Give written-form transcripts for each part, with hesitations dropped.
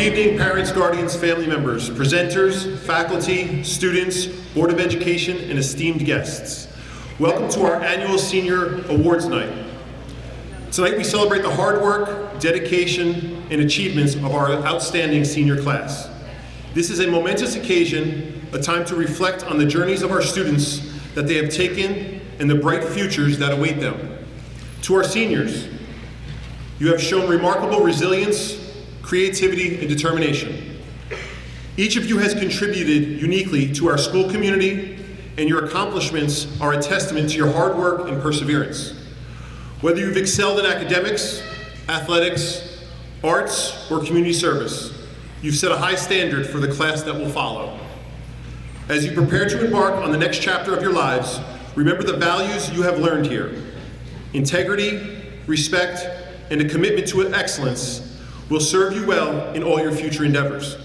evening, parents, guardians, family members, presenters, faculty, students, Board of Education, and esteemed guests. Welcome to our annual Senior Awards Night. Tonight we celebrate the hard work, dedication, and achievements of our outstanding senior class. This is a momentous occasion, a time to reflect on the journeys of our students that they have taken and the bright futures that await them. To our seniors, you have shown remarkable resilience, creativity, and determination. Each of you has contributed uniquely to our school community, and your accomplishments are a testament to your hard work and perseverance. Whether you've excelled in academics, athletics, arts, or community service, you've set a high standard for the class that will follow. As you prepare to embark on the next chapter of your lives, remember the values you have learned here. Integrity, respect, and a commitment to excellence will serve you well in all your future endeavors.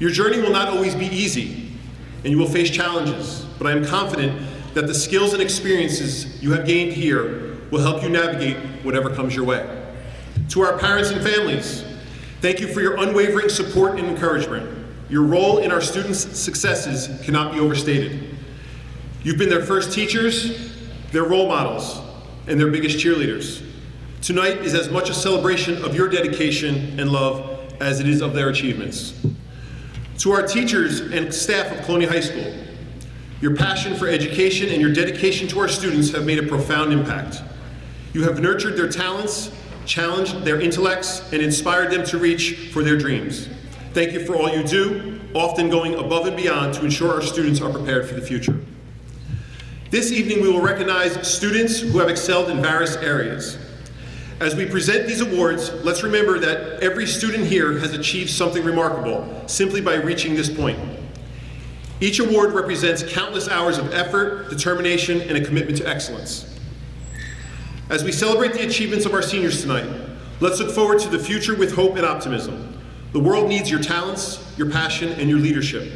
Your journey will not always be easy, and you will face challenges, but I am confident that the skills and experiences you have gained here will help you navigate whatever comes your way. To our parents and families, thank you for your unwavering support and encouragement. Your role in our students' successes cannot be overstated. You've been their first teachers, their role models, and their biggest cheerleaders. Tonight is as much a celebration of your dedication and love as it is of their achievements. To our teachers and staff of Colonia High School, your passion for education and your dedication to our students have made a profound impact. You have nurtured their talents, challenged their intellects, and inspired them to reach for their dreams. Thank you for all you do, often going above and beyond to ensure our students are prepared for the future. This evening we will recognize students who have excelled in various areas. As we present these awards, let's remember that every student here has achieved something remarkable simply by reaching this point. Each award represents countless hours of effort, determination, and a commitment to excellence. As we celebrate the achievements of our seniors tonight, let's look forward to the future with hope and optimism. The world needs your talents, your passion, and your leadership.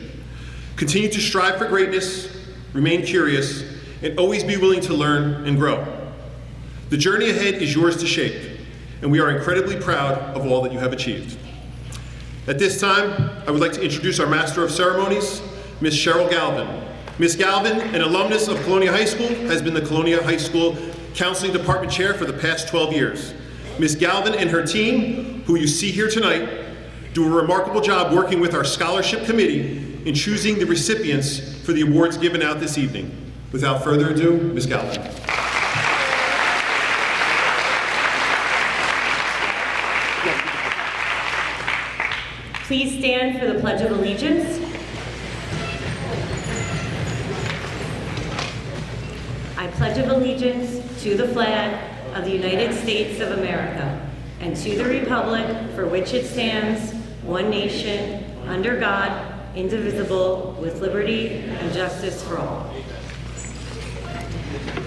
Continue to strive for greatness, remain curious, and always be willing to learn and grow. The journey ahead is yours to shape, and we are incredibly proud of all that you have achieved. At this time, I would like to introduce our Master of Ceremonies, Ms. Cheryl Galvin. Ms. Galvin, an alumnus of Colonia High School, has been the Colonia High School Counseling Department Chair for the past 12 years. Ms. Galvin and her team, who you see here tonight, do a remarkable job working with our scholarship committee in choosing the recipients for the awards given out this evening. Without further ado, Ms. Galvin. Please stand for the Pledge of Allegiance. I pledge of allegiance to the flag of the United States of America and to the republic for which it stands, one nation, under God, indivisible, with liberty and justice for all.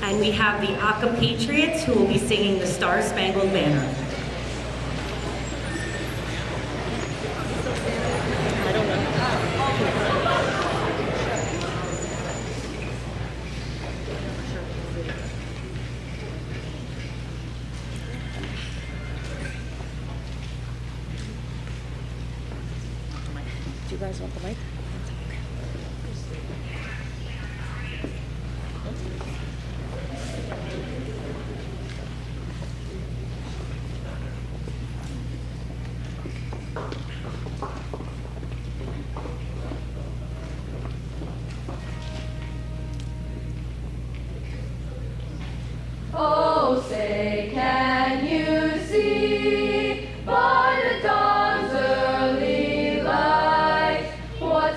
And we have the Aka Patriots who will be singing the Star-Spangled Banner. Do you guys want the mic? Oh, say, can you see by the dawn's early light what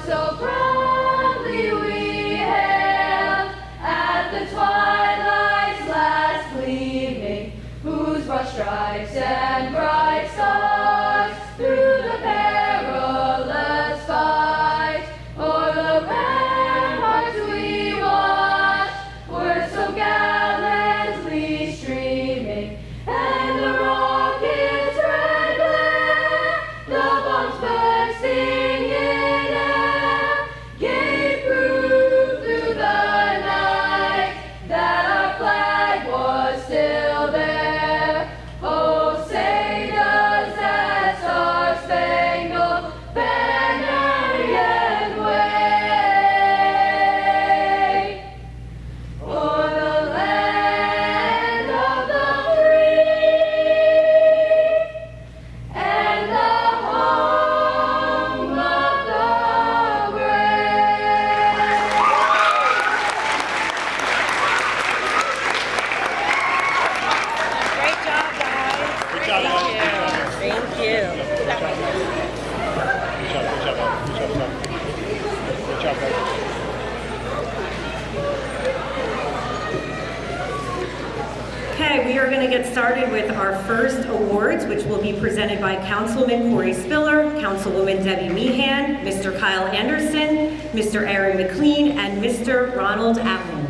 going to get started with our first awards, which will be presented by Councilman Corey Spiller, Councilwoman Debbie Meehan, Mr. Kyle Anderson, Mr. Aaron McLean, and Mr. Ronald Allen.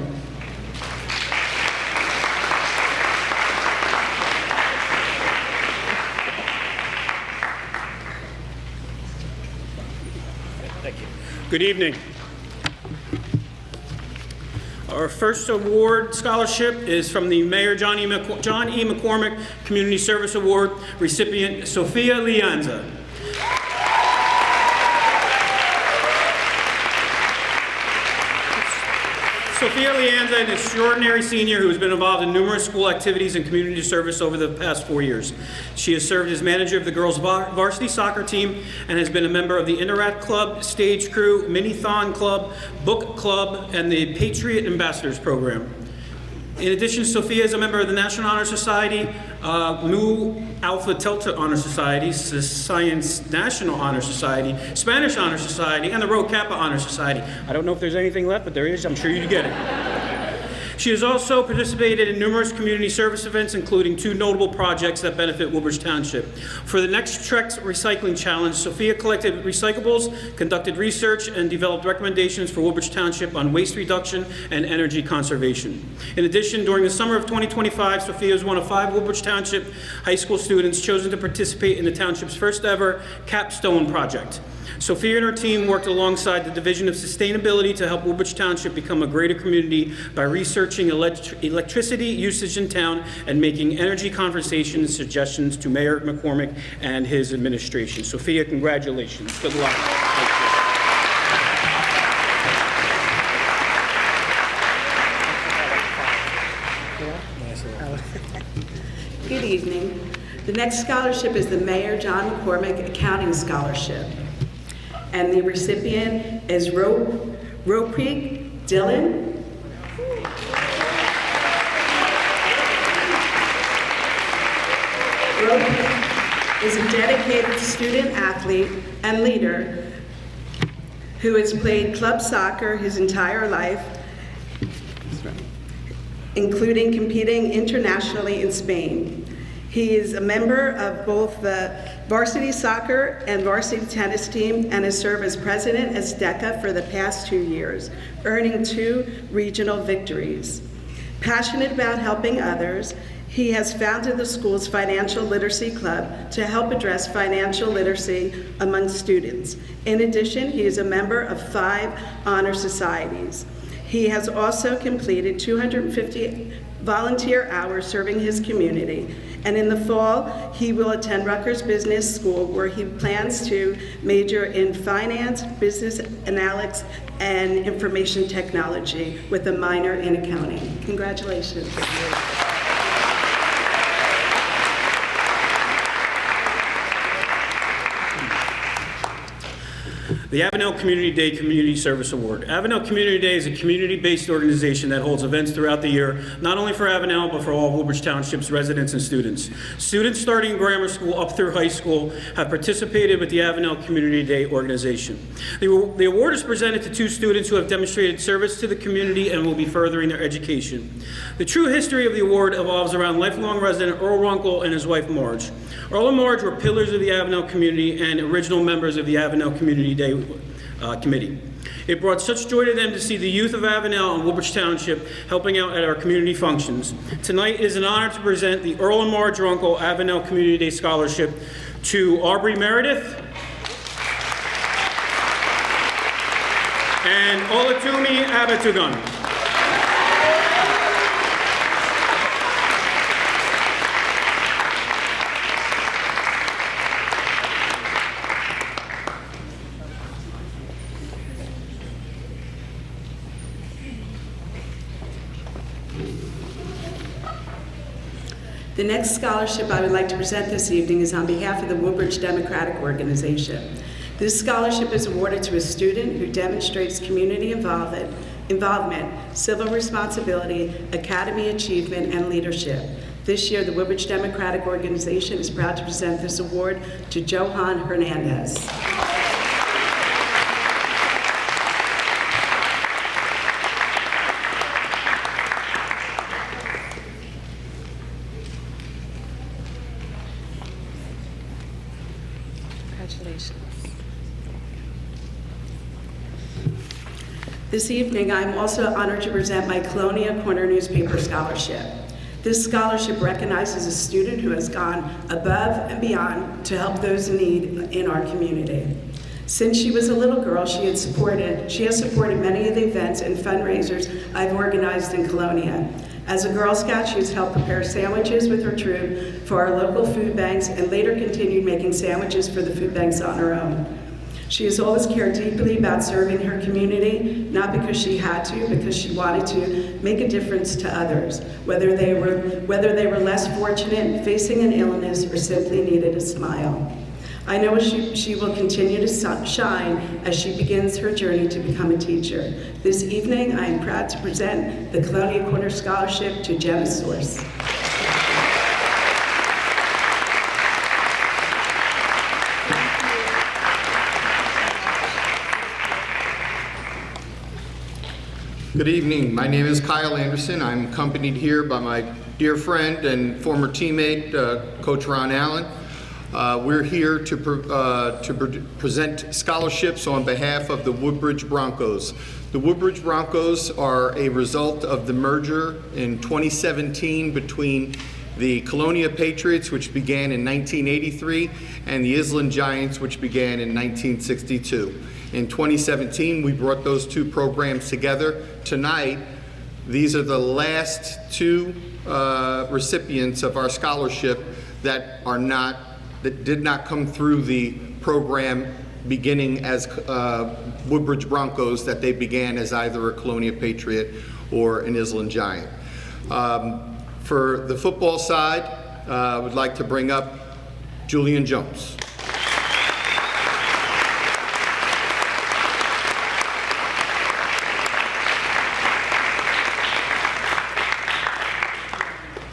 Thank you. Good evening. Our first award scholarship is from the Mayor John E. McCormick Community Service Award recipient Sophia Lianza. Sophia Lianza, an extraordinary senior who has been involved in numerous school activities and community service over the past 4 years. She has served as manager of the girls' varsity soccer team and has been a member of the Interact Club, Stage Crew, Mini-Thon Club, Book Club, and the Patriot Ambassadors Program. In addition, Sophia is a member of the National Honor Society, Mu Alpha Delta Honor Society, Science National Honor Society, Spanish Honor Society, and the Rho Kappa Honor Society. I don't know if there's anything left, but there is. I'm sure you get it. She has also participated in numerous community service events, including 2 notable projects that benefit Woodbridge Township. For the next Trex Recycling Challenge, Sophia collected recyclables, conducted research, and developed recommendations for Woodbridge Township on waste reduction and energy conservation. In addition, during the summer of 2025, Sophia was one of 5 Woodbridge Township high school students chosen to participate in the township's first ever capstone project. Sophia and her team worked alongside the Division of Sustainability to help Woodbridge Township become a greater community by researching electricity usage in town and making energy conservation suggestions to Mayor McCormick and his administration. Sophia, congratulations. Good luck. Good evening. The next scholarship is the Mayor John McCormick Accounting Scholarship. And the recipient is Ropreet Dillon. Ropreet is a dedicated student athlete and leader who has played club soccer his entire life, including competing internationally in Spain. He is a member of both the varsity soccer and varsity tennis team and has served as president as DECA for the past 2 years, earning 2 regional victories. Passionate about helping others, he has founded the school's Financial Literacy Club to help address financial literacy among students. In addition, he is a member of 5 honor societies. He has also completed 250 volunteer hours serving his community. And in the fall, he will attend Rutgers Business School, where he plans to major in finance, business analytics, and information technology with a minor in accounting. Congratulations. The Avenel Community Day Community Service Award. Avenel Community Day is a community-based organization that holds events throughout the year, not only for Avenel, but for all of Woodbridge Township's residents and students. Students starting grammar school up through high school have participated with the Avenel Community Day organization. The award is presented to 2 students who have demonstrated service to the community and will be furthering their education. The true history of the award evolves around lifelong resident Earl Runkle and his wife Marge. Earl and Marge were pillars of the Avenel community and original members of the Avenel Community Day Committee. It brought such joy to them to see the youth of Avenel and Woodbridge Township helping out at our community functions. Tonight is an honor to present the Earl and Marge Runkle Avenel Community Day Scholarship to Aubrey Meredith and Olatumi Abatugun. The next scholarship I would like to present this evening is on behalf of the Woodbridge Democratic Organization. This scholarship is awarded to a student who demonstrates community involvement, civil responsibility, academy achievement, and leadership. This year, the Woodbridge Democratic Organization is proud to present this award to Johan Hernandez. This evening, I'm also honored to present my Colonia Corner Newspaper Scholarship. This scholarship recognizes a student who has gone above and beyond to help those in need in our community. Since she was a little girl, she has supported many of the events and fundraisers I've organized in Colonia. As a Girl Scout, she has helped prepare sandwiches with her troop for our local food banks and later continued making sandwiches for the food banks on her own. She has always cared deeply about serving her community, not because she had to, because she wanted to make a difference to others, whether they were less fortunate, facing an illness, or simply needed a smile. I know she will continue to shine as she begins her journey to become a teacher. This evening, I am proud to present the Colonia Corner Scholarship to Gemma Source. Good evening. My name is Kyle Anderson. I'm accompanied here by my dear friend and former teammate, Coach Ron Allen. We're here to present scholarships on behalf of the Woodbridge Broncos. The Woodbridge Broncos are a result of the merger in 2017 between the Colonia Patriots, which began in 1983, and the Island Giants, which began in 1962. In 2017, we brought those two programs together. Tonight, these are the last two recipients of our scholarship that did not come through the program beginning as Woodbridge Broncos, that they began as either a Colonia Patriot or an Island Giant. For the football side, I would like to bring up Julian Jones.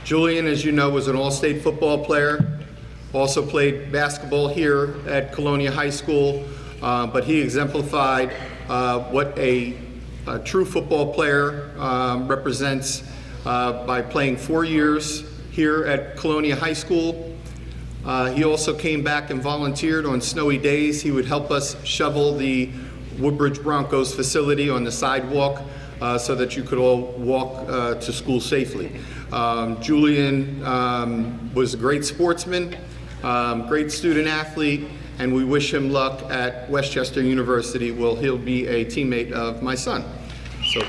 Julian, as you know, was an all-state football player, also played basketball here at Colonia High School, but he exemplified what a true football player represents by playing 4 years here at Colonia High School. He also came back and volunteered on snowy days. He would help us shovel the Woodbridge Broncos facility on the sidewalk so that you could all walk to school safely. Julian was a great sportsman, great student athlete, and we wish him luck at Westchester University, where he'll be a teammate of my son. So,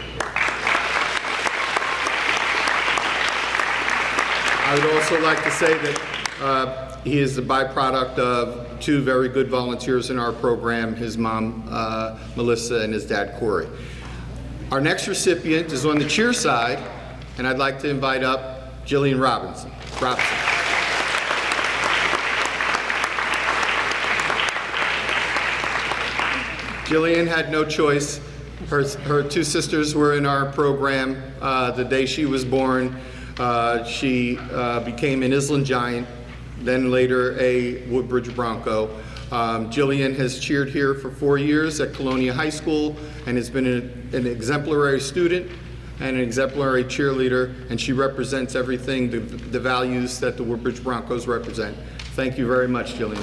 I would also like to say that he is the byproduct of two very good volunteers in our program, his mom, Melissa, and his dad, Corey. Our next recipient is on the cheer side, and I'd like to invite up Jillian Robinson. Jillian had no choice. Her two sisters were in our program the day she was born. She became an Island Giant, then later a Woodbridge Bronco. Jillian has cheered here for 4 years at Colonia High School and has been an exemplary student and an exemplary cheerleader, and she represents everything, the values that the Woodbridge Broncos represent. Thank you very much, Jillian.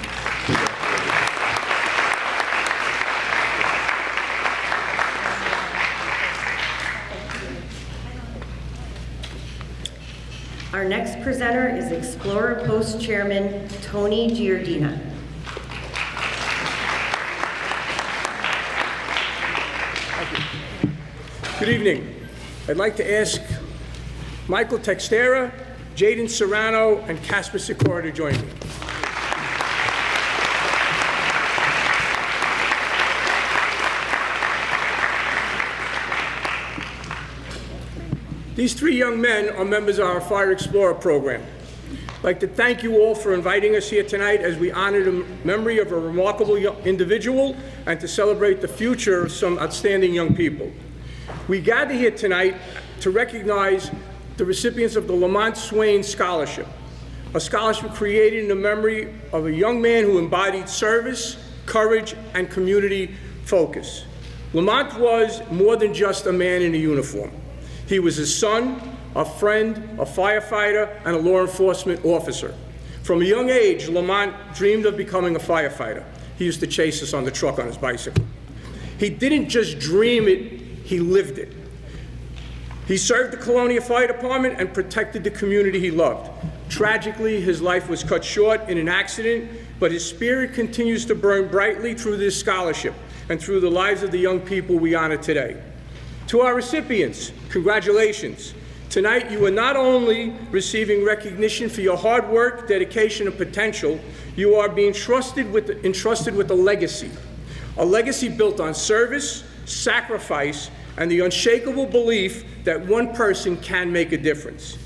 Our next presenter is Explorer Post Chairman Tony Giardina. Good evening. I'd like to ask Michael Textera, Jaden Serrano, and Casper Sikora to join me. These three young men are members of our Fire Explorer program. I'd like to thank you all for inviting us here tonight as we honor the memory of a remarkable individual and to celebrate the future of some outstanding young people. We gather here tonight to recognize the recipients of the Lamont Swain Scholarship, a scholarship created in the memory of a young man who embodied service, courage, and community focus. Lamont was more than just a man in a uniform. He was a son, a friend, a firefighter, and a law enforcement officer. From a young age, Lamont dreamed of becoming a firefighter. He used to chase us on the truck on his bicycle. He didn't just dream it, he lived it. He served the Colonia Fire Department and protected the community he loved. Tragically, his life was cut short in an accident, but his spirit continues to burn brightly through this scholarship and through the lives of the young people we honor today. To our recipients, congratulations. Tonight, you are not only receiving recognition for your hard work, dedication, and potential, you are being entrusted with a legacy built on service, sacrifice, and the unshakable belief that one person can make a difference.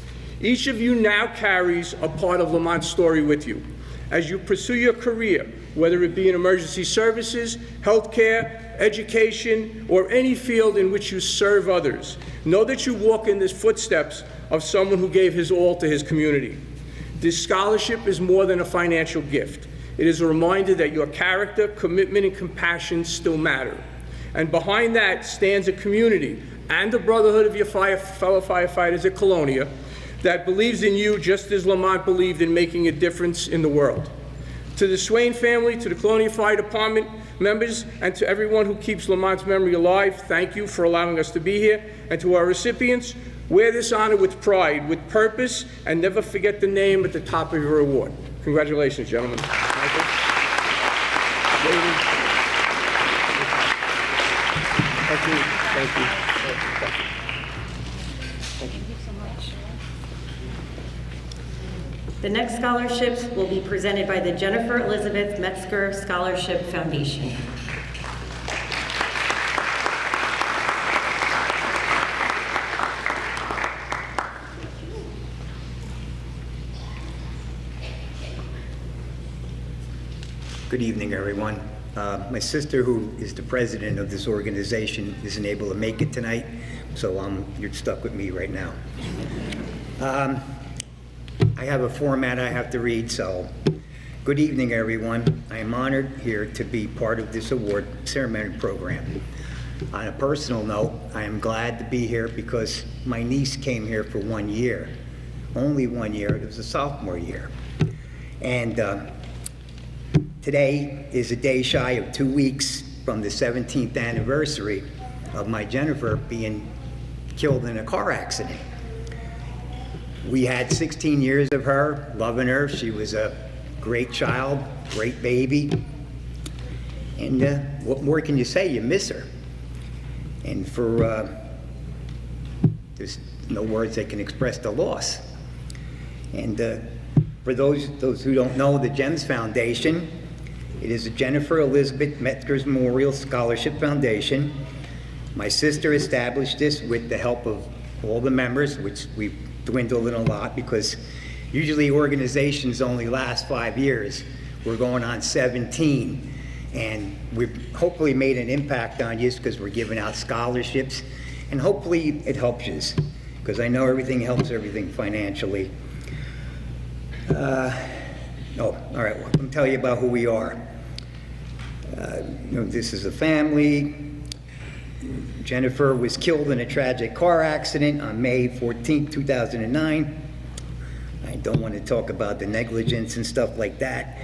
Each of you now carries a part of Lamont's story with you. As you pursue your career, whether it be in emergency services, healthcare, education, or any field in which you serve others, know that you walk in the footsteps of someone who gave his all to his community. This scholarship is more than a financial gift. It is a reminder that your character, commitment, and compassion still matter. And behind that stands a community and a brotherhood of your fellow firefighters at Colonia that believes in you just as Lamont believed in making a difference in the world. To the Swain family, to the Colonia Fire Department members, and to everyone who keeps Lamont's memory alive, thank you for allowing us to be here. And to our recipients, wear this honor with pride, with purpose, and never forget the name at the top of your award. Congratulations, gentlemen. Michael. Thank you. Thank you. The next scholarships will be presented by the Jennifer Elizabeth Metzger Scholarship Foundation. Good evening, everyone. My sister, who is the president of this organization, isn't able to make it tonight, so you're stuck with me right now. I have a format I have to read, so good evening, everyone. I am honored here to be part of this award ceremony program. On a personal note, I am glad to be here because my niece came here for 1 year, only 1 year. It was a sophomore year. And today is a day shy of 2 weeks from the 17th anniversary of my Jennifer being killed in a car accident. We had 16 years of her, loving her. She was a great child, great baby. And what more can you say? You miss her. And there's no words that can express the loss. And for those who don't know, the GEMS Foundation, it is a Jennifer Elizabeth Metzger's Memorial Scholarship Foundation. My sister established this with the help of all the members, which we've dwindled in a lot because usually organizations only last 5 years. We're going on 17. And we've hopefully made an impact on you because we're giving out scholarships. And hopefully it helps you because I know everything helps everything financially. All right, well, let me tell you about who we are. This is a family. Jennifer was killed in a tragic car accident on May 14, 2009. I don't want to talk about the negligence and stuff like that.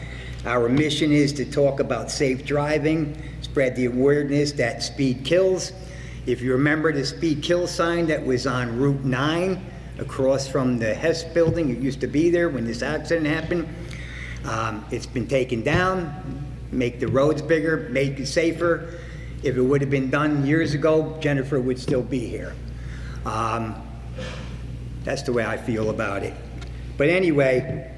Our mission is to talk about safe driving, spread the awareness that speed kills. If you remember the speed kill sign that was on Route 9 across from the Hess building, it used to be there when this accident happened. It's been taken down, make the roads bigger, make it safer. If it would have been done years ago, Jennifer would still be here. That's the way I feel about it. But anyway,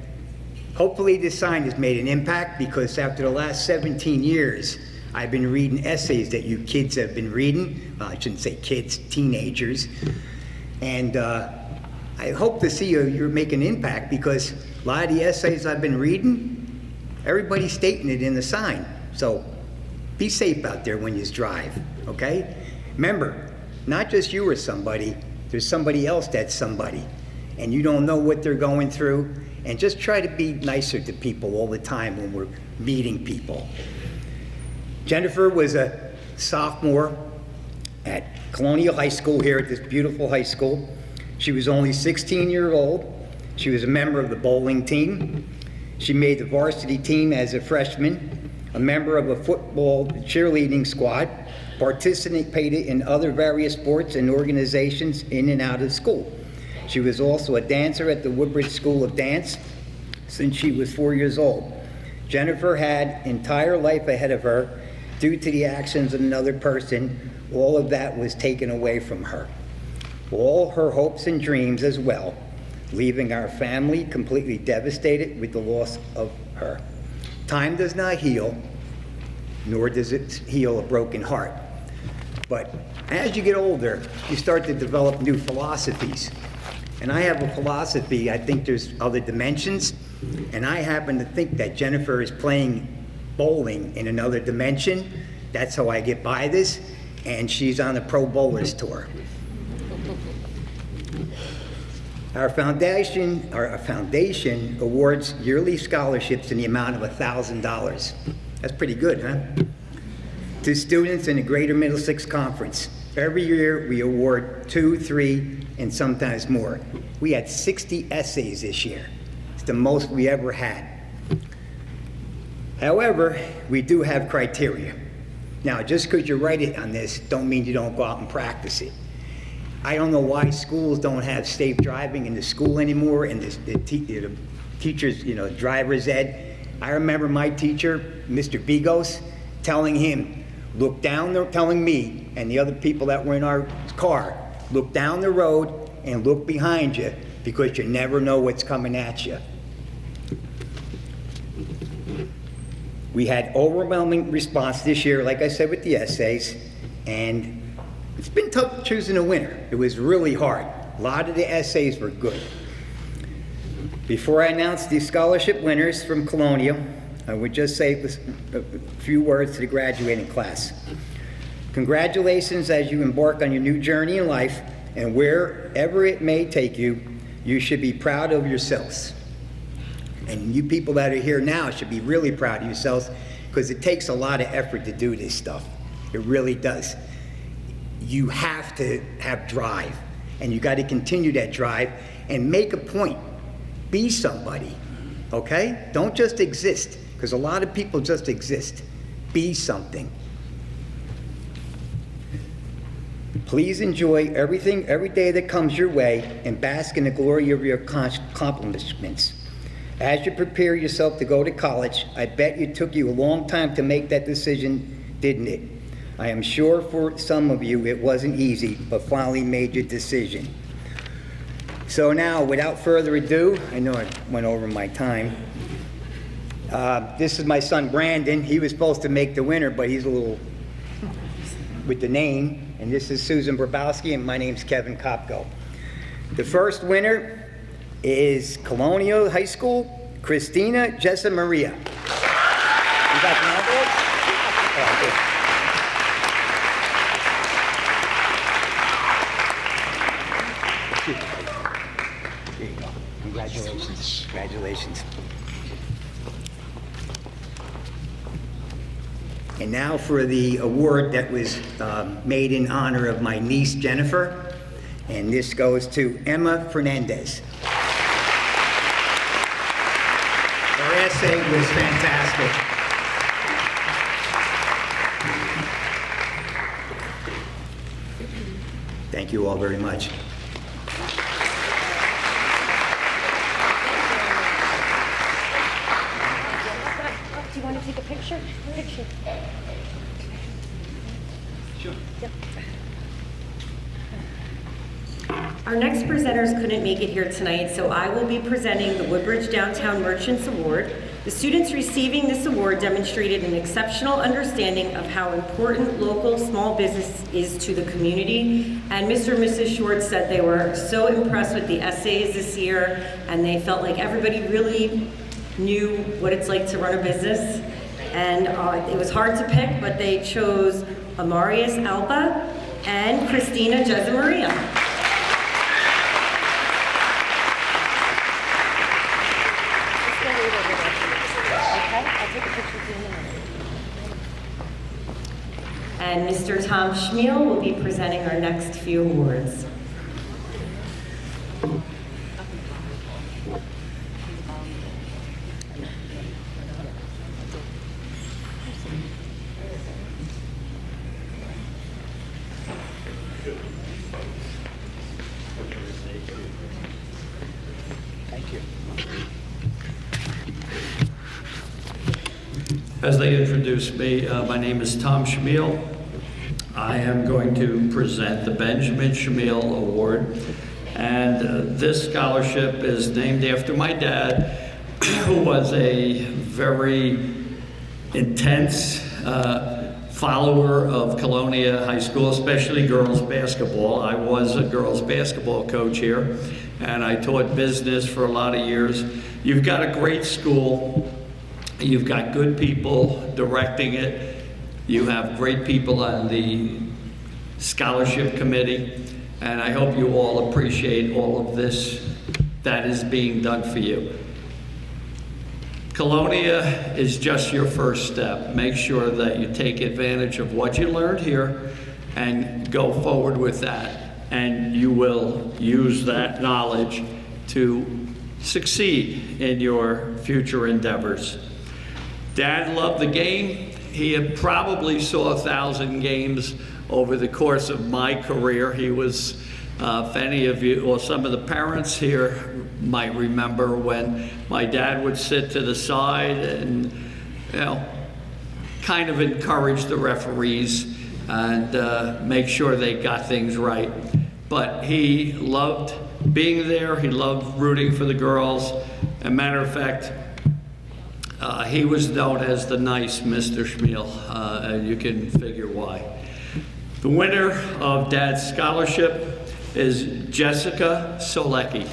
hopefully this sign has made an impact because after the last 17 years, I've been reading essays that you kids have been reading. Well, I shouldn't say kids, teenagers. And I hope to see you're making an impact because a lot of the essays I've been reading, everybody's stating it in the sign. So be safe out there when you drive, okay? Remember, not just you or somebody, there's somebody else that's somebody. And you don't know what they're going through. And just try to be nicer to people all the time when we're meeting people. Jennifer was a sophomore at Colonia High School here at this beautiful high school. She was only 16 years old. She was a member of the bowling team. She made the varsity team as a freshman, a member of a football cheerleading squad, participated in other various sports and organizations in and out of school. She was also a dancer at the Woodbridge School of Dance since she was 4 years old. Jennifer had entire life ahead of her due to the actions of another person. All of that was taken away from her. All her hopes and dreams as well, leaving our family completely devastated with the loss of her. Time does not heal, nor does it heal a broken heart. But as you get older, you start to develop new philosophies. And I have a philosophy, I think there's other dimensions, and I happen to think that Jennifer is playing bowling in another dimension. That's how I get by this, and she's on a pro bowlers tour. Our foundation awards yearly scholarships in the amount of $1,000. That's pretty good, huh? To students in the Greater Middlesex Conference. Every year, we award 2, 3, and sometimes more. We had 60 essays this year. It's the most we ever had. However, we do have criteria. Now, just because you write it on this, don't mean you don't go out and practice it. I don't know why schools don't have safe driving in the school anymore, and the teachers, driver's ed. I remember my teacher, Mr. Bigos, telling him, telling me and the other people that were in our car, look down the road and look behind you because you never know what's coming at you. We had overwhelming response this year, like I said, with the essays, and it's been tough choosing a winner. It was really hard. A lot of the essays were good. Before I announce the scholarship winners from Colonia, I would just say a few words to the graduating class. Congratulations as you embark on your new journey in life, and wherever it may take you, you should be proud of yourselves. And you people that are here now should be really proud of yourselves, because it takes a lot of effort to do this stuff. It really does. You have to have drive, and you got to continue that drive and make a point. Be somebody, okay? Don't just exist, because a lot of people just exist. Be something. Please enjoy everything, every day that comes your way, and bask in the glory of your accomplishments. As you prepare yourself to go to college, I bet it took you a long time to make that decision, didn't it? I am sure for some of you it wasn't easy, but finally made your decision. So now, without further ado, I know I went over my time. This is my son Brandon. He was supposed to make the winner, but he's a little with the name. And this is Susan Brabowski, and my name's Kevin Kopko. The first winner is Colonia High School, Christina Jessamaria. You got the envelope? Oh, good. Here you go. Congratulations. Congratulations. And now for the award that was made in honor of my niece, Jennifer. And this goes to Emma Fernandez. Her essay was fantastic. Thank you all very much. Do you want to take a picture? Picture. Sure. Yep. Our next presenters couldn't make it here tonight, so I will be presenting the Woodbridge Downtown Merchants Award. The students receiving this award demonstrated an exceptional understanding of how important local small business is to the community. And Mr. and Mrs. Short said they were so impressed with the essays this year, and they felt like everybody really knew what it's like to run a business. And it was hard to pick, but they chose Amarius Alba and Christina Jessamaria. And Mr. Tom Schmiel will be presenting our next few awards. Thank you. As they introduced me, my name is Tom Schmiel. I am going to present the Benjamin Schmiel Award. And this scholarship is named after my dad, who was a very intense follower of Colonia High School, especially girls basketball. I was a girls basketball coach here, and I taught business for a lot of years. You've got a great school. You've got good people directing it. You have great people on the scholarship committee, and I hope you all appreciate all of this that is being done for you. Colonia is just your first step. Make sure that you take advantage of what you learned here and go forward with that, and you will use that knowledge to succeed in your future endeavors. Dad loved the game. He had probably saw 1,000 games over the course of my career. He was, if any of you, or some of the parents here might remember when my dad would sit to the side and, kind of encourage the referees and make sure they got things right. But he loved being there. He loved rooting for the girls. As a matter of fact, he was known as the nice Mr. Schmiel, and you can figure why. The winner of Dad's scholarship is Jessica Solecki.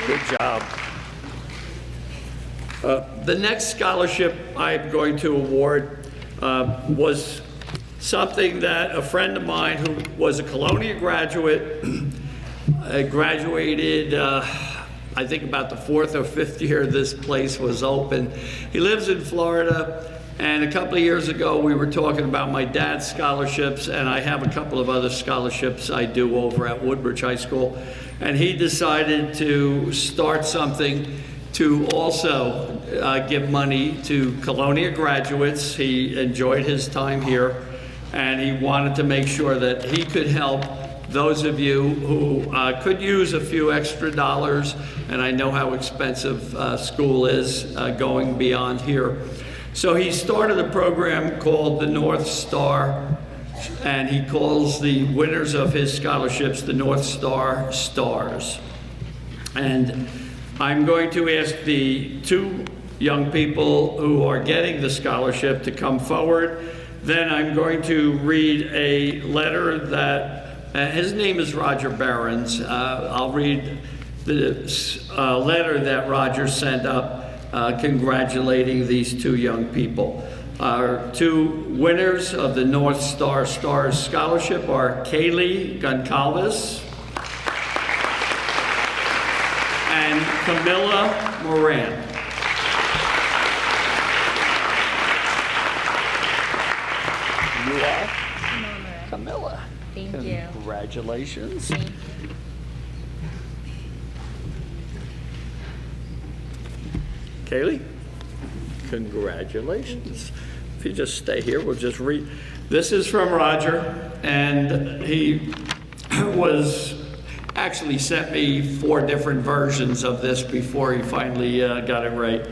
Good job. The next scholarship I'm going to award was something that a friend of mine who was a Colonia graduate, graduated, I think about the 4th or 5th year this place was open. He lives in Florida, and a couple of years ago we were talking about my dad's scholarships, and I have a couple of other scholarships I do over at Woodbridge High School, and he decided to start something to also give money to Colonia graduates. He enjoyed his time here, and he wanted to make sure that he could help those of you who could use a few extra dollars, and I know how expensive school is going beyond here. So he started a program called the North Star, and he calls the winners of his scholarships the North Star Stars. And I'm going to ask the 2 young people who are getting the scholarship to come forward. Then I'm going to read a letter that, his name is Roger Barons. I'll read the letter that Roger sent up congratulating these 2 young people. Our 2 winners of the North Star Stars Scholarship are Kaylee Goncalves and Camilla Moran. You are? Camilla. Thank you. Congratulations. Kaylee, congratulations. If you just stay here, we'll just read. This is from Roger, and he was actually sent me 4 different versions of this before he finally got it right.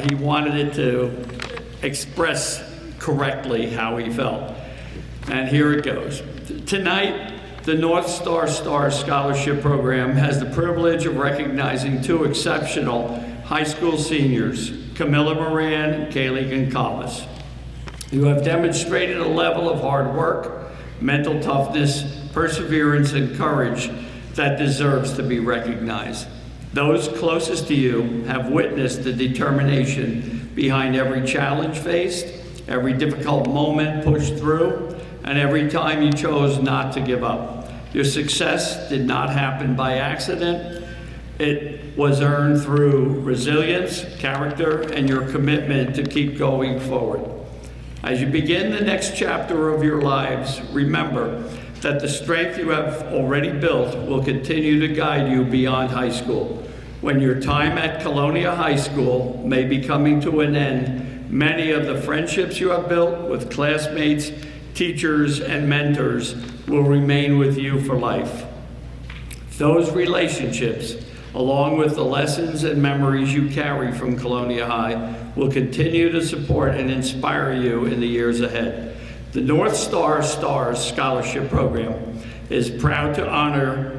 He wanted it to express correctly how he felt. And here it goes. Tonight, the North Star Stars Scholarship Program has the privilege of recognizing 2 exceptional high school seniors, Camilla Moran and Kaylee Goncalves, who have demonstrated a level of hard work, mental toughness, perseverance, and courage that deserves to be recognized. Those closest to you have witnessed the determination behind every challenge faced, every difficult moment pushed through, and every time you chose not to give up. Your success did not happen by accident. It was earned through resilience, character, and your commitment to keep going forward. As you begin the next chapter of your lives, remember that the strength you have already built will continue to guide you beyond high school. When your time at Colonia High School may be coming to an end, many of the friendships you have built with classmates, teachers, and mentors will remain with you for life. Those relationships, along with the lessons and memories you carry from Colonia High, will continue to support and inspire you in the years ahead. The North Star Stars Scholarship Program is proud to honor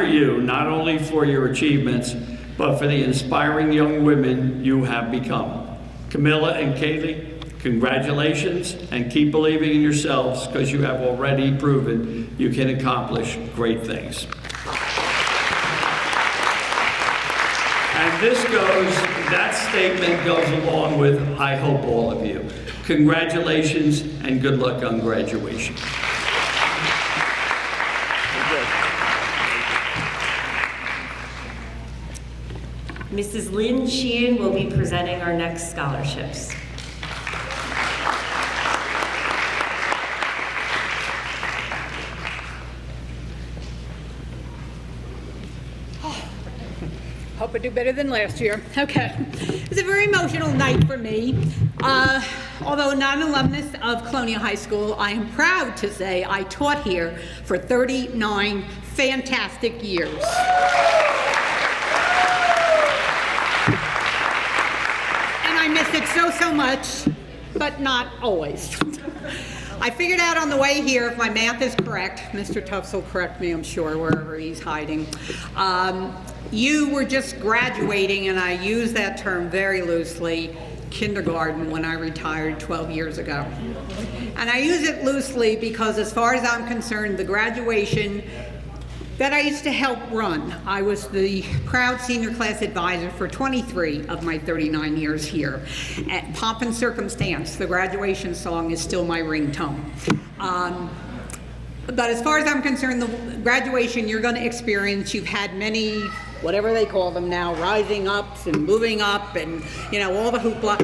you not only for your achievements, but for the inspiring young women you have become. Camilla and Kaylee, congratulations, and keep believing in yourselves, because you have already proven you can accomplish great things. And that statement goes along with, I hope all of you. Congratulations and good luck on graduation. Mrs. Lynn Sheehan will be presenting our next scholarships. Hope I do better than last year. Okay. It's a very emotional night for me. Although not an alumnus of Colonia High School, I am proud to say I taught here for 39 fantastic years. And I miss it so much, but not always. I figured out on the way here, if my math is correct, Mr. Tufts will correct me, I'm sure, wherever he's hiding. You were just graduating, and I use that term very loosely, kindergarten when I retired 12 years ago. And I use it loosely because, as far as I'm concerned, the graduation that I used to help run, I was the proud senior class advisor for 23 of my 39 years here. At pomp and circumstance, the graduation song is still my ringtone. But as far as I'm concerned, the graduation you're going to experience, you've had many, whatever they call them now, rising ups and moving up and, you know, all the hoopla.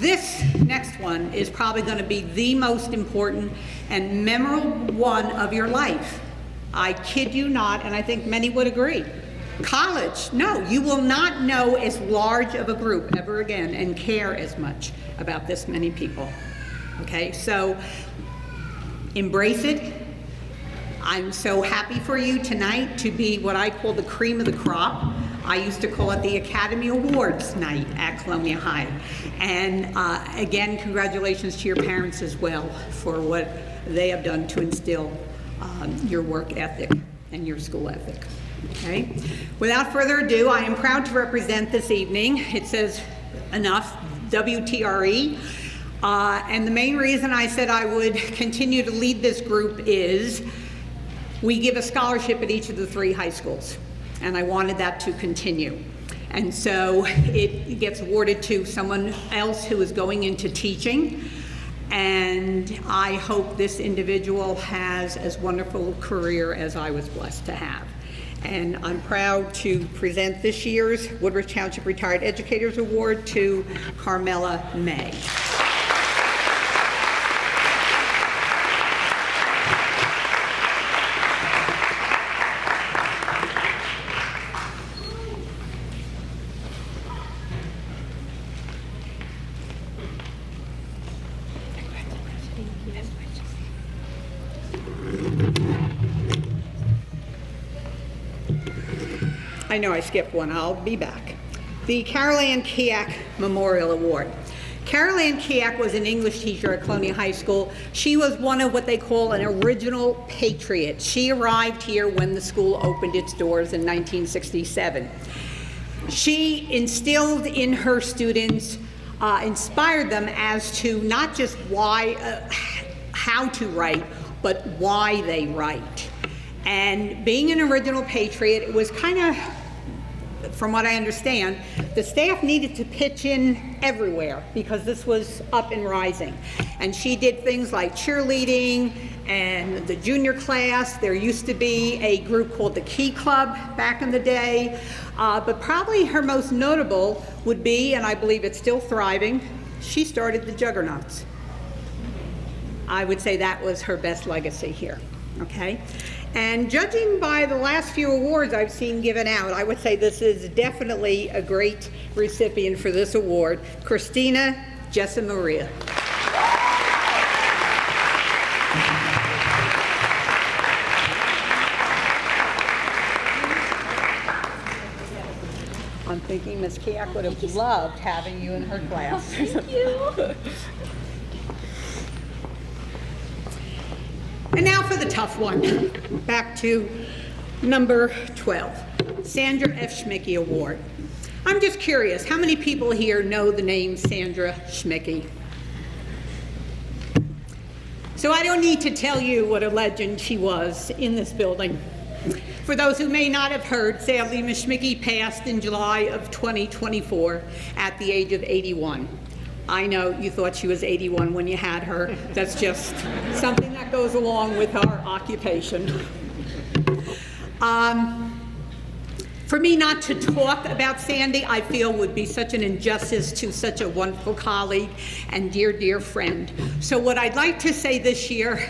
This next one is probably going to be the most important and memorable one of your life. I kid you not, and I think many would agree. College, no, you will not know as large of a group ever again and care as much about this many people. Okay, so embrace it. I'm so happy for you tonight to be what I call the cream of the crop. I used to call it the Academy Awards night at Colonia High. And again, congratulations to your parents as well for what they have done to instill your work ethic and your school ethic. Okay? Without further ado, I am proud to represent this evening. It says enough, WTRE. And the main reason I said I would continue to lead this group is we give a scholarship at each of the 3 high schools, and I wanted that to continue. And so it gets awarded to someone else who is going into teaching, and I hope this individual has as wonderful a career as I was blessed to have. And I'm proud to present this year's Woodbridge Township Retired Educators Award to Carmela May. I know I skipped one, I'll be back. The Carol Ann Keak Memorial Award. Carol Ann Keak was an English teacher at Colonia High School. She was one of what they call an original patriot. She arrived here when the school opened its doors in 1967. She instilled in her students, inspired them as to not just how to write, but why they write. And being an original patriot, it was kind of, from what I understand, the staff needed to pitch in everywhere because this was up and rising. And she did things like cheerleading and the junior class. There used to be a group called the Key Club back in the day. But probably her most notable would be, and I believe it's still thriving, she started the Juggernauts. I would say that was her best legacy here. Okay, And judging by the last few awards I've seen given out, I would say this is definitely a great recipient for this award, Christina Jessamaria. I'm thinking Ms. Kiak would have loved having you in her class. Thank you. And now for the tough one. Back to number 12, Sandra F. Schmickey Award. I'm just curious, how many people here know the name Sandra Schmickey? So I don't need to tell you what a legend she was in this building. For those who may not have heard, sadly, Ms. Schmickey passed in July of 2024 at the age of 81. I know you thought she was 81 when you had her. That's just something that goes along with our occupation. For me not to talk about Sandy, I feel would be such an injustice to such a wonderful colleague and dear, dear friend. So what I'd like to say this year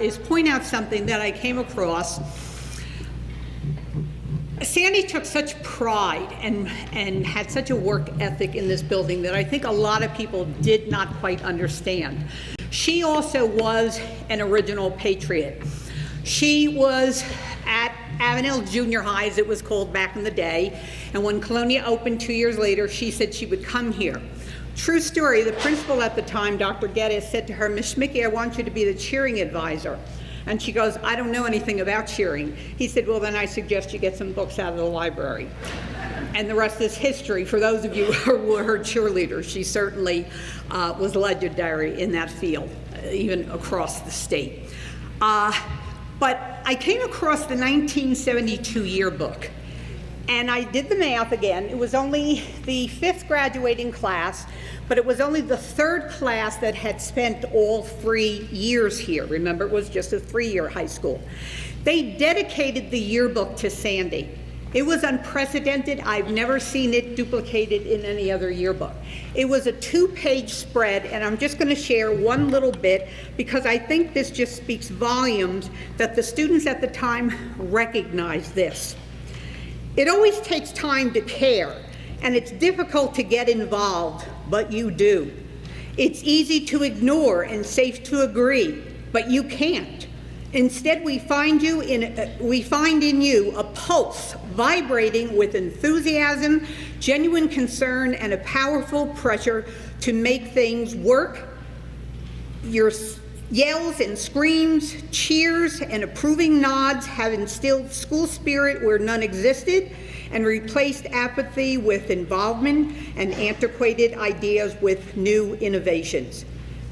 is point out something that I came across. Sandy took such pride and had such a work ethic in this building that I think a lot of people did not quite understand. She also was an original patriot. She was at Avenel Junior High, as it was called back in the day, and when Colonia opened 2 years later, she said she would come here. True story, the principal at the time, Dr. Geddes, said to her, "Ms. Schmickey, I want you to be the cheering advisor." And she goes, "I don't know anything about cheering." He said, "Well, then I suggest you get some books out of the library." And the rest is history. For those of you who were her cheerleaders, she certainly was legendary in that field, even across the state. But I came across the 1972 yearbook, and I did the math again. It was only the 5th graduating class, but it was only the 3rd class that had spent all 3 years here. Remember, it was just a 3-year high school. They dedicated the yearbook to Sandy. It was unprecedented. I've never seen it duplicated in any other yearbook. It was a 2-page spread, and I'm just going to share one little bit because I think this just speaks volumes that the students at the time recognized this. It always takes time to care, and it's difficult to get involved, but you do. It's easy to ignore and safe to agree, but you can't. Instead, we find in you a pulse vibrating with enthusiasm, genuine concern, and a powerful pressure to make things work. Your yells and screams, cheers, and approving nods have instilled school spirit where none existed and replaced apathy with involvement and antiquated ideas with new innovations.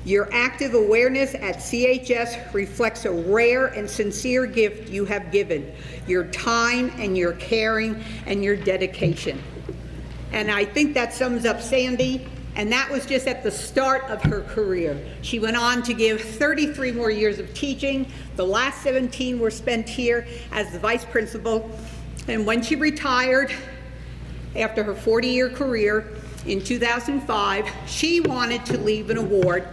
Your active awareness at CHS reflects a rare and sincere gift you have given, your time and your caring and your dedication. And I think that sums up Sandy, and that was just at the start of her career. She went on to give 33 more years of teaching. The last 17 were spent here as the vice principal. And when she retired, after her 40-year career, in 2005, she wanted to leave an award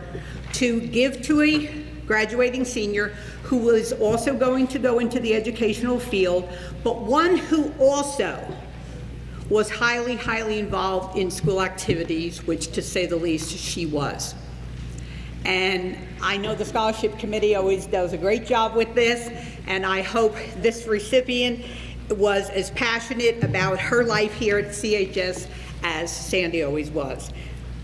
to give to a graduating senior who was also going to go into the educational field, but one who also was highly, highly involved in school activities, which to say the least, she was. And I know the scholarship committee always does a great job with this, and I hope this recipient was as passionate about her life here at CHS as Sandy always was.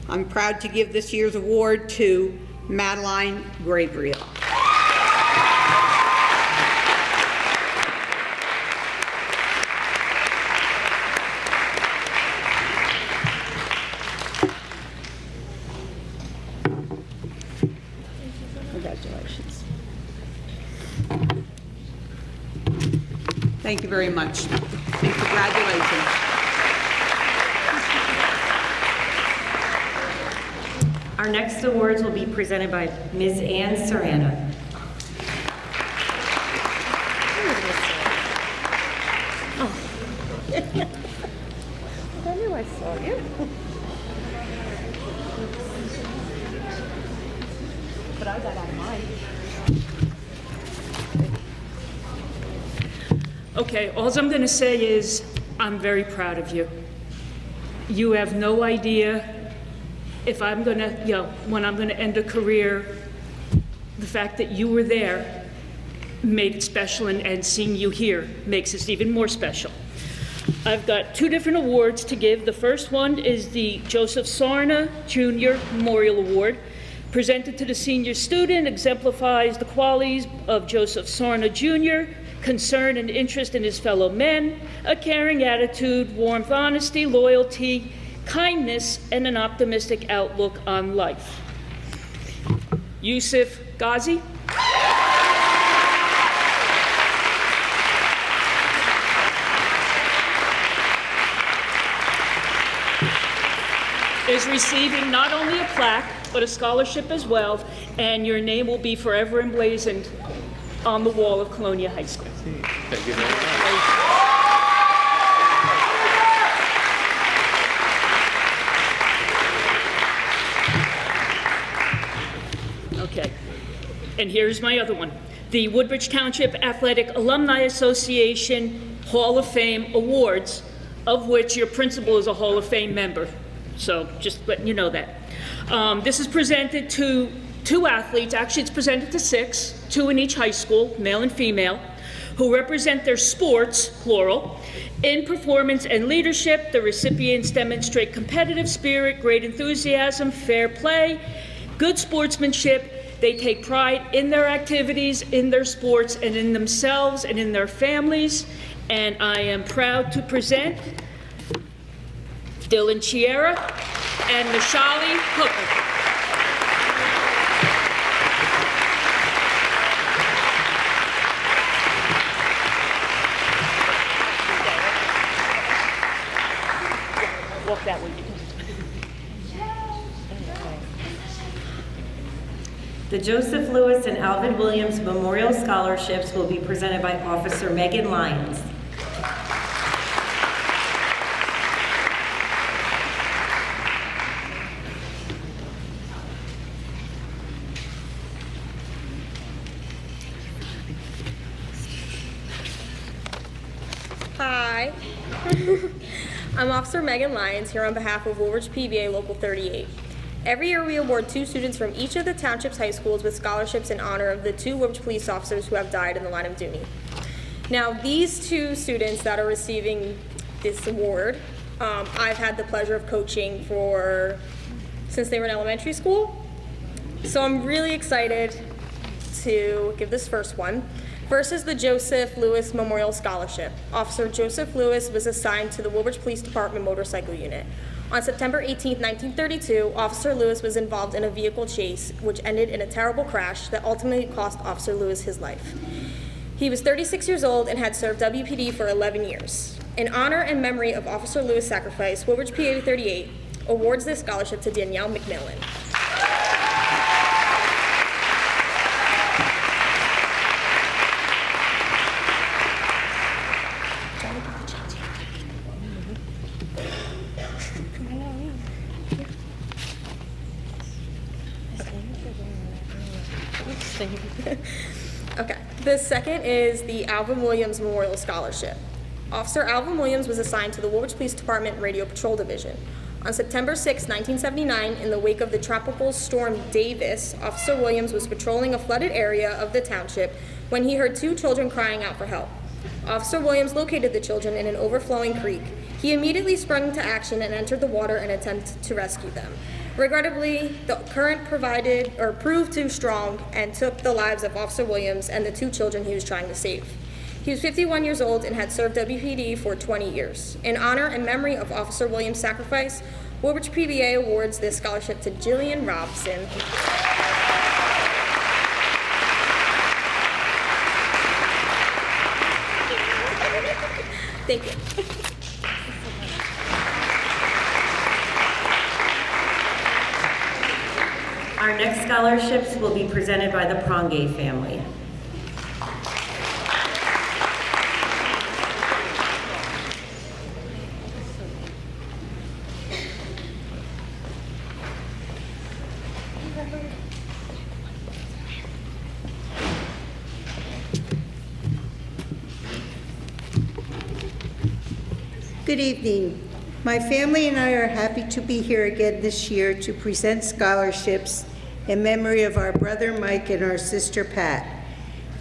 I'm proud to give this year's award to Madeline Gabriel. Congratulations. Thank you very much. And congratulations. Our next awards will be presented by Ms. Ann Serrano. I knew I saw you. But I got out of mine. Okay, all I'm going to say is I'm very proud of you. You have no idea if I'm going to, when I'm going to end a career, the fact that you were there made it special, and seeing you here makes it even more special. I've got 2 different awards to give. The first one is the Joseph Sarna Jr. Memorial Award. Presented to the senior student, exemplifies the qualities of Joseph Sarna Jr., concern and interest in his fellow men, a caring attitude, warmth, honesty, loyalty, kindness, and an optimistic outlook on life. Yusuf Ghazi. Is receiving not only a plaque, but a scholarship as well, and your name will be forever emblazoned on the wall of Colonia High School. Thank you very much. Okay, and here's my other one. The Woodbridge Township Athletic Alumni Association Hall of Fame Awards, of which your principal is a Hall of Fame member. So just letting you know that. This is presented to 2 athletes, actually it's presented to 6, 2 in each high school, male and female, who represent their sports, plural. In performance and leadership, the recipients demonstrate competitive spirit, great enthusiasm, fair play, good sportsmanship. They take pride in their activities, in their sports, and in themselves and in their families. And I am proud to present Dylan Chiera and Nishali Hooker. Walk that way. The Joseph Lewis and Alvin Williams Memorial Scholarships will be presented by Officer Megan Lyons. Hi, I'm Officer Megan Lyons here on behalf of Woolwich PBA Local 38. Every year we award 2 students from each of the township's high schools with scholarships in honor of the 2 Woolwich police officers who have died in the line of duty. Now, these 2 students that are receiving this award, I've had the pleasure of coaching since they were in elementary school. So I'm really excited to give this first one. First is the Joseph Lewis Memorial Scholarship. Officer Joseph Lewis was assigned to the Woolwich Police Department Motorcycle Unit. On September 18, 1932, Officer Lewis was involved in a vehicle chase which ended in a terrible crash that ultimately cost Officer Lewis his life. He was 36 years old and had served WPD for 11 years. In honor and memory of Officer Lewis' sacrifice, Woolwich PA 38 awards this scholarship to Danielle McMillan. Okay, the second is the Alvin Williams Memorial Scholarship. Officer Alvin Williams was assigned to the Woolwich Police Department Radio Patrol Division. On September 6, 1979, in the wake of the tropical storm Davis, Officer Williams was patrolling a flooded area of the township when he heard 2 children crying out for help. Officer Williams located the children in an overflowing creek. He immediately sprung into action and entered the water in an attempt to rescue them. Regrettably, the current proved too strong and took the lives of Officer Williams and the 2 children he was trying to save. He was 51 years old and had served WPD for 20 years. In honor and memory of Officer Williams' sacrifice, Woolwich PBA awards this scholarship to Jillian Robson. Thank you. Our next scholarships will be presented by the Prongay family. Good evening. My family and I are happy to be here again this year to present scholarships in memory of our brother Mike and our sister Pat.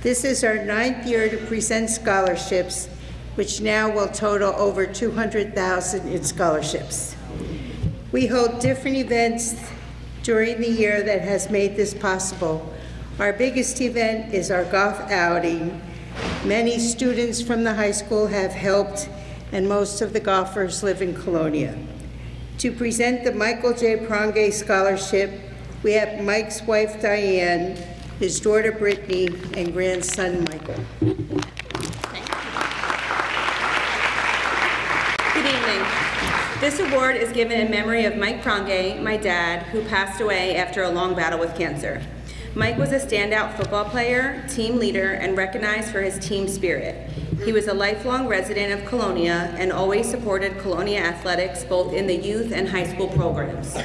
This is our 9th year to present scholarships, which now will total over $200,000 in scholarships. We hold different events during the year that has made this possible. Our biggest event is our golf outing. Many students from the high school have helped, and most of the golfers live in Colonia. To present the Michael J. Pronge Scholarship, we have Mike's wife Diane, his daughter Brittany, and grandson Michael. Good evening. This award is given in memory of Mike Pronge, my dad, who passed away after a long battle with cancer. Mike was a standout football player, team leader, and recognized for his team spirit. He was a lifelong resident of Colonia and always supported Colonia athletics both in the youth and high school programs.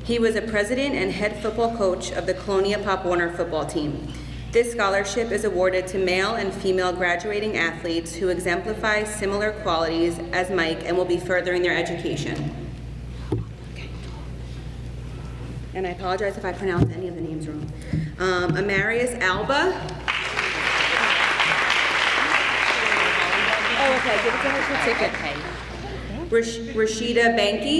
He was a president and head football coach of the Colonia Pop Warner football team. This scholarship is awarded to male and female graduating athletes who exemplify similar qualities as Mike and will be furthering their education. And I apologize if I pronounce any of the names wrong. Amarius Alba. Oh, okay, give it to her for ticket. Rashida Banky.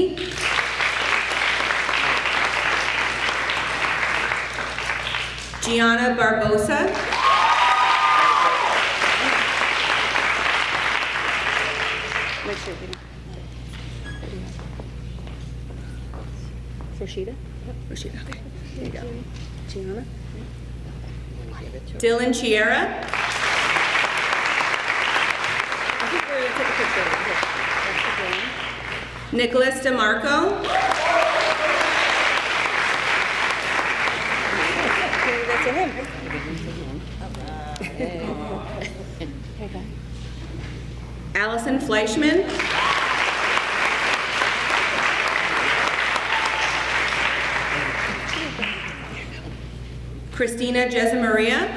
Gianna Barbosa. Rashida? Rashida, okay. There you go. Gianna. Dylan Chiera. I think we're going to take a picture. Nicholas DeMarco. Give that to him. Allison Fleischman. Christina Jesamaria.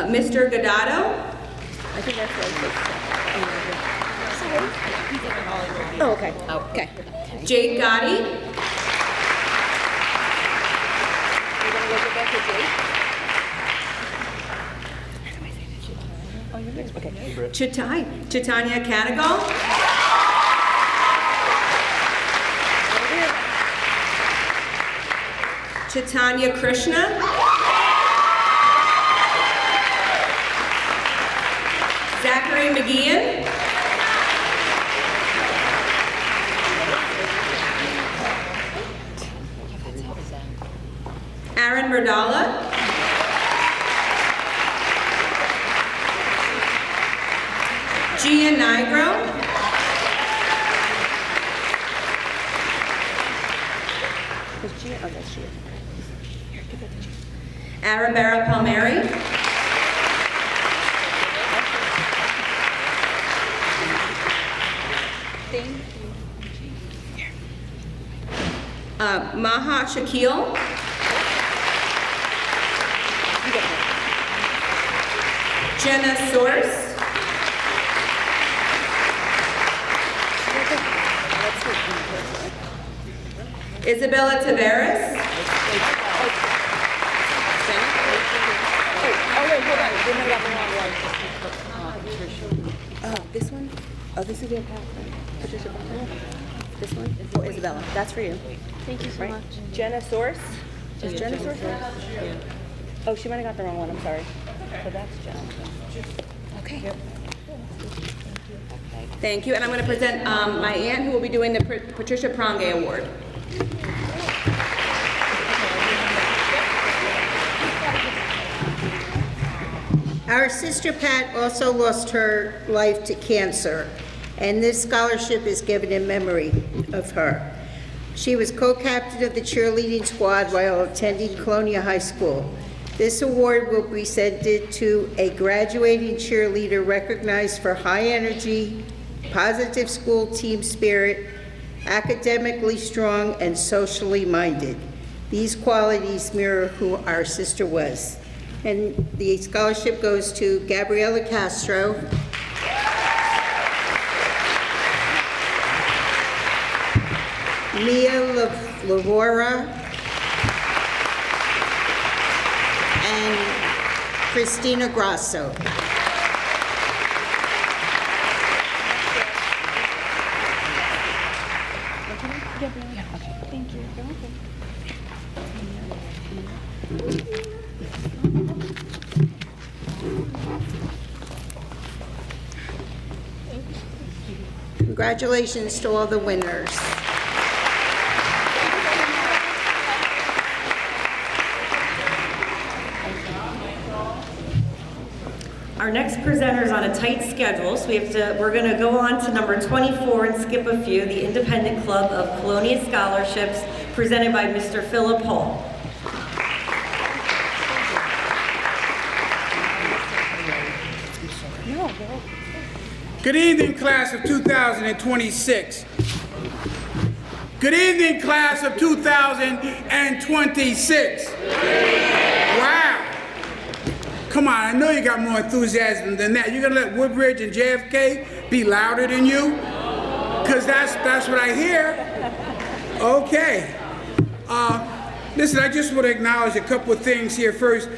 Mr. Godado. I think that's right. Oh, okay. Okay. Jake Gotti. You're going to look back to Jake? Okay. Chitanya Canagal. Chitanya Krishna. Zachary McGeehan. Aaron Murdala. Gia Nigro. Oh, that's Gia. Here, give that to Gia. Arabella Palmieri. Maha Shakil. Jenna Source. Isabella Tavares. Oh, wait, hold on. We got the wrong one. Oh, this one? Oh, this is your path, right? Patricia Butler? This one? Oh, Isabella. That's for you. Thank you so much. Jenna Source. Is Jenna Source? Oh, she might have got the wrong one. I'm sorry. So that's Jenna. Okay. Yep. Thank you. And I'm going to present my aunt who will be doing the Patricia Pronge Award. Our sister Pat also lost her life to cancer, and this scholarship is given in memory of her. She was co-captain of the cheerleading squad while attending Colonia High School. This award will be presented to a graduating cheerleader recognized for high energy, positive school team spirit, academically strong, and socially minded. These qualities mirror who our sister was. And the scholarship goes to Gabriela Castro, Mia Lavora, and Christina Grasso. Thank you. Congratulations to all the winners. Our next presenter is on a tight schedule, so we're going to go on to number 24 and skip a few, the Independent Club of Colonia Scholarships, presented by Mr. Philip Hall. Good evening, class of 2026. Good evening, class of 2026. Wow. Come on, I know you got more enthusiasm than that. You're gonna let Woodbridge and JFK be louder than you? Because that's what I hear. Okay. Listen, I just want to acknowledge a couple of things here. First,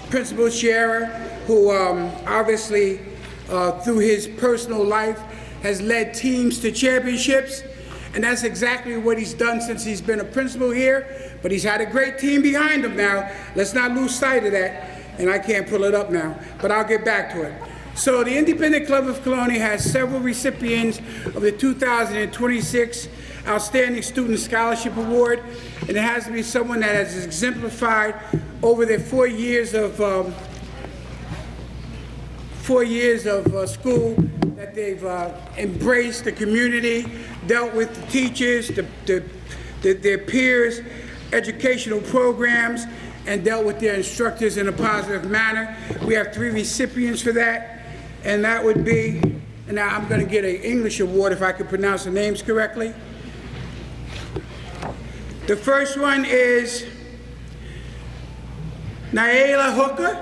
Principal Sierra, who obviously through his personal life has led teams to championships, and that's exactly what he's done since he's been a principal here. But he's had a great team behind him now. Let's not lose sight of that. And I can't pull it up now, but I'll get back to it. So the Independent Club of Colonia has several recipients of the 2026 Outstanding Student Scholarship Award, and it has to be someone that has exemplified over their 4 years of school, that they've embraced the community, dealt with the teachers, their peers, educational programs, and dealt with their instructors in a positive manner. We have 3 recipients for that, and that would be, and now I'm gonna get an English award if I can pronounce the names correctly. The first one is Naela Hooker.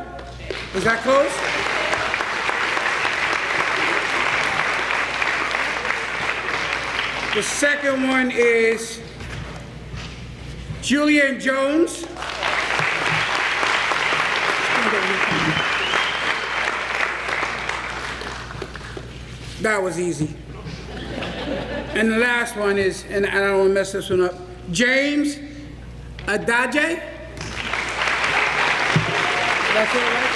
Was that close? The second one is Julian Jones. That was easy. And the last one is, and I don't want to mess this one up, James Adaje. That's it, right?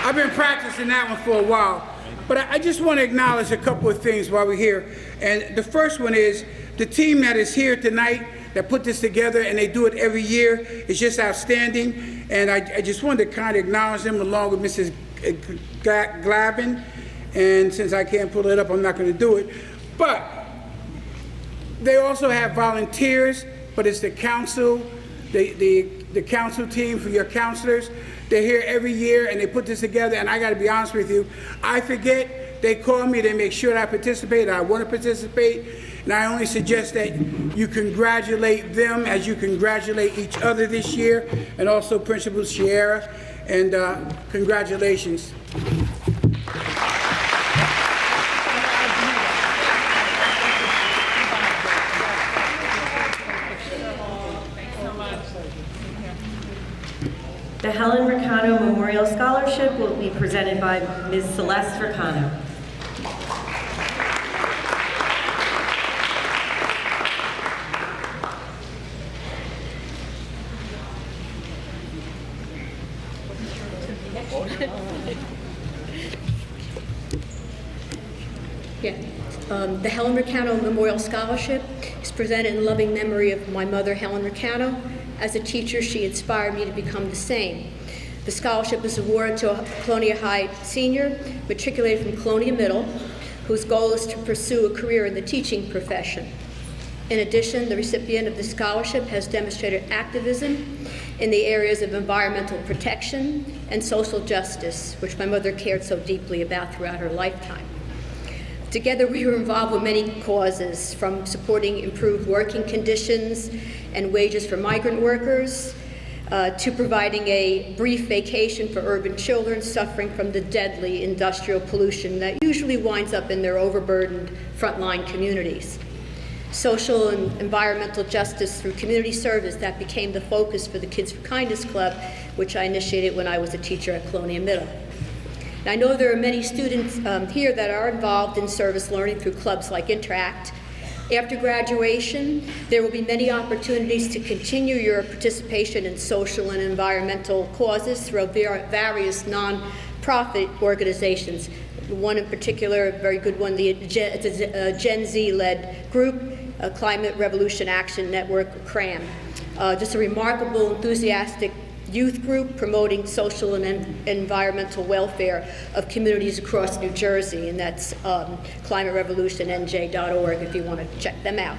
I've been practicing that one for a while, but I just want to acknowledge a couple of things while we're here. And the first one is the team that is here tonight that put this together, and they do it every year. It's just outstanding, and I just wanted to kind of acknowledge them along with Mrs. Glavin, and since I can't pull it up, I'm not going to do it. But they also have volunteers, but it's the council, the council team for your counselors. They're here every year, and they put this together, and I got to be honest with you, I forget. They call me, they make sure that I participate, I want to participate, and I only suggest that you congratulate them as you congratulate each other this year, and also Principal Sierra, and congratulations. The Helen Ricano Memorial Scholarship will be presented by Ms. Celeste Ricano. The Helen Ricano Memorial Scholarship is presented in loving memory of my mother, Helen Ricano. As a teacher, she inspired me to become the same. The scholarship is awarded to a Colonia High senior, matriculated from Colonia Middle, whose goal is to pursue a career in the teaching profession. In addition, the recipient of the scholarship has demonstrated activism in the areas of environmental protection and social justice, which my mother cared so deeply about throughout her lifetime. Together, we were involved with many causes, from supporting improved working conditions and wages for migrant workers, to providing a brief vacation for urban children suffering from the deadly industrial pollution that usually winds up in their overburdened frontline communities. Social and environmental justice through community service, that became the focus for the Kids for Kindness Club, which I initiated when I was a teacher at Colonia Middle. And I know there are many students here that are involved in service learning through clubs like Interact. After graduation, there will be many opportunities to continue your participation in social and environmental causes through various non-profit organizations. One in particular, a very good one, it's a Gen Z-led group, Climate Revolution Action Network, CRAM. Just a remarkable, enthusiastic youth group promoting social and environmental welfare of communities across New Jersey, and that's climaterevolutionnj.org if you want to check them out.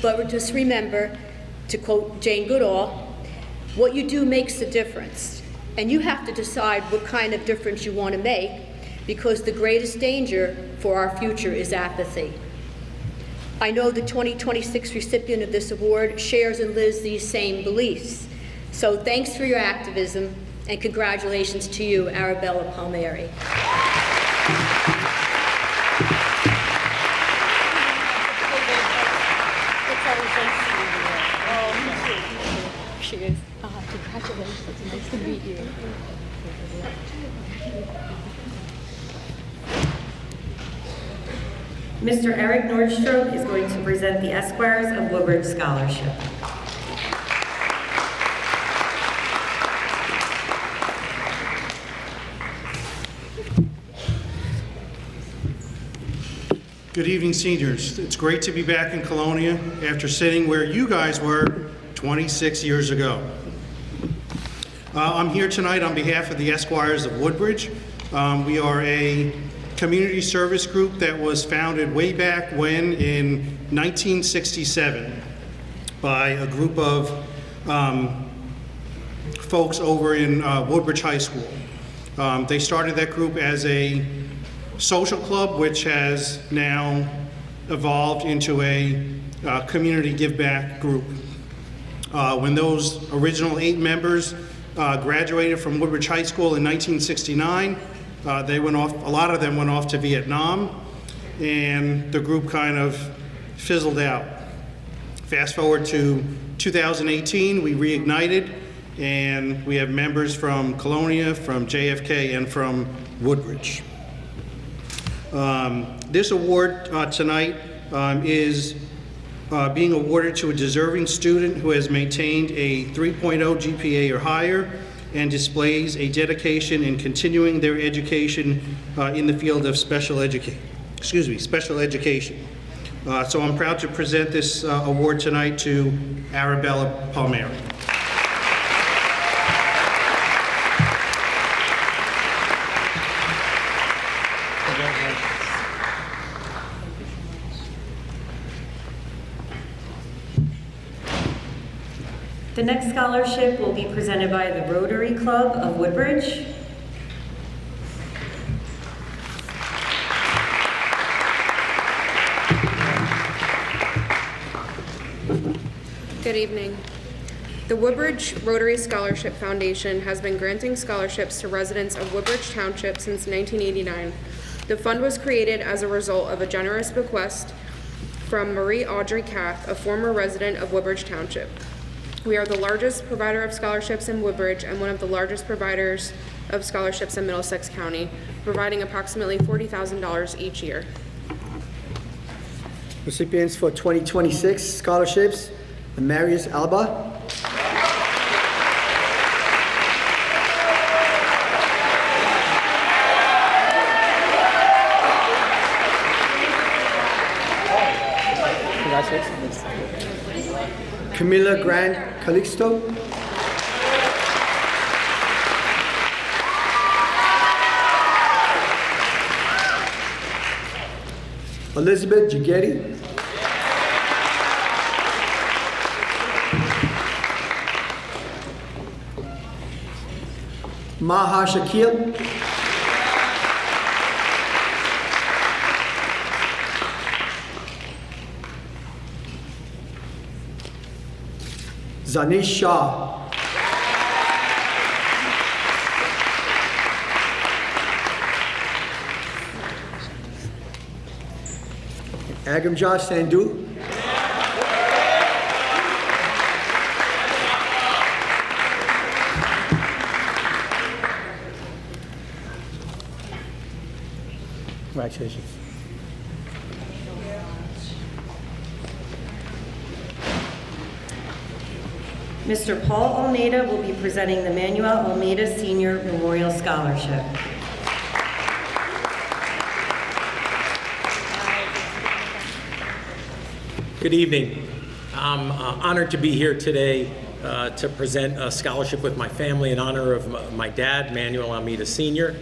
But just remember, to quote Jane Goodall, what you do makes a difference, and you have to decide what kind of difference you want to make, because the greatest danger for our future is apathy. I know the 2026 recipient of this award shares and lives these same beliefs. So thanks for your activism, and congratulations to you, Arabella Palmieri. She is. Congratulations. Nice to meet you. Mr. Eric Nordstrom is going to present the Esquires of Woodbridge Scholarship. Good evening, seniors. It's great to be back in Colonia after sitting where you guys were 26 years ago. I'm here tonight on behalf of the Esquires of Woodbridge. We are a community service group that was founded way back when in 1967 by a group of folks over in Woodbridge High School. They started that group as a social club, which has now evolved into a community give-back group. When those original 8 members graduated from Woodbridge High School in 1969, they went off. A lot of them went off to Vietnam, and the group kind of fizzled out. Fast forward to 2018, we reignited, and we have members from Colonia, from JFK, and from Woodbridge. This award tonight is being awarded to a deserving student who has maintained a 3.0 GPA or higher and displays a dedication in continuing their education in the field of special education. So I'm proud to present this award tonight to Arabella Palmieri. The next scholarship will be presented by the Rotary Club of Woodbridge. Good evening. The Woodbridge Rotary Scholarship Foundation has been granting scholarships to residents of Woodbridge Township since 1989. The fund was created as a result of a generous bequest from Marie Audrey Kath, a former resident of Woodbridge Township. We are the largest provider of scholarships in Woodbridge and one of the largest providers of scholarships in Middlesex County, providing approximately $40,000 each year. Recipients for 2026 scholarships: Marius Alba, Camila Grant Calixto, Elizabeth Gigetti, Maha Shakil, Zanish Shah. Agamjad Sandhu. Congratulations. Mr. Paul Almeida will be presenting the Manuel Almeida Senior Memorial Scholarship. Good evening. I'm honored to be here today to present a scholarship with my family in honor of my dad, Manuel Almeida Sr.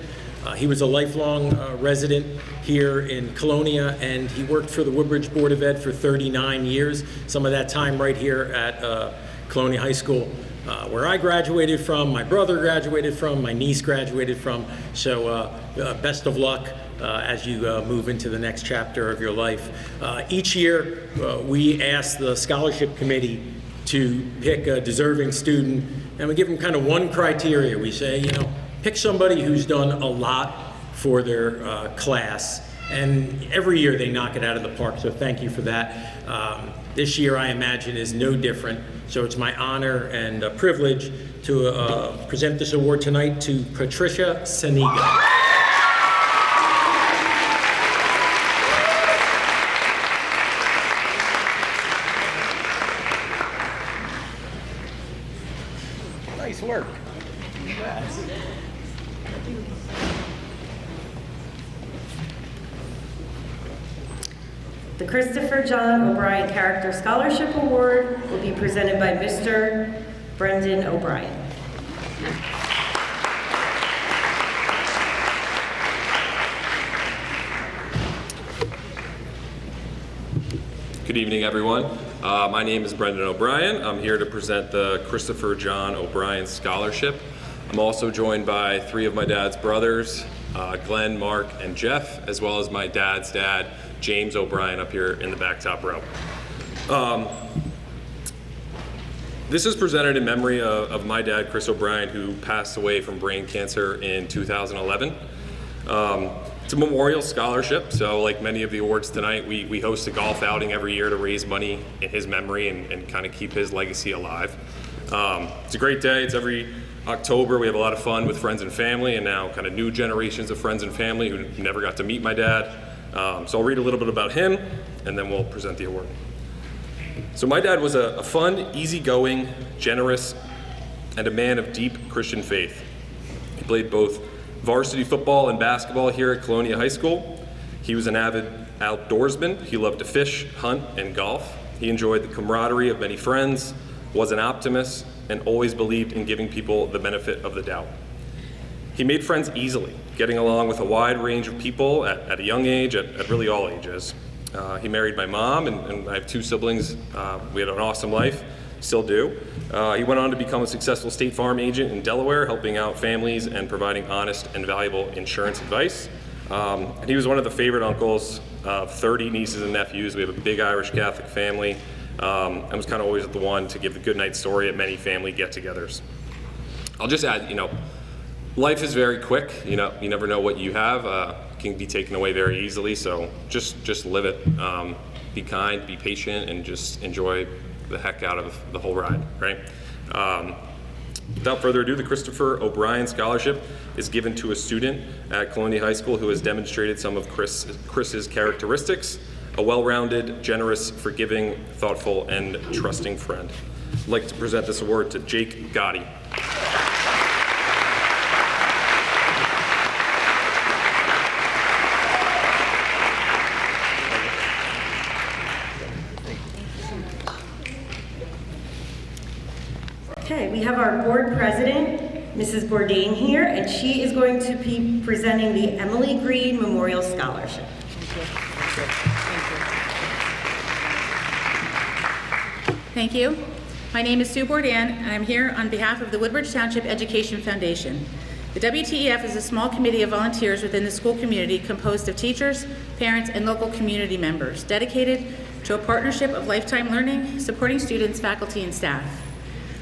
He was a lifelong resident here in Colonia, and he worked for the Woodbridge Board of Ed for 39 years, some of that time right here at Colonia High School, where I graduated from, my brother graduated from, my niece graduated from. So best of luck as you move into the next chapter of your life. Each year, we ask the scholarship committee to pick a deserving student, and we give them kind of one criteria. We say, you know, pick somebody who's done a lot for their class, and every year they knock it out of the park, so thank you for that. This year, I imagine, is no different, so it's my honor and privilege to present this award tonight to Patricia Seniga. Nice work. Congrats. The Christopher John O'Brien Character Scholarship Award will be presented by Mr. Brendan O'Brien. Good evening, everyone. My name is Brendan O'Brien. I'm here to present the Christopher John O'Brien Scholarship. I'm also joined by three of my dad's brothers, Glenn, Mark, and Jeff, as well as my dad's dad, James O'Brien, up here in the back top row. This is presented in memory of my dad, Chris O'Brien, who passed away from brain cancer in 2011. It's a memorial scholarship, so like many of the awards tonight, we host a golf outing every year to raise money in his memory and kind of keep his legacy alive. It's a great day. It's every October. We have a lot of fun with friends and family, and now kind of new generations of friends and family who never got to meet my dad. So I'll read a little bit about him, and then we'll present the award. So my dad was a fun, easygoing, generous, and a man of deep Christian faith. He played both varsity football and basketball here at Colonia High School. He was an avid outdoorsman. He loved to fish, hunt, and golf. He enjoyed the camaraderie of many friends, was an optimist, and always believed in giving people the benefit of the doubt. He made friends easily, getting along with a wide range of people at a young age, at really all ages. He married my mom, and I have two siblings. We had an awesome life, still do. He went on to become a successful State Farm agent in Delaware, helping out families and providing honest and valuable insurance advice. And he was one of the favorite uncles of 30 nieces and nephews. We have a big Irish Catholic family. And was kind of always the one to give the good night story at many family get-togethers. I'll just add, life is very quick. You never know what you have. Can be taken away very easily. So just live it. Be kind, be patient, and just enjoy the heck out of the whole ride. Right. Without further ado, the Christopher O'Brien Scholarship is given to a student at Colonia High School who has demonstrated some of Chris's characteristics: a well-rounded, generous, forgiving, thoughtful, and trusting friend. I'd like to present this award to Jake Gotti. Okay, we have our board president, Mrs. Bourdain here, and she is going to be presenting the Emily Green Memorial Scholarship. Thank you. My name is Sue Bourdain, and I'm here on behalf of the Woodbridge Township Education Foundation. The WTEF is a small committee of volunteers within the school community composed of teachers, parents, and local community members dedicated to a partnership of lifetime learning, supporting students, faculty, and staff.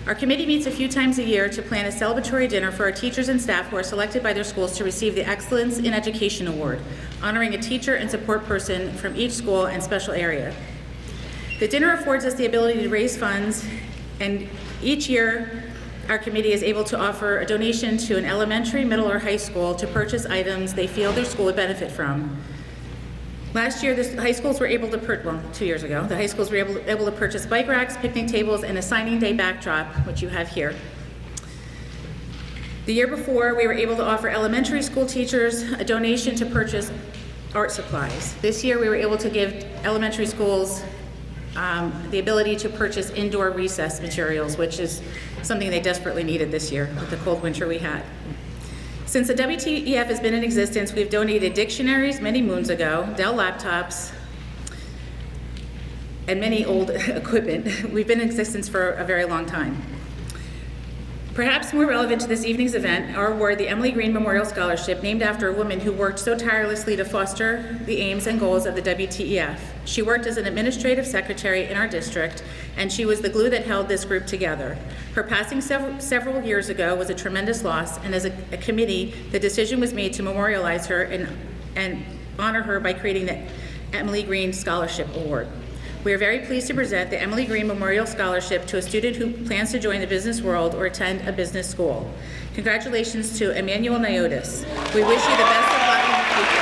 Our committee meets a few times a year to plan a celebratory dinner for our teachers and staff who are selected by their schools to receive the Excellence in Education Award, honoring a teacher and support person from each school and special area. The dinner affords us the ability to raise funds, and each year our committee is able to offer a donation to an elementary, middle, or high school to purchase items they feel their school would benefit from. Last year, the high schools were able to 2 years ago, the high schools were able to purchase bike racks, picnic tables, and a signing day backdrop, which you have here. The year before, we were able to offer elementary school teachers a donation to purchase art supplies. This year, we were able to give elementary schools the ability to purchase indoor recess materials, which is something they desperately needed this year with the cold winter we had. Since the WTEF has been in existence, we've donated dictionaries many moons ago, Dell laptops, and many old equipment. We've been in existence for a very long time. Perhaps more relevant to this evening's event, our award, the Emily Green Memorial Scholarship, named after a woman who worked so tirelessly to foster the aims and goals of the WTEF. She worked as an administrative secretary in our district, and she was the glue that held this group together. Her passing several years ago was a tremendous loss, and as a committee, the decision was made to memorialize her and honor her by creating the Emily Green Scholarship Award. We are very pleased to present the Emily Green Memorial Scholarship to a student who plans to join the business world or attend a business school. Congratulations to Emmanuel Niotis. We wish you the best of luck in the future.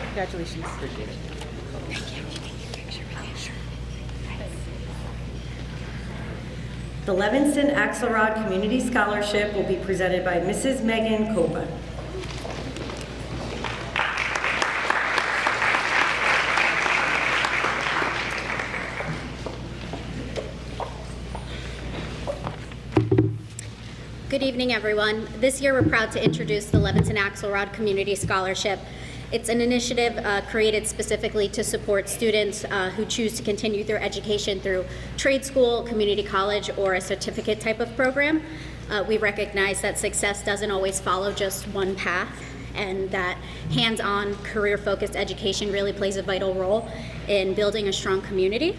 Congratulations. Appreciate it. The Levinston Axelrod Community Scholarship will be presented by Mrs. Megan Copa. Good evening, everyone. This year, we're proud to introduce the Levinston Axelrod Community Scholarship. It's an initiative created specifically to support students who choose to continue their education through trade school, community college, or a certificate type of program. We recognize that success doesn't always follow just one path, and that hands-on, career-focused education really plays a vital role in building a strong community.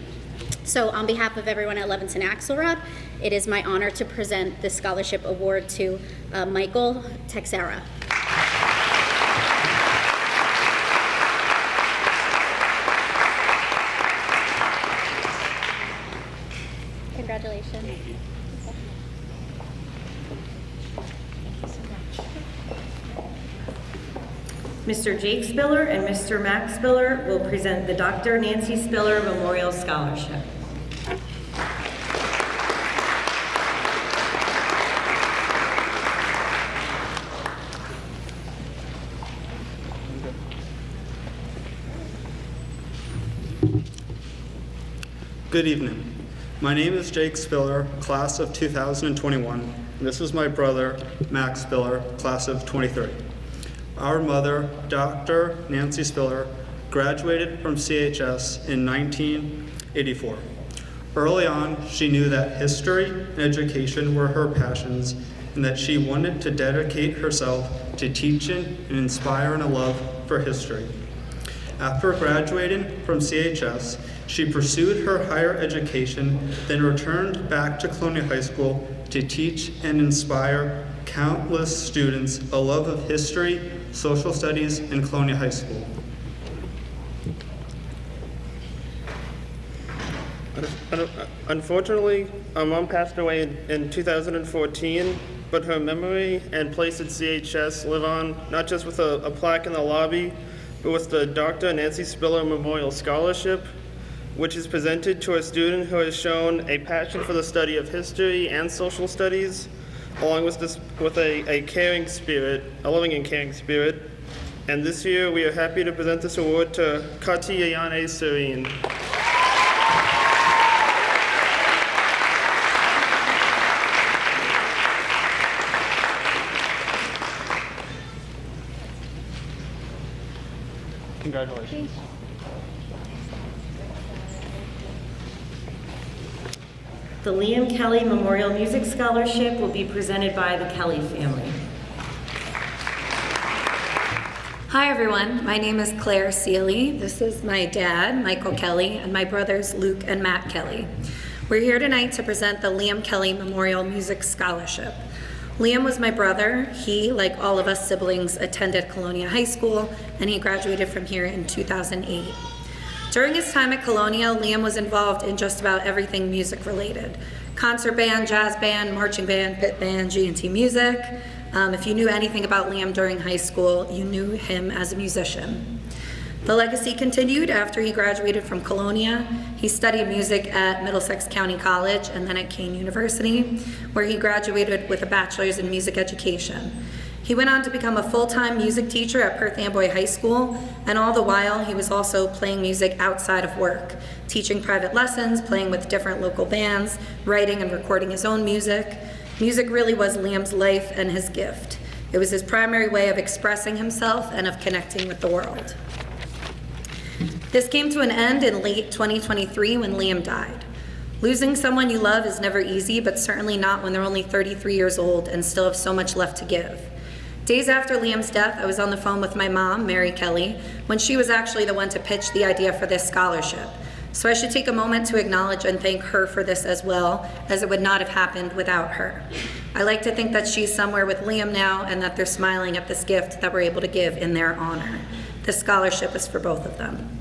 So on behalf of everyone at Levinston Axelrod, it is my honor to present the scholarship award to Michael Texera. Congratulations. Mr. Jake Spiller and Mr. Max Spiller will present the Dr. Nancy Spiller Memorial Scholarship. Good evening. My name is Jake Spiller, class of 2021. This is my brother, Max Spiller, class of 2030. Our mother, Dr. Nancy Spiller, graduated from CHS in 1984. Early on, she knew that history and education were her passions and that she wanted to dedicate herself to teaching and inspiring a love for history. After graduating from CHS, she pursued her higher education, then returned back to Colonia High School to teach and inspire countless students a love of history, social studies, and Colonia High School. Unfortunately, our mom passed away in 2014, but her memory and place at CHS live on, not just with a plaque in the lobby, but with the Dr. Nancy Spiller Memorial Scholarship, which is presented to a student who has shown a passion for the study of history and social studies, along with a caring spirit, a loving and caring spirit. And this year, we are happy to present this award to Kati Ayane Serene. Congratulations. The Liam Kelly Memorial Music Scholarship will be presented by the Kelly family. Hi everyone, my name is Claire Seeley. This is my dad, Michael Kelly, and my brothers Luke and Matt Kelly. We're here tonight to present the Liam Kelly Memorial Music Scholarship. Liam was my brother. He, like all of us siblings, attended Colonia High School, and he graduated from here in 2008. During his time at Colonia, Liam was involved in just about everything music related. Concert band, jazz band, marching band, pit band, G&T music. If you knew anything about Liam during high school, you knew him as a musician. The legacy continued after he graduated from Colonia. He studied music at Middlesex County College and then at Kean University, where he graduated with a bachelor's in music education. He went on to become a full-time music teacher at Perth Amboy High School, and all the while he was also playing music outside of work, teaching private lessons, playing with different local bands, writing and recording his own music. Music really was Liam's life and his gift. It was his primary way of expressing himself and of connecting with the world. This came to an end in late 2023 when Liam died. Losing someone you love is never easy, but certainly not when they're only 33 years old and still have so much left to give. Days after Liam's death, I was on the phone with my mom, Mary Kelly, when she was actually the one to pitch the idea for this scholarship. So I should take a moment to acknowledge and thank her for this as well, as it would not have happened without her. I like to think that she's somewhere with Liam now and that they're smiling at this gift that we're able to give in their honor. This scholarship is for both of them.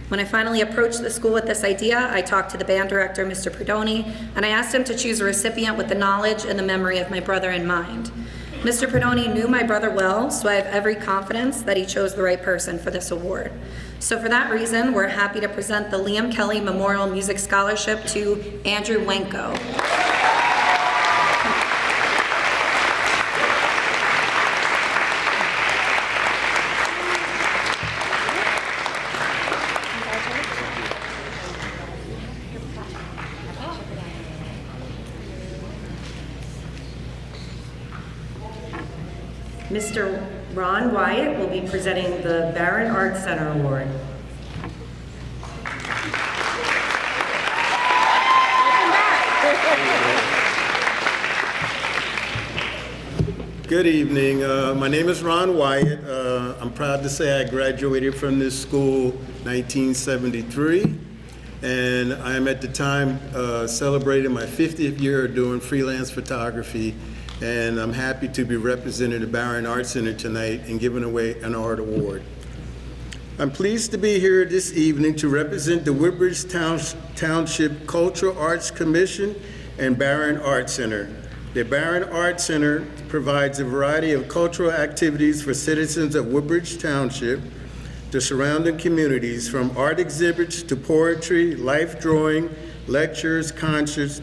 When I finally approached the school with this idea, I talked to the band director, Mr. Perdoni, and I asked him to choose a recipient with the knowledge and the memory of my brother in mind. Mr. Perdoni knew my brother well, so I have every confidence that he chose the right person for this award. So for that reason, we're happy to present the Liam Kelly Memorial Music Scholarship to Andrew Wenko. Mr. Ron Wyatt will be presenting the Barron Arts Center Award. Good evening. My name is Ron Wyatt. I'm proud to say I graduated from this school 1973, and I am at the time celebrating my 50th year of doing freelance photography, and I'm happy to be representing the Barron Arts Center tonight and giving away an art award. I'm pleased to be here this evening to represent the Woodbridge Township Cultural Arts Commission and Barron Arts Center. The Barron Arts Center provides a variety of cultural activities for citizens of Woodbridge Township, the surrounding communities, from art exhibits to poetry, life drawing, lectures, concerts.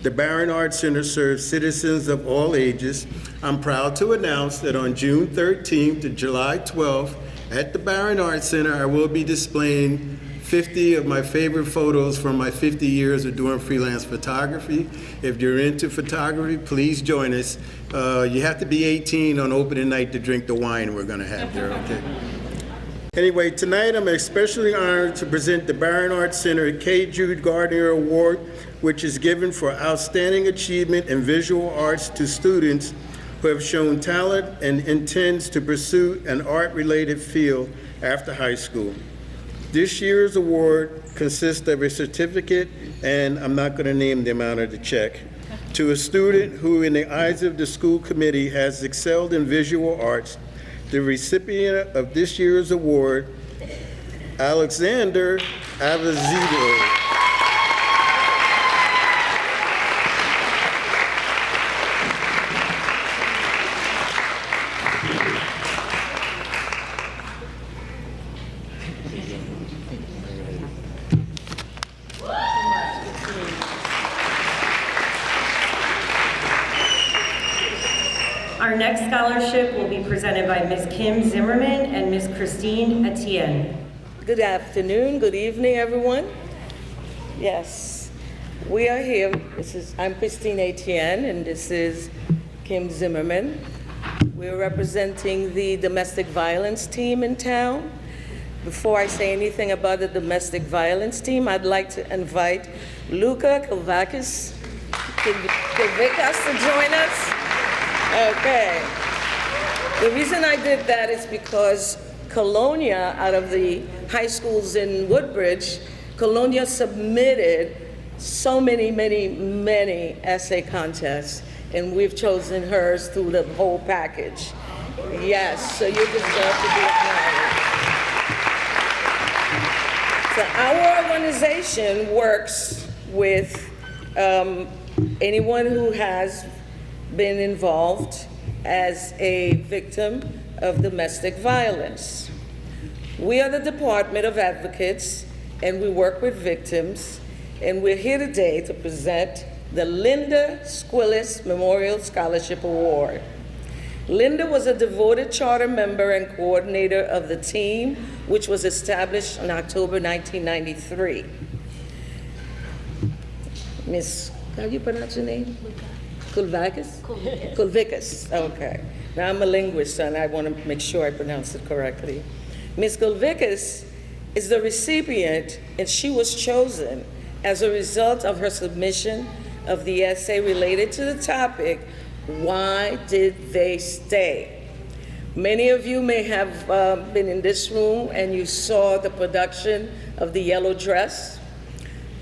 The Barron Arts Center serves citizens of all ages. I'm proud to announce that on June 13th to July 12th at the Barron Arts Center, I will be displaying 50 of my favorite photos from my 50 years of doing freelance photography. If you're into photography, please join us. You have to be 18 on opening night to drink the wine we're gonna have there, okay? Anyway, tonight I'm especially honored to present the Barron Arts Center K. Jude Gardner Award, which is given for outstanding achievement in visual arts to students who have shown talent and intends to pursue an art-related field after high school. This year's award consists of a certificate, and I'm not going to name the amount of the check, to a student who, in the eyes of the school committee, has excelled in visual arts. The recipient of this year's award, Alexander Avazito. Our next scholarship will be presented by Ms. Kim Zimmerman and Ms. Christine Etienne. Good afternoon, good evening, everyone. Yes, we are here. I'm Christine Etienne, and this is Kim Zimmerman. We're representing the domestic violence team in town. Before I say anything about the domestic violence team, I'd like to invite Luca Kalvakis to join us. Okay. The reason I did that is because Colonia, out of the high schools in Woodbridge, Colonia submitted so many essay contests, and we've chosen hers through the whole package. Yes, so you deserve to be acknowledged. So our organization works with anyone who has been involved as a victim of domestic violence. We are the Department of Advocates, and we work with victims, and we're here today to present the Linda Squillis Memorial Scholarship Award. Linda was a devoted charter member and coordinator of the team, which was established in October 1993. Miss, how do you pronounce your name? Kulvakis? Kulvikas, okay. Now I'm a linguist and I want to make sure I pronounce it correctly. Ms. Kulvikas is the recipient, and she was chosen as a result of her submission of the essay related to the topic, Why Did They Stay? Many of you may have been in this room and you saw the production of The Yellow Dress,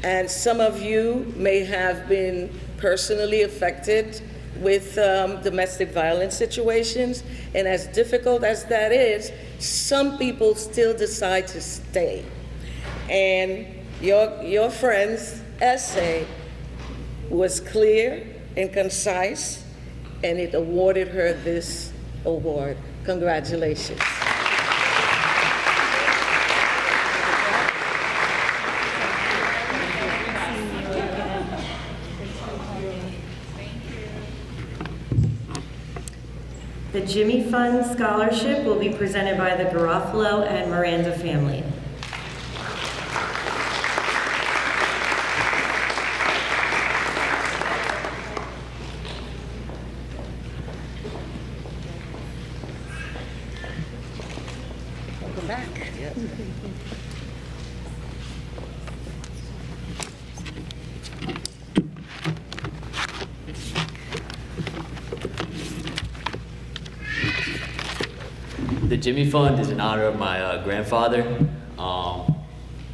and some of you may have been personally affected with domestic violence situations, and as difficult as that is, some people still decide to stay. And your friend's essay was clear and concise, and it awarded her this award. Congratulations. The Jimmy Fund Scholarship will be presented by the Garofalo and Miranda family. Welcome back. The Jimmy Fund is in honor of my grandfather.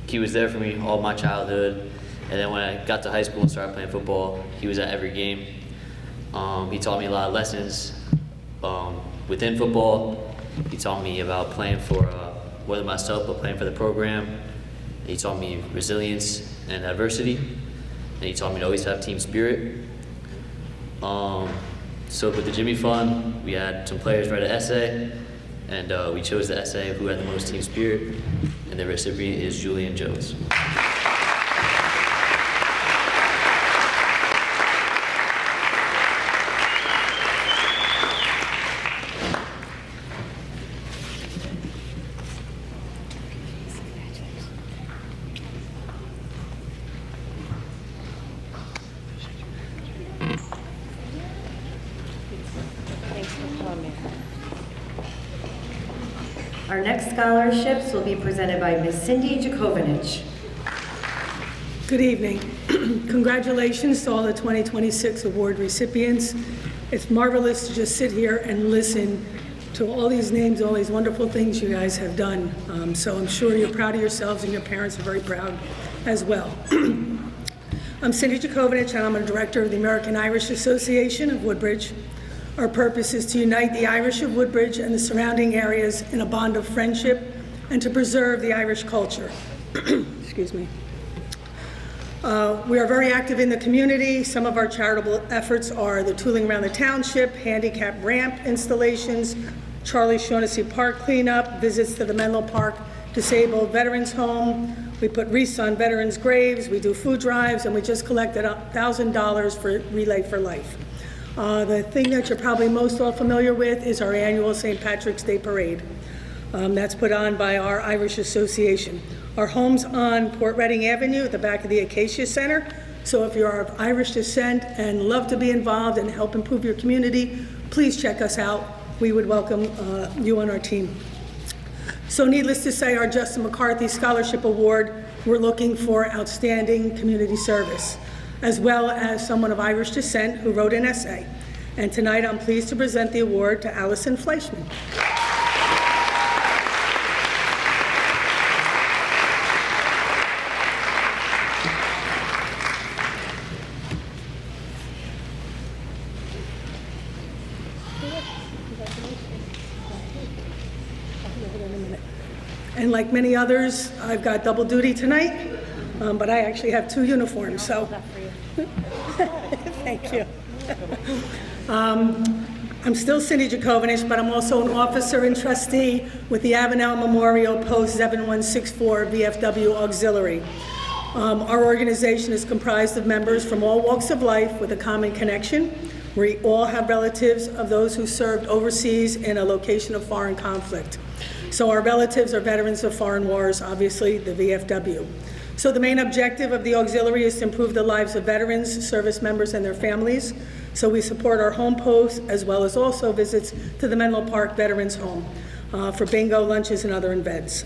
He was there for me all my childhood, and then when I got to high school and started playing football, he was at every game. He taught me a lot of lessons within football. He taught me about playing for more than myself, but playing for the program. He taught me resilience and adversity, and he taught me to always have team spirit. So with the Jimmy Fund, we had some players write an essay, and we chose the essay of who had the most team spirit, and the recipient is Julian Jones. Thanks for coming. Our next scholarships will be presented by Ms. Cindy Jakovich. Good evening. Congratulations to all the 2026 award recipients. It's marvelous to just sit here and listen to all these names, all these wonderful things you guys have done. So I'm sure you're proud of yourselves, and your parents are very proud as well. I'm Cindy Jakovich, and I'm a director of the American Irish Association of Woodbridge. Our purpose is to unite the Irish of Woodbridge and the surrounding areas in a bond of friendship and to preserve the Irish culture. Excuse me. We are very active in the community. Some of our charitable efforts are the tooling around the township, handicap ramp installations, Charlie Shaughnessy Park cleanup, visits to the Menlo Park Disabled Veterans Home. We put wreaths on veterans' graves, we do food drives, and we just collected $1,000 for Relay for Life. The thing that you're probably most all familiar with is our annual St. Patrick's Day Parade. That's put on by our Irish Association. Our home's on Port Reading Avenue at the back of the Acacia Center. So if you're of Irish descent and love to be involved and help improve your community, please check us out. We would welcome you on our team. So needless to say, our Justin McCarthy Scholarship Award, we're looking for outstanding community service, as well as someone of Irish descent who wrote an essay. And tonight, I'm pleased to present the award to Allison Fleischman. And like many others, I've got double duty tonight, but I actually have 2 uniforms, so. Thank you. I'm still Cindy Jacovinish, but I'm also an officer and trustee with the Avenel Memorial Post 7164 VFW Auxiliary. Our organization is comprised of members from all walks of life with a common connection. We all have relatives of those who served overseas in a location of foreign conflict. So our relatives are veterans of foreign wars, obviously the VFW. So the main objective of the auxiliary is to improve the lives of veterans, service members, and their families. So we support our home posts as well as also visits to the Menlo Park Veterans Home for bingo, lunches, and other events.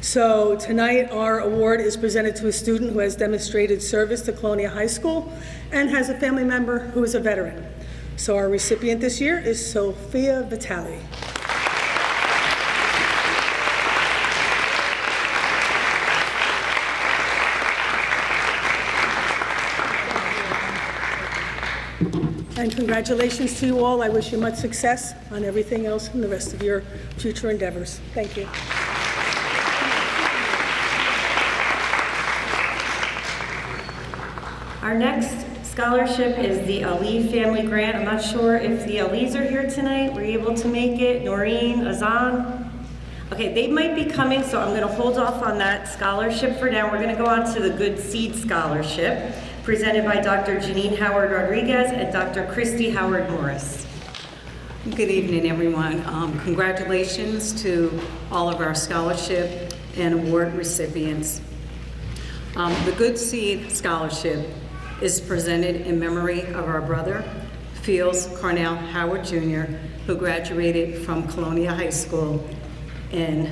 So tonight our award is presented to a student who has demonstrated service to Colonia High School and has a family member who is a veteran. So our recipient this year is Sophia Vitale. And congratulations to you all. I wish you much success on everything else and the rest of your future endeavors. Thank you. Our next scholarship is the Ali Family Grant. I'm not sure if the Alis are here tonight. Were you able to make it? Noreen, Azan? Okay, they might be coming, so I'm gonna hold off on that scholarship for now. We're gonna go on to the Good Seed Scholarship, presented by Dr. Janine Howard Rodriguez and Dr. Christy Howard Morris. Good evening, everyone. Congratulations to all of our scholarship and award recipients. The Good Seed Scholarship is presented in memory of our brother, Fields Cornell Howard Jr., who graduated from Colonia High School in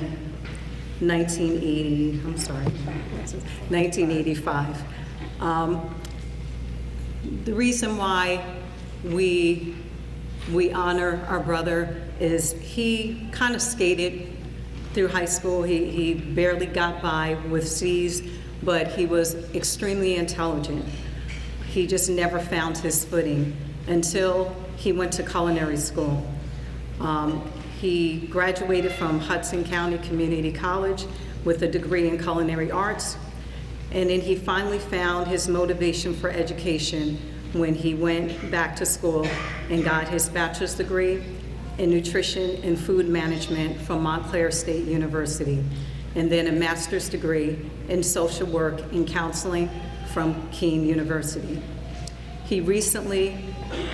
1985. The reason why we honor our brother is he kind of skated through high school. He barely got by with C's, but he was extremely intelligent. He just never found his footing until he went to culinary school. He graduated from Hudson County Community College with a degree in culinary arts. And then he finally found his motivation for education when he went back to school and got his bachelor's degree in nutrition and food management from Montclair State University, and then a master's degree in social work and counseling from Keene University. He recently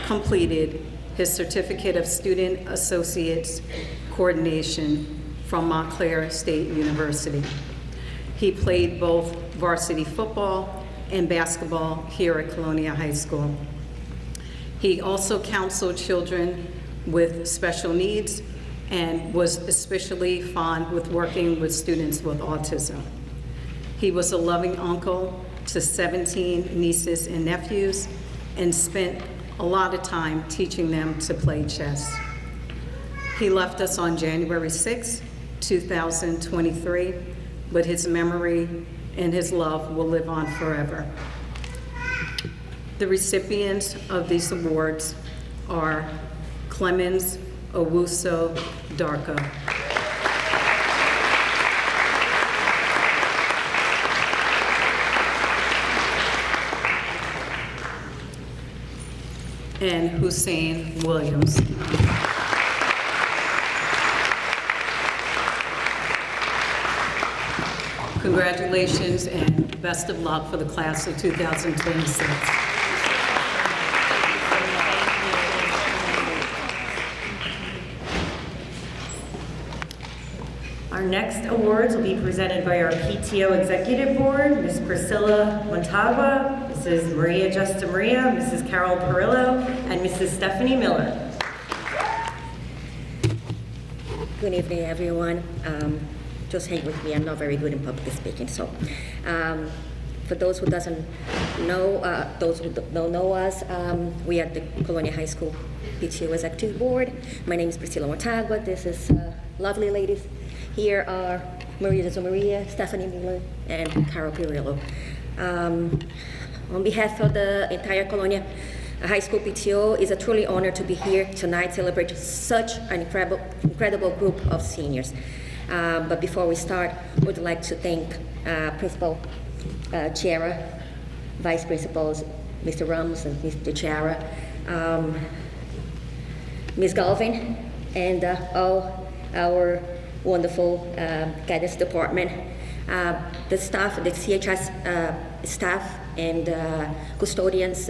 completed his Certificate of Student Associates Coordination from Montclair State University. He played both varsity football and basketball here at Colonia High School. He also counseled children with special needs and was especially fond with working with students with autism. He was a loving uncle to 17 nieces and nephews and spent a lot of time teaching them to play chess. He left us on January 6, 2023, but his memory and his love will live on forever. The recipients of these awards are Clemens Owusu Darko. And Hussein Williams. Congratulations and best of luck for the class of 2026. Our next awards will be presented by our PTO Executive Board, Ms. Priscilla Montagua, Mrs. Maria Justamaria, Mrs. Carol Perillo, and Mrs. Stephanie Miller. Good evening, everyone. Just hang with me. I'm not very good in public speaking. So, For those who don't know us, we are the Colonia High School PTO Executive Board. My name is Priscilla Mortagua. This is lovely ladies. Here are Maria de Maria, Stephanie Miller, and Carol Pirillo. On behalf of the entire Colonia High School PTO, it's a truly honor to be here tonight, celebrate such an incredible group of seniors. But before we start, I would like to thank Principal Chiara, Vice Principals, Mr. Ramos and Mr. Chiara, Ms. Galvin, and all our wonderful guidance department, the staff, the CHS staff and custodians.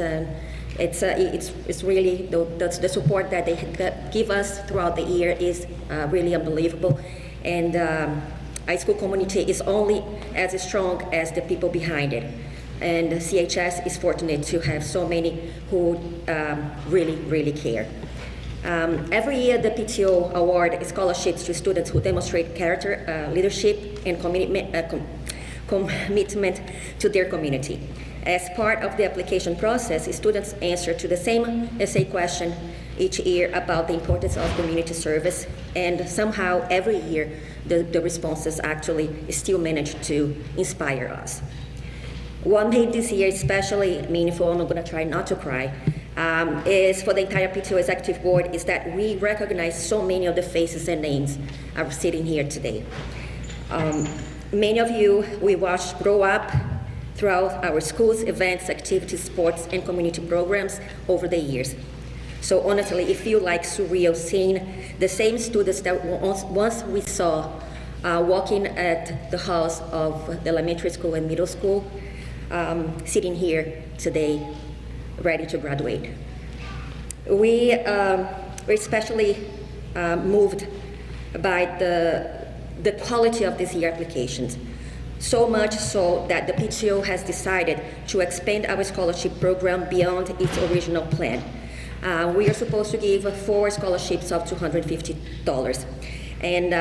It's really the support that they give us throughout the year is really unbelievable. And high school community is only as strong as the people behind it. And CHS is fortunate to have so many who really care. Every year, the PTO award scholarships to students who demonstrate character, leadership, and commitment to their community. As part of the application process, students answer to the same essay question each year about the importance of community service, and somehow every year the responses actually still manage to inspire us. What made this year especially meaningful, and I'm going to try not to cry, is for the entire PTO Executive Board, is that we recognize so many of the faces and names are sitting here today. Many of you we watched grow up throughout our schools, events, activities, sports, and community programs over the years. So honestly, it feels like surreal seeing the same students that once we saw walking at the halls of the elementary school and middle school, sitting here today, ready to graduate. We're especially moved by the quality of these year applications. So much so that the PTO has decided to expand our scholarship program beyond its original plan. We are supposed to give 4 scholarships of $250. And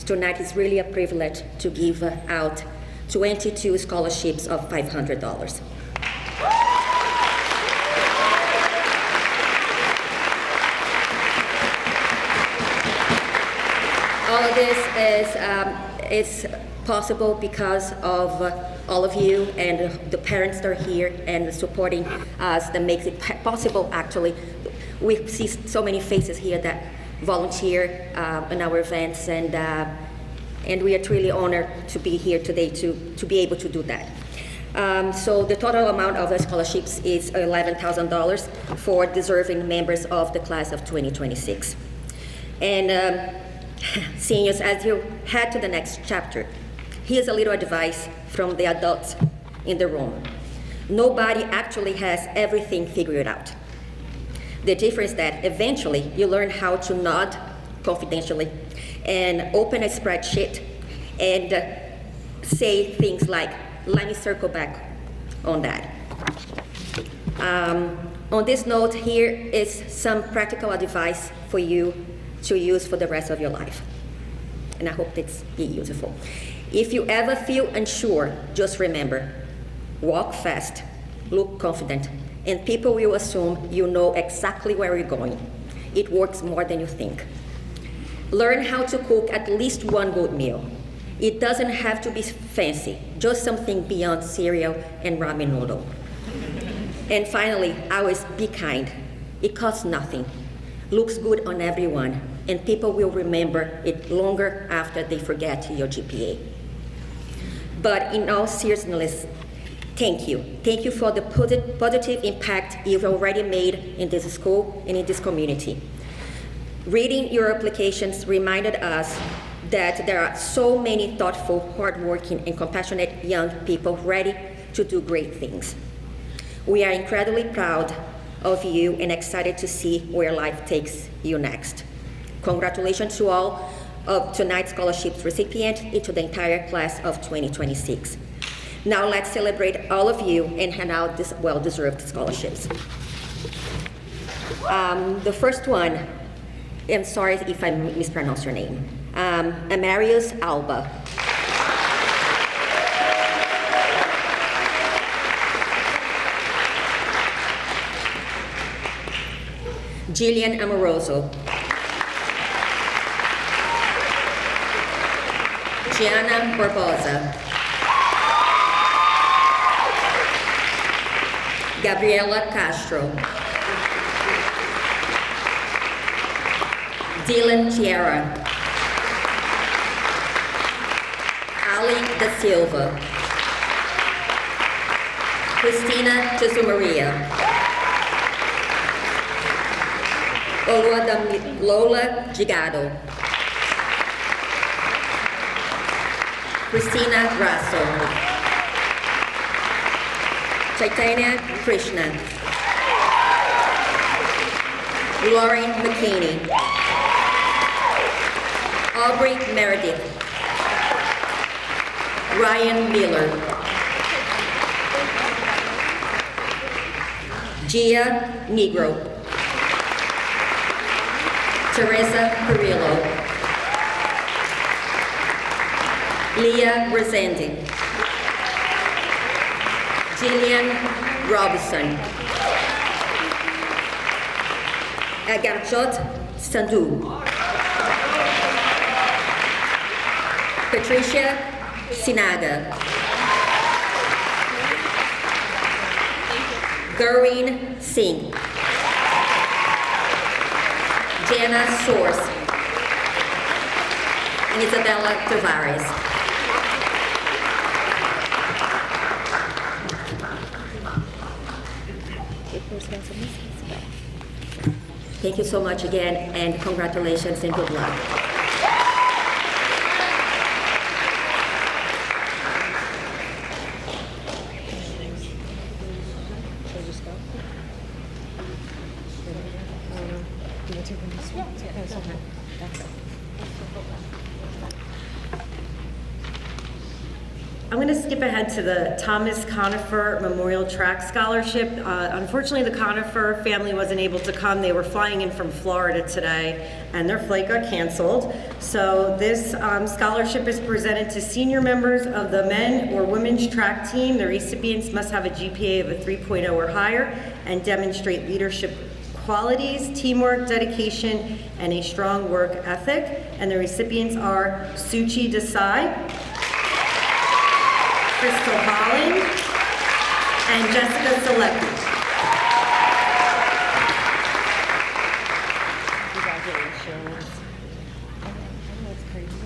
tonight is really a privilege to give out 22 scholarships of $500. All of this is possible because of all of you and the parents that are here and supporting us that makes it possible. Actually, we see so many faces here that volunteer in our events, and we are truly honored to be here today to be able to do that. So the total amount of the scholarships is $11,000 for deserving members of the class of 2026. And seniors, as you head to the next chapter, here's a little advice from the adults in the room. Nobody actually has everything figured out. The difference is that eventually you learn how to nod confidentially and open a spreadsheet and say things like, let me circle back on that. On this note, here is some practical advice for you to use for the rest of your life. And I hope it's be useful. If you ever feel unsure, just remember, walk fast, look confident, and people will assume you know exactly where you're going. It works more than you think. Learn how to cook at least one good meal. It doesn't have to be fancy, just something beyond cereal and ramen noodle. And finally, always be kind. It costs nothing, looks good on everyone, and people will remember it longer after they forget your GPA. But in all seriousness, thank you. Thank you for the positive impact you've already made in this school and in this community. Reading your applications reminded us that there are so many thoughtful, hardworking, and compassionate young people ready to do great things. We are incredibly proud of you and excited to see where life takes you next. Congratulations to all of tonight's scholarships recipients and to the entire class of 2026. Now let's celebrate all of you and hand out these well-deserved scholarships. The first one, I'm sorry if I mispronounced your name, Amarius Alba. Jillian Amoroso. Gianna Barbosa. Gabriela Castro. Dylan Tierra. Ali da Silva. Cristina Jesumaria. Lola Gigado. Christina Grasso. Chaitanya Krishna. Lauren McKinney. Aubrey Meredith. Ryan Miller. Gia Negro. Teresa Perillo. Leah Resendi. Jillian Robinson. Agarjot Sandhu. Patricia Sinaga. Gureen Singh. Jana Source. And Isabella Tavares. Thank you so much again, and congratulations and good luck. I'm going to skip ahead to the Thomas Conifer Memorial Track Scholarship. Unfortunately, the Conifer family wasn't able to come. They were flying in from Florida today, and their flight got canceled. So this scholarship is presented to senior members of the men or women's track team. The recipients must have a GPA of a 3.0 or higher and demonstrate leadership qualities, teamwork, dedication, and a strong work ethic. And the recipients are Suchi Desai, Crystal Holland, and Jessica Selecki. Congratulations. That's crazy.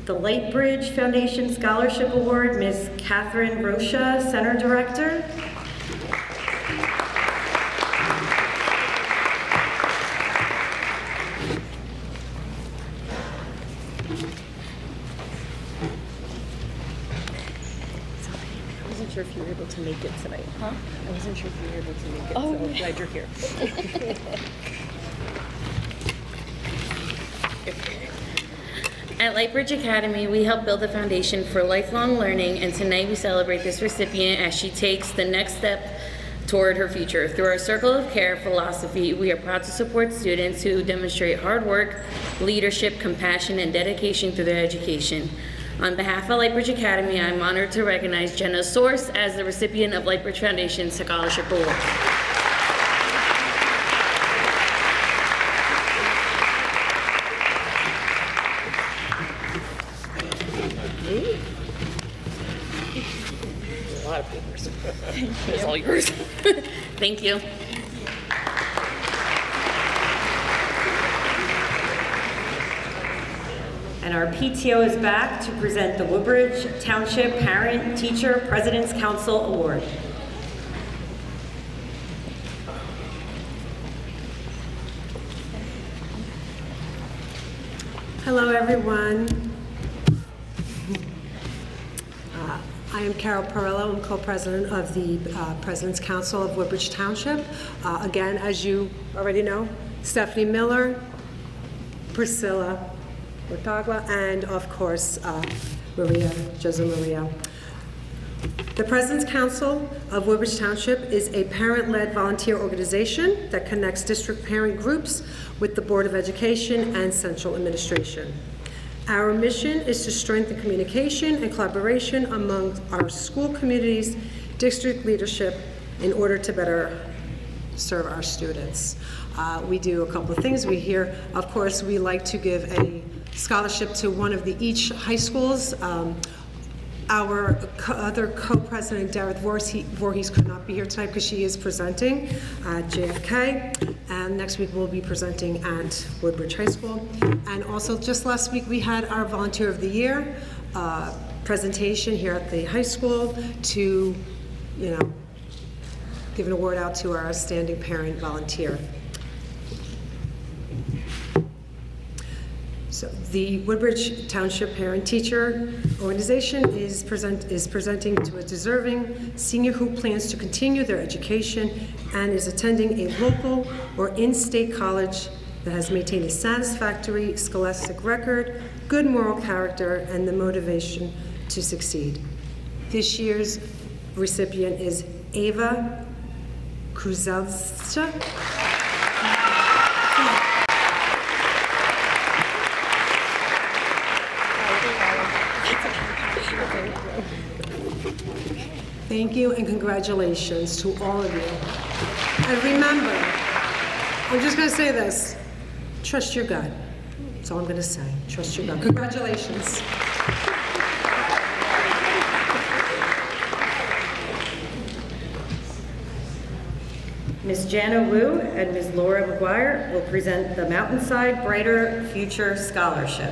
The Lightbridge Foundation Scholarship Award, Ms. Catherine Rocha, Center Director. I wasn't sure if you were able to make it tonight. Huh? I wasn't sure if you were able to make it, so I'm glad you're here. At Lightbridge Academy, we help build a foundation for lifelong learning, and tonight we celebrate this recipient as she takes the next step toward her future. Through our Circle of Care philosophy, we are proud to support students who demonstrate hard work, leadership, compassion, and dedication through their education. On behalf of Lightbridge Academy, I'm honored to recognize Jenna Source as the recipient of Lightbridge Foundation Scholarship Award. A lot of papers. It's all yours. Thank you. And our PTO is back to present the Woodbridge Township Parent Teacher President's Council Award. Hello, everyone. I am Carol Perillo. I'm co-president of the President's Council of Woodbridge Township. Again, as you already know, Stephanie Miller, Priscilla Ortagua, and of course, Maria, Jose Maria. The President's Council of Woodbridge Township is a parent-led volunteer organization that connects district parent groups with the Board of Education and central administration. Our mission is to strengthen communication and collaboration among our school communities, district leadership, in order to better serve our students. We do a couple of things. Of course, we like to give a scholarship to one of each high schools. Our other co-president, Dareth Voorhees, could not be here tonight because she is presenting at JFK, and next week we'll be presenting at Woodbridge High School. And also, just last week, we had our Volunteer of the Year presentation here at the high school to, give an award out to our outstanding parent volunteer. So the Woodbridge Township Parent Teacher Organization is presenting to a deserving senior who plans to continue their education and is attending a local or in-state college that has maintained a satisfactory scholastic record, good moral character, and the motivation to succeed. This year's recipient is Ava Kruzelscha. Thank you and congratulations to all of you. And remember, I'm just going to say this, trust your gut. That's all I'm going to say, trust your gut. Congratulations. Ms. Jana Wu and Ms. Laura McGuire will present the Mountainside Brighter Future Scholarship.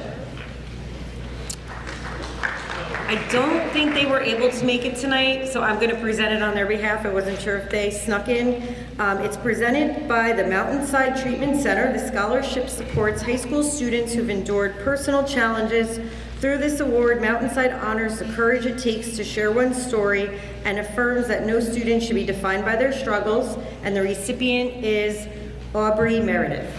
I don't think they were able to make it tonight, so I'm going to present it on their behalf. I wasn't sure if they snuck in. It's presented by the Mountainside Treatment Center. The scholarship supports high school students who've endured personal challenges. Through this award, Mountainside honors the courage it takes to share one's story and affirms that no student should be defined by their struggles, and the recipient is Aubrey Meredith.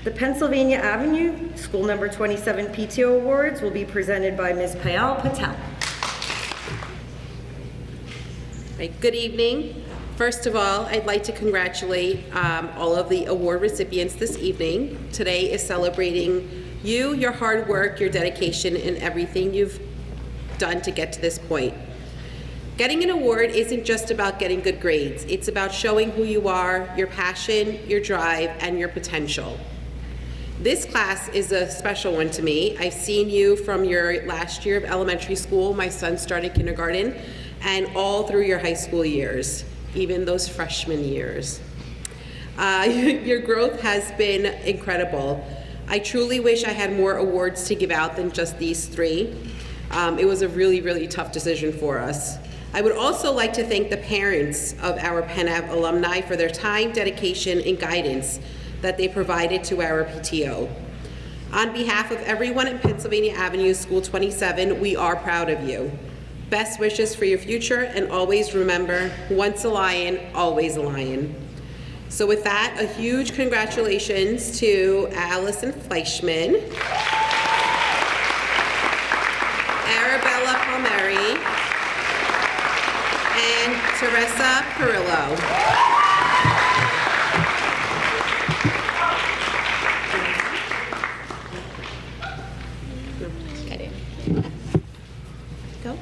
The Pennsylvania Avenue School Number 27 PTO Awards will be presented by Ms. Payal Patel. Right, good evening. First of all, I'd like to congratulate all of the award recipients this evening. Today is celebrating you, your hard work, your dedication, and everything you've done to get to this point. Getting an award isn't just about getting good grades. It's about showing who you are, your passion, your drive, and your potential. This class is a special one to me. I've seen you from your last year of elementary school. My son started kindergarten, and all through your high school years, even those freshman years. Your growth has been incredible. I truly wish I had more awards to give out than just these three. It was a really, really tough decision for us. I would also like to thank the parents of our Penn Ave alumni for their time, dedication, and guidance that they provided to our PTO. On behalf of everyone at Pennsylvania Avenue School 27, we are proud of you. Best wishes for your future, and always remember, once a lion, always a lion. So with that, a huge congratulations to Allison Fleischman, Arabella Palmieri, and Teresa Perillo. Go.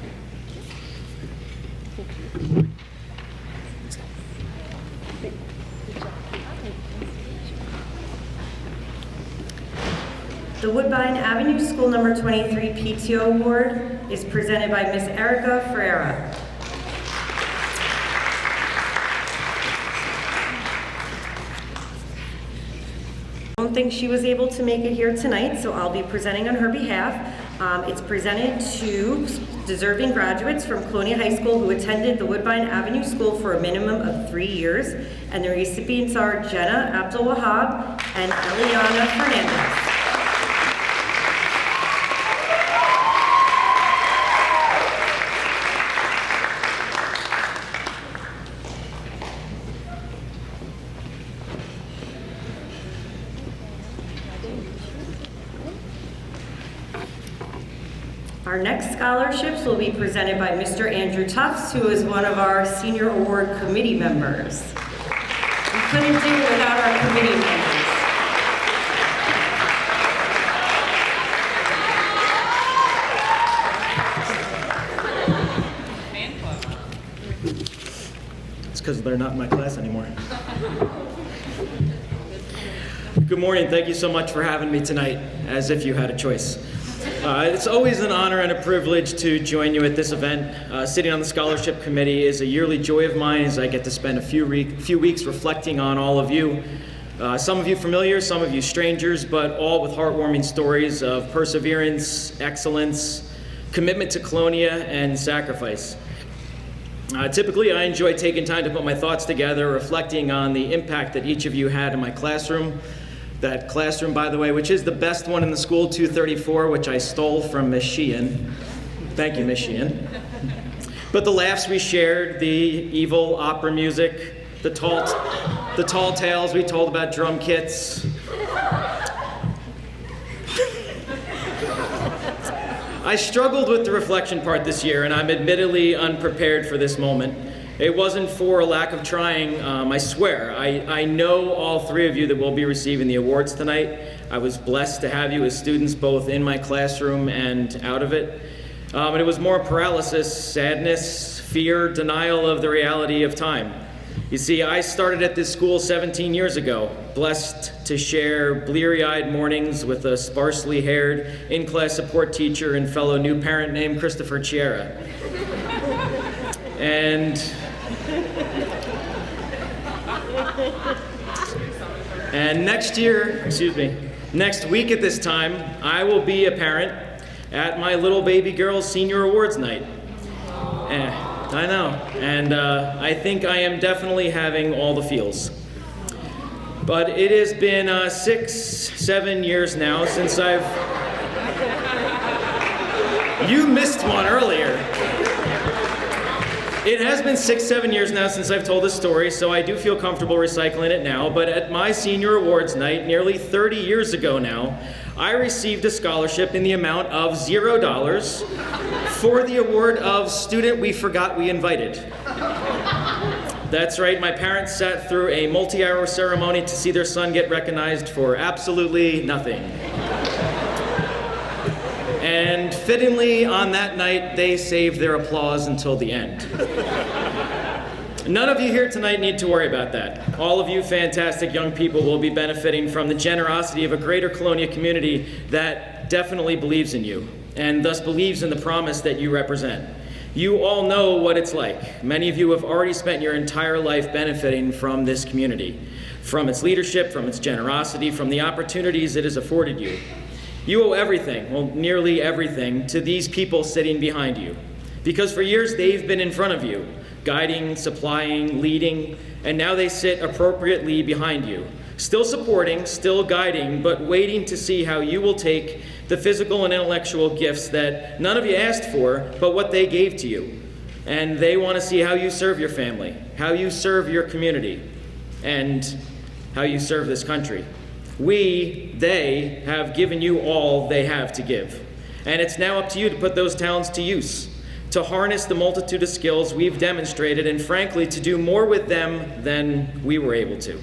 The Woodbine Avenue School Number 23 PTO Award is presented by Ms. Erica Ferreira. I don't think she was able to make it here tonight, so I'll be presenting on her behalf. It's presented to deserving graduates from Colonia High School who attended the Woodbine Avenue School for a minimum of 3 years, and the recipients are Jenna Abdul Wahab and Eliana Fernandez. Our next scholarships will be presented by Mr. Andrew Tufts, who is one of our Senior Award Committee members. We couldn't do it without our committee members. It's because they're not in my class anymore. Good morning. Thank you so much for having me tonight, as if you had a choice. It's always an honor and a privilege to join you at this event. Sitting on the scholarship committee is a yearly joy of mine as I get to spend a few weeks reflecting on all of you. Some of you familiar, some of you strangers, but all with heartwarming stories of perseverance, excellence, commitment to Colonia, and sacrifice. Typically, I enjoy taking time to put my thoughts together, reflecting on the impact that each of you had in my classroom. That classroom, by the way, which is the best one in the school, 234, which I stole from Miss Sheehan. Thank you, Miss Sheehan. But the laughs we shared, the evil opera music, the tall tales we told about drum kits. I struggled with the reflection part this year, and I'm admittedly unprepared for this moment. It wasn't for a lack of trying, I swear. I know all three of you that will be receiving the awards tonight. I was blessed to have you as students both in my classroom and out of it. And it was more paralysis, sadness, fear, denial of the reality of time. You see, I started at this school 17 years ago, blessed to share bleary-eyed mornings with a sparsely haired in-class support teacher and fellow new parent named Christopher Chiera. And next week at this time, I will be a parent at my little baby girl's senior awards night. I know, and I think I am definitely having all the feels. But it has been 6-7 years now since You missed one earlier. It has been 6-7 years now since I've told this story, so I do feel comfortable recycling it now, but at my senior awards night, nearly 30 years ago now, I received a scholarship in the amount of $0 for the award of Student We Forgot We Invited. That's right, my parents sat through a multi-hour ceremony to see their son get recognized for absolutely nothing. And fittingly, on that night, they saved their applause until the end. None of you here tonight need to worry about that. All of you fantastic young people will be benefiting from the generosity of a greater Colonia community that definitely believes in you, and thus believes in the promise that you represent. You all know what it's like. Many of you have already spent your entire life benefiting from this community, from its leadership, from its generosity, from the opportunities it has afforded you. You owe everything, well, nearly everything, to these people sitting behind you. Because for years they've been in front of you, guiding, supplying, leading, and now they sit appropriately behind you. Still supporting, still guiding, but waiting to see how you will take the physical and intellectual gifts that none of you asked for, but what they gave to you. And they want to see how you serve your family, how you serve your community, and how you serve this country. They have given you all they have to give. And it's now up to you to put those talents to use, to harness the multitude of skills we've demonstrated, and frankly, to do more with them than we were able to.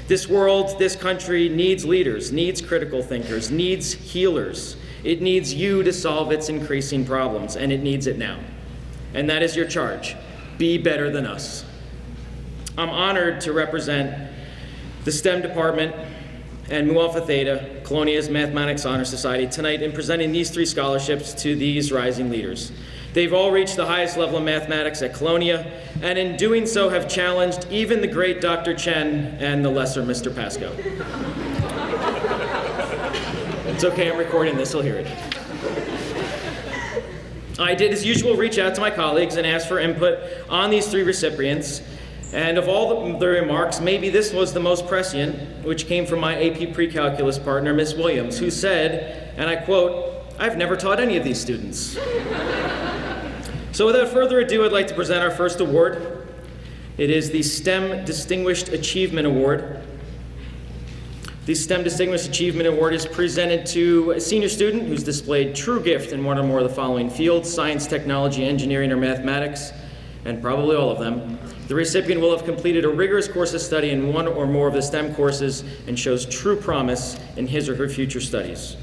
This world, this country needs leaders, needs critical thinkers, needs healers. It needs you to solve its increasing problems, and it needs it now. And that is your charge. Be better than us. I'm honored to represent the STEM department and Mu Alpha Theta, Colonia's Mathematics Honor Society, tonight in presenting these 3 scholarships to these rising leaders. They've all reached the highest level of mathematics at Colonia, and in doing so have challenged even the great Dr. Chen and the lesser Mr. Pasco. It's okay, I'm recording this, he'll hear it. I did, as usual, reach out to my colleagues and ask for input on these 3 recipients. And of all the remarks, maybe this was the most prescient, which came from my AP Pre-Calculus partner, Miss Williams, who said, and I quote, "I've never taught any of these students." So without further ado, I'd like to present our first award. It is the STEM Distinguished Achievement Award The STEM Distinguished Achievement Award is presented to a senior student who's displayed true gift in one or more of the following fields: science, technology, engineering, or mathematics, and probably all of them. The recipient will have completed a rigorous course of study in one or more of the STEM courses and shows true promise in his or her future studies.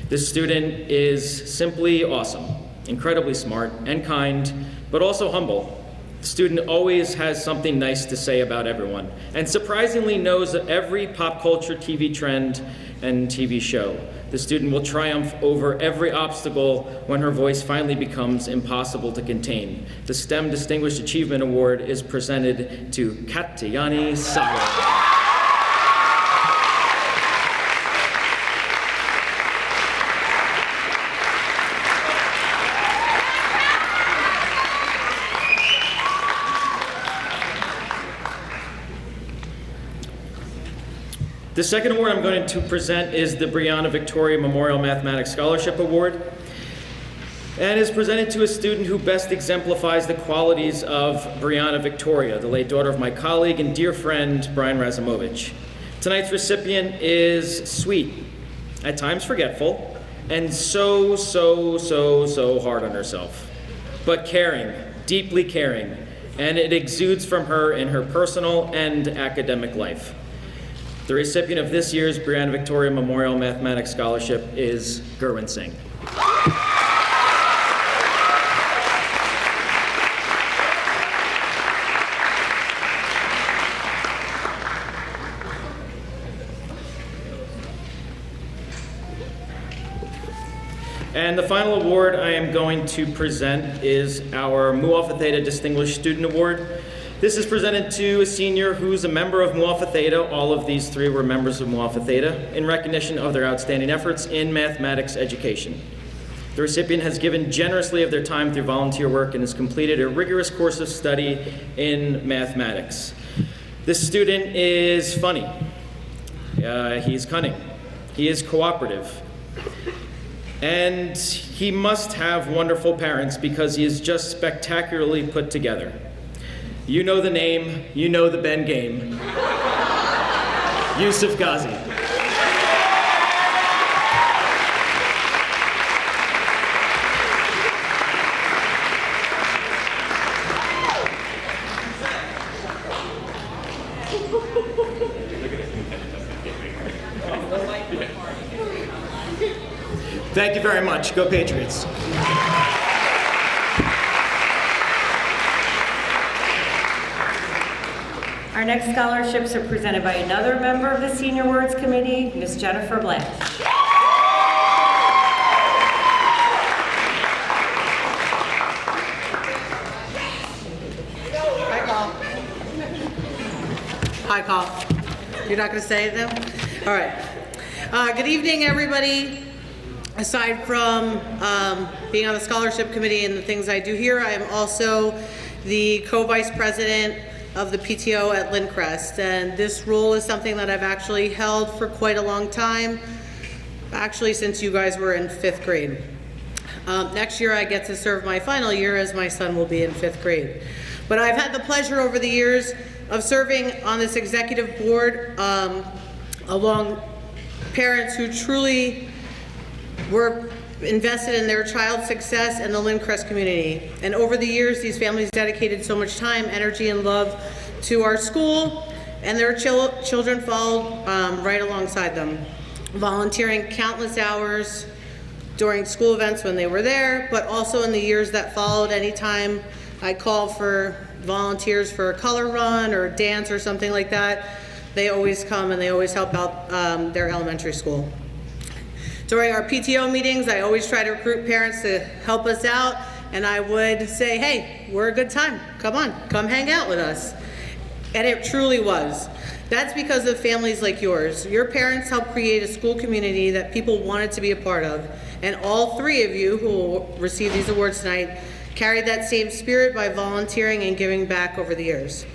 This student is simply awesome, incredibly smart and kind, but also humble. The student always has something nice to say about everyone, and surprisingly knows every pop culture TV trend and TV show. The student will triumph over every obstacle when her voice finally becomes impossible to contain. The STEM Distinguished Achievement Award is presented to Katyani Sagar. The second award I'm going to present is the Brianna Victoria Memorial Mathematics Scholarship Award, and is presented to a student who best exemplifies the qualities of Brianna Victoria, the late daughter of my colleague and dear friend, Brian Razimovich. Tonight's recipient is sweet, at times forgetful, and so hard on herself, but caring, deeply caring, and it exudes from her in her personal and academic life. The recipient of this year's Brianna Victoria Memorial Mathematics Scholarship is Gurwin Singh. And the final award I am going to present is our Mu Alpha Theta Distinguished Student Award. This is presented to a senior who's a member of Mu Alpha Theta. All of these three were members of Mu Alpha Theta in recognition of their outstanding efforts in mathematics education. The recipient has given generously of their time through volunteer work and has completed a rigorous course of study in mathematics. This student is funny. He's cunning. He is cooperative. And he must have wonderful parents because he is just spectacularly put together. You know the name, you know the Ben game. Yusuf Ghazi. Thank you very much. Go Patriots. Our next scholarships are presented by another member of the Senior Awards Committee, Ms. Jennifer Black. Hi, Paul. You're not going to say it now? All right. Good evening, everybody. Aside from being on the scholarship committee and the things I do here, I am also the co-vice president of the PTO at Lindcrest, and this role is something that I've actually held for quite a long time, actually since you guys were in 5th grade. Next year I get to serve my final year as my son will be in 5th grade. But I've had the pleasure over the years of serving on this executive board along parents who truly were invested in their child's success and the Lindcrest community. And over the years, these families dedicated so much time, energy, and love to our school, and their children followed right alongside them, volunteering countless hours during school events when they were there, but also in the years that followed. Anytime I called for volunteers for a color run or dance or something like that, they always come and they always help out their elementary school. During our PTO meetings, I always try to recruit parents to help us out, and I would say, hey, we're a good time. Come on, come hang out with us. And it truly was. That's because of families like yours. Your parents helped create a school community that people wanted to be a part of, and all three of you who will receive these awards tonight carried that same spirit by volunteering and giving back over the years.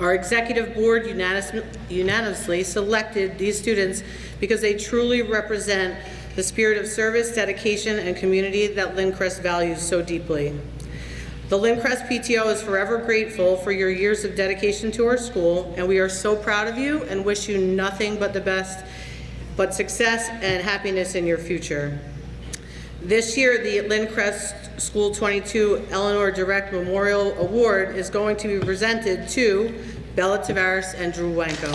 Our executive board unanimously selected these students because they truly represent the spirit of service, dedication, and community that Lindcrest values so deeply. The Lindcrest PTO is forever grateful for your years of dedication to our school, and we are so proud of you and wish you nothing but the best, but success and happiness in your future. This year, the Lindcrest School 22 Eleanor Direct Memorial Award is going to be presented to Bella Tavares and Drew Wanko,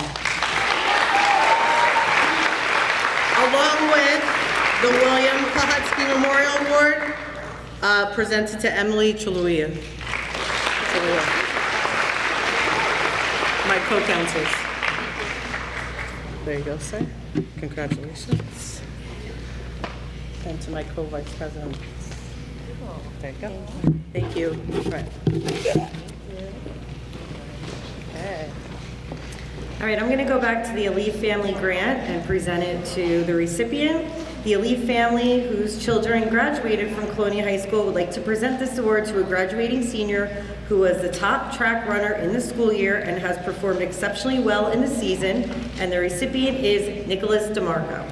along with the William Plahotsky Memorial Award presented to Emily Chaluia. My co-counsels. There you go, sir. Congratulations. And to my co-vice president. There you go. Thank you. Right. Okay. All right, I'm going to go back to the Alief Family Grant and present it to the recipient. The Alief family, whose children graduated from Colonia High School, would like to present this award to a graduating senior who was the top track runner in the school year and has performed exceptionally well in the season, and the recipient is Nicholas DeMarco.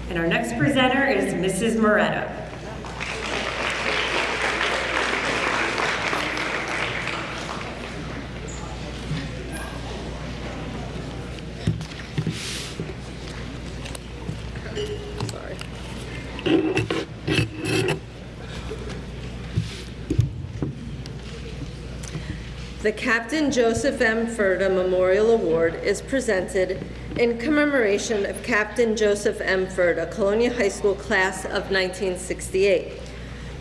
And our next presenter is Mrs. Moretta. The Captain Joseph M. Furta Memorial Award is presented in commemoration of Captain Joseph M. Furta, Colonia High School class of 1968.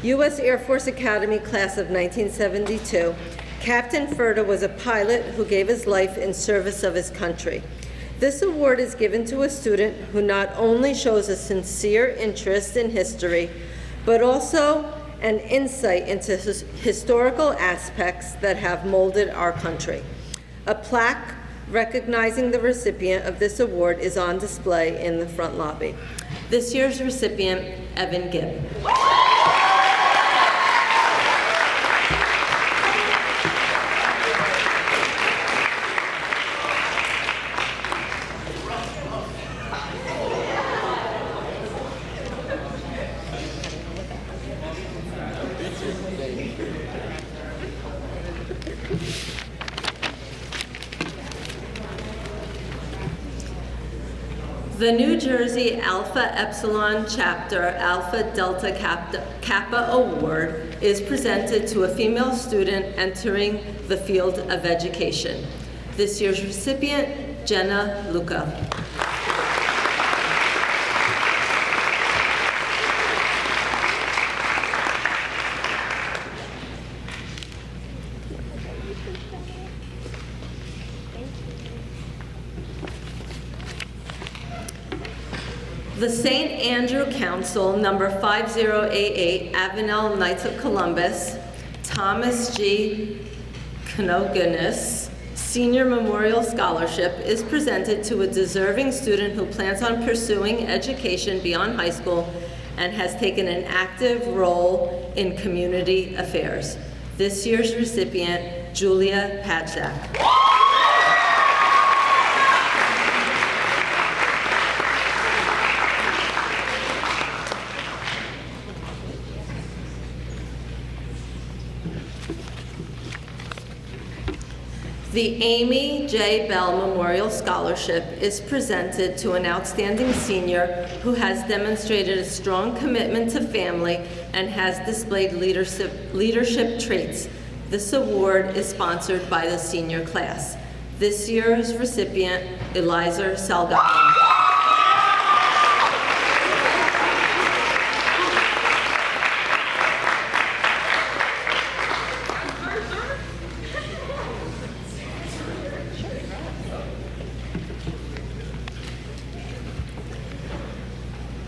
U.S. Air Force Academy class of 1972, Captain Furta was a pilot who gave his life in service of his country. This award is given to a student who not only shows a sincere interest in history, but also an insight into historical aspects that have molded our country. A plaque recognizing the recipient of this award is on display in the front lobby. This year's recipient, Evan Gibb. The New Jersey Alpha Epsilon Chapter Alpha Delta Kappa Award is presented to a female student entering the field of education. This year's recipient, Jenna Luca. The St. Andrew Council, number 5088, Avenel Knights of Columbus, Thomas G. Knoganis Senior Memorial Scholarship is presented to a deserving student who plans on pursuing education beyond high school and has taken an active role in community affairs. This year's recipient, Julia Padsack. The Amy J. Bell Memorial Scholarship is presented to an outstanding senior who has demonstrated a strong commitment to family and has displayed leadership traits. This award is sponsored by the senior class. This year's recipient, Eliza Salgado.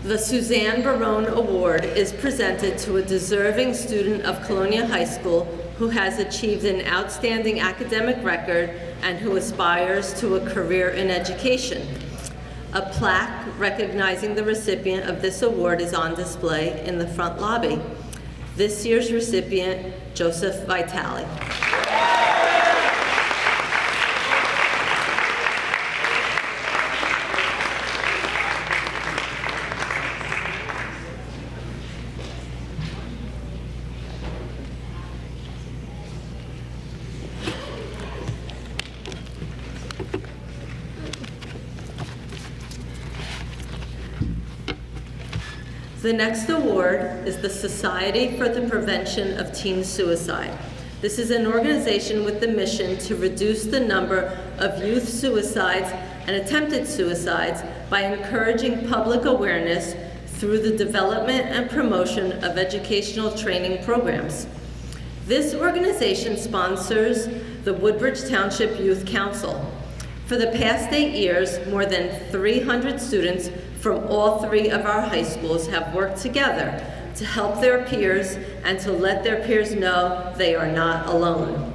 The Suzanne Barone Award is presented to a deserving student of Colonia High School who has achieved an outstanding academic record and who aspires to a career in education. A plaque recognizing the recipient of this award is on display in the front lobby. This year's recipient, Joseph Vitale. The next award is the Society for the Prevention of Teen Suicide. This is an organization with the mission to reduce the number of youth suicides and attempted suicides by encouraging public awareness through the development and promotion of educational training programs. This organization sponsors the Woodbridge Township Youth Council. For the past 8 years, more than 300 students from all 3 of our high schools have worked together to help their peers and to let their peers know they are not alone.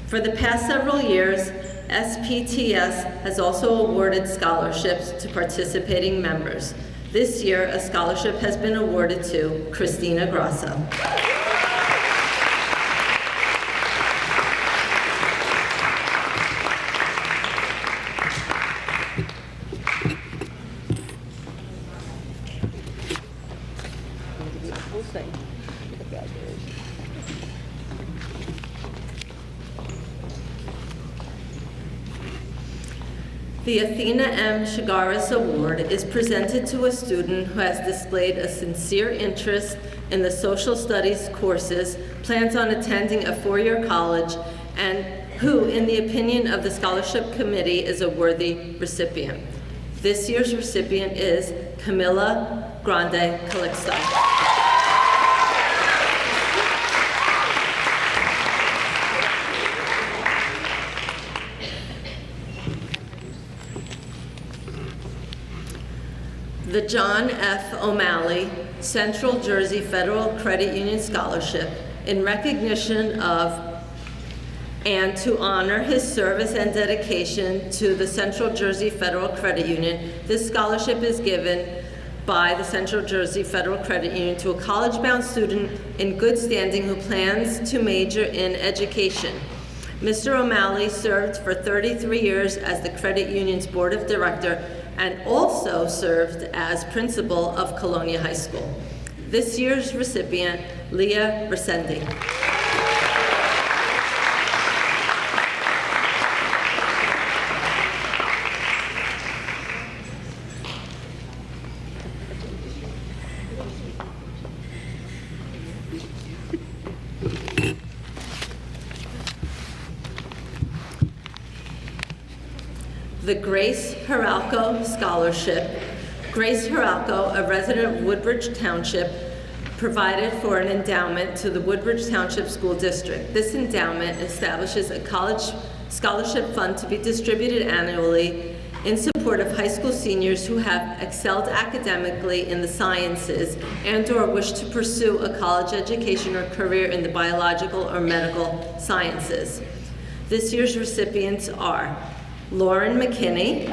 For the past several years, SPTS has also awarded scholarships to participating members. This year, a scholarship has been awarded to Christina Grasso. The Athena M. Chigaris Award is presented to a student who has displayed a sincere interest in the social studies courses, plans on attending a 4-year college, and who, in the opinion of the scholarship committee, is a worthy recipient. This year's recipient is Camilla Grande Calixto. The John F. O'Malley Central Jersey Federal Credit Union Scholarship in recognition of and to honor his service and dedication to the Central Jersey Federal Credit Union. This scholarship is given by the Central Jersey Federal Credit Union to a college-bound student in good standing who plans to major in education. Mr. O'Malley served for 33 years as the credit union's board of director and also served as principal of Colonia High School. This year's recipient, Leah Resendi. The Grace Hiralco Scholarship. Grace Hiralco, a resident of Woodbridge Township, provided for an endowment to the Woodbridge Township School District. This endowment establishes a college scholarship fund to be distributed annually in support of high school seniors who have excelled academically in the sciences and/or wish to pursue a college education or career in the biological or medical sciences. This year's recipients are Lauren McKinney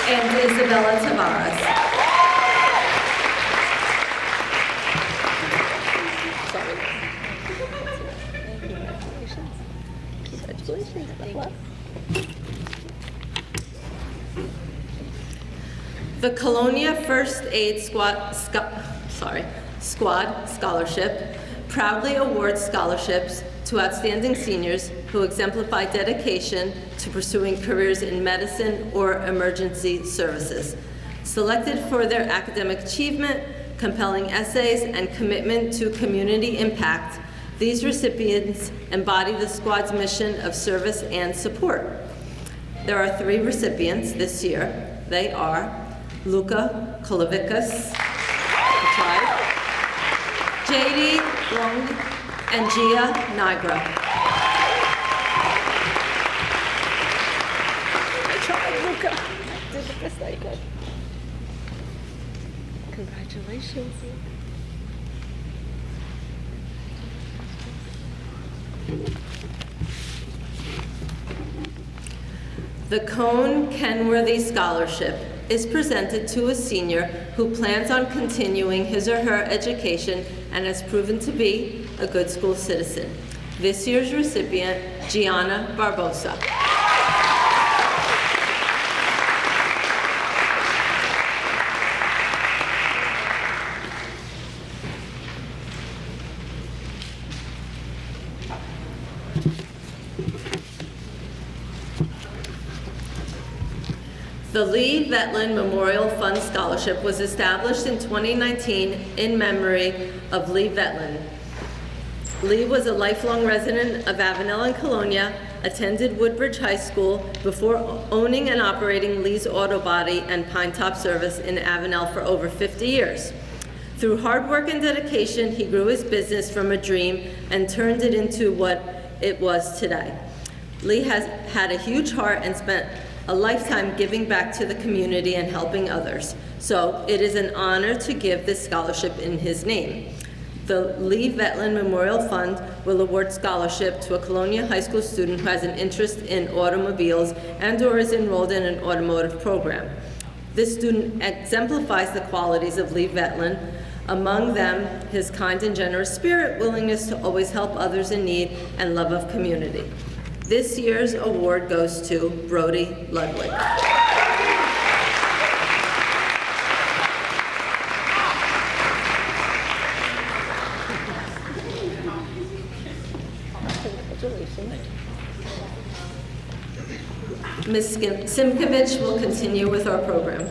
and Isabella Tavares. The Colonia First Aid Squad Scholarship proudly awards scholarships to outstanding seniors who exemplify dedication to pursuing careers in medicine or emergency services. Selected for their academic achievement, compelling essays, and commitment to community impact, these recipients embody the squad's mission of service and support. There are 3 recipients this year. They are Luca Kolovikas, J.D. Long, and Gia Nigra. I tried, Luca. Did the best I could. Congratulations. The Cone Kenworthy Scholarship is presented to a senior who plans on continuing his or her education and has proven to be a good school citizen. This year's recipient, Gianna Barbosa. The Lee Vetland Memorial Fund Scholarship was established in 2019 in memory of Lee Vetland. Lee was a lifelong resident of Avenel and Colonia, attended Woodbridge High School before owning and operating Lee's Auto Body and Pine Top Service in Avenel for over 50 years. Through hard work and dedication, he grew his business from a dream and turned it into what it was today. Lee has had a huge heart and spent a lifetime giving back to the community and helping others. So it is an honor to give this scholarship in his name. The Lee Vetland Memorial Fund will award scholarship to a Colonia High School student who has an interest in automobiles and/or is enrolled in an automotive program. This student exemplifies the qualities of Lee Vetland, among them his kind and generous spirit, willingness to always help others in need, and love of community. This year's award goes to Brody Ludwig. Ms. Simkovich will continue with our program.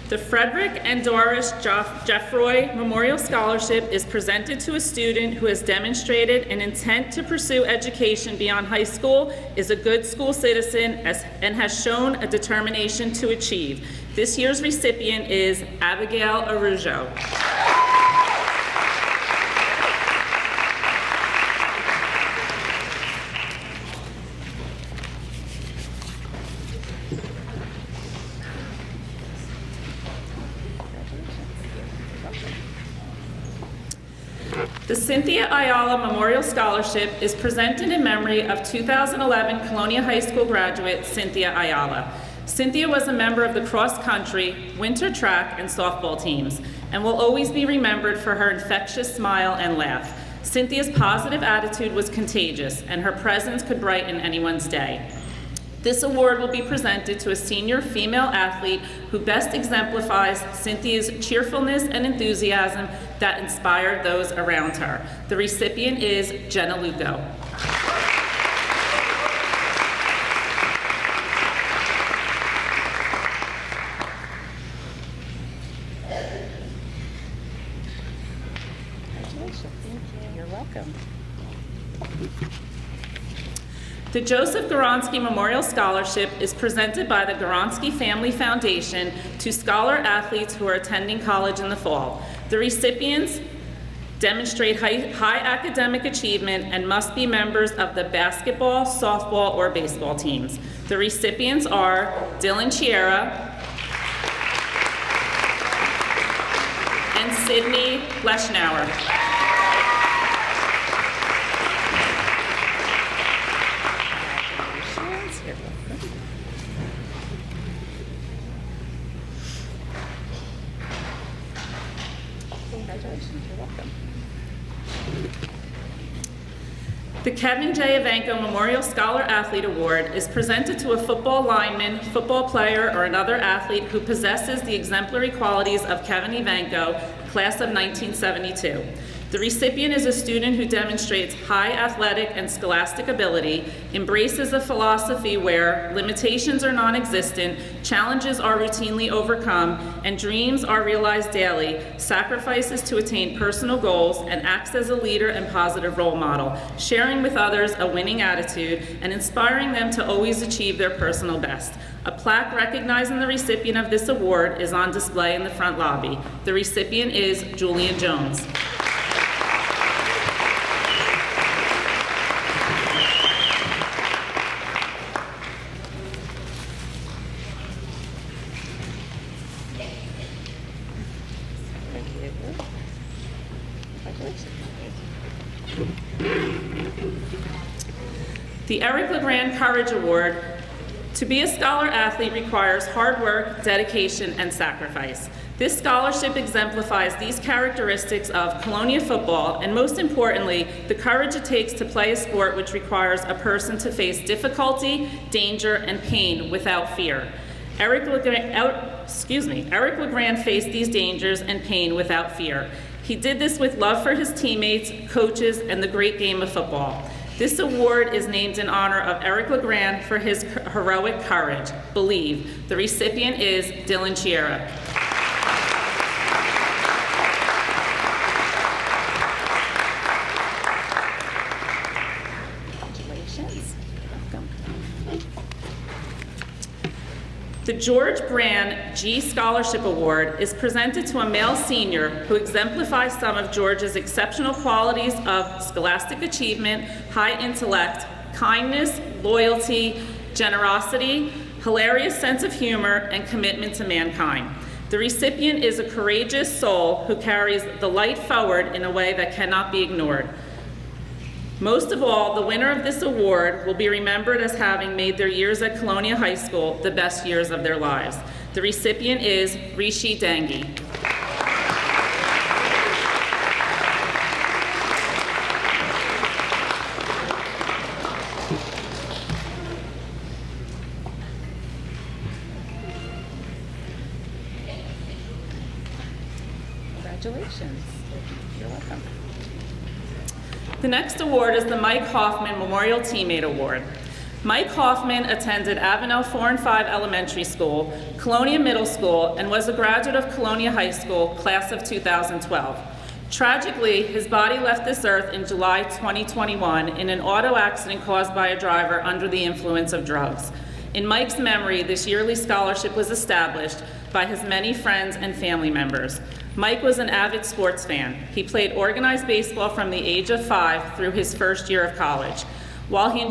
The Frederick and Doris Jeffroy Memorial Scholarship is presented to a student who has demonstrated an intent to pursue education beyond high school, is a good school citizen, and has shown a determination to achieve. This year's recipient is Abigail Arujo. The Cynthia Ayala Memorial Scholarship is presented in memory of 2011 Colonia High School graduate Cynthia Ayala. Cynthia was a member of the cross-country, winter track, and softball teams, and will always be remembered for her infectious smile and laugh. Cynthia's positive attitude was contagious, and her presence could brighten anyone's day. This award will be presented to a senior female athlete who best exemplifies Cynthia's cheerfulness and enthusiasm that inspired those around her. The recipient is Jenna Lugo. Congratulations. You're welcome. The Joseph Goronsky Memorial Scholarship is presented by the Goronsky Family Foundation to scholar athletes who are attending college in the fall. The recipients demonstrate high academic achievement and must be members of the basketball, softball, or baseball teams. The recipients are Dylan Chiera and Sydney Leschnauer. Congratulations, you're welcome. The Kevin J. Ivanko Memorial Scholar Athlete Award is presented to a football lineman, football player, or another athlete who possesses the exemplary qualities of Kevin Ivanko, class of 1972. The recipient is a student who demonstrates high athletic and scholastic ability, embraces a philosophy where limitations are non-existent, challenges are routinely overcome, and dreams are realized daily, sacrifices to attain personal goals, and acts as a leader and positive role model, sharing with others a winning attitude and inspiring them to always achieve their personal best. A plaque recognizing the recipient of this award is on display in the front lobby. The recipient is Julian Jones. Thank you. Congratulations. The Eric LeGrand Courage Award. To be a scholar athlete requires hard work, dedication, and sacrifice. This scholarship exemplifies these characteristics of Colonia football, and most importantly, the courage it takes to play a sport which requires a person to face difficulty, danger, and pain without fear. Eric LeGrand faced these dangers and pain without fear. He did this with love for his teammates, coaches, and the great game of football. This award is named in honor of Eric LeGrand for his heroic courage. Believe. The recipient is Dylan Chiera. Congratulations. Welcome. The George Brand G Scholarship Award is presented to a male senior who exemplifies some of George's exceptional qualities of scholastic achievement, high intellect, kindness, loyalty, generosity, hilarious sense of humor, and commitment to mankind. The recipient is a courageous soul who carries the light forward in a way that cannot be ignored. Most of all, the winner of this award will be remembered as having made their years at Colonia High School the best years of their lives. The recipient is Rishi Dangi. Congratulations. You're welcome. The next award is the Mike Hoffman Memorial Teammate Award. Mike Hoffman attended Avenel 4 and 5 Elementary School, Colonia Middle School, and was a graduate of Colonia High School, class of 2012. Tragically, his body left this earth in July 2021 in an auto accident caused by a driver under the influence of drugs. In Mike's memory, this yearly scholarship was established by his many friends and family members. Mike was an avid sports fan. He played organized baseball from the age of 5 through his first year of college. While he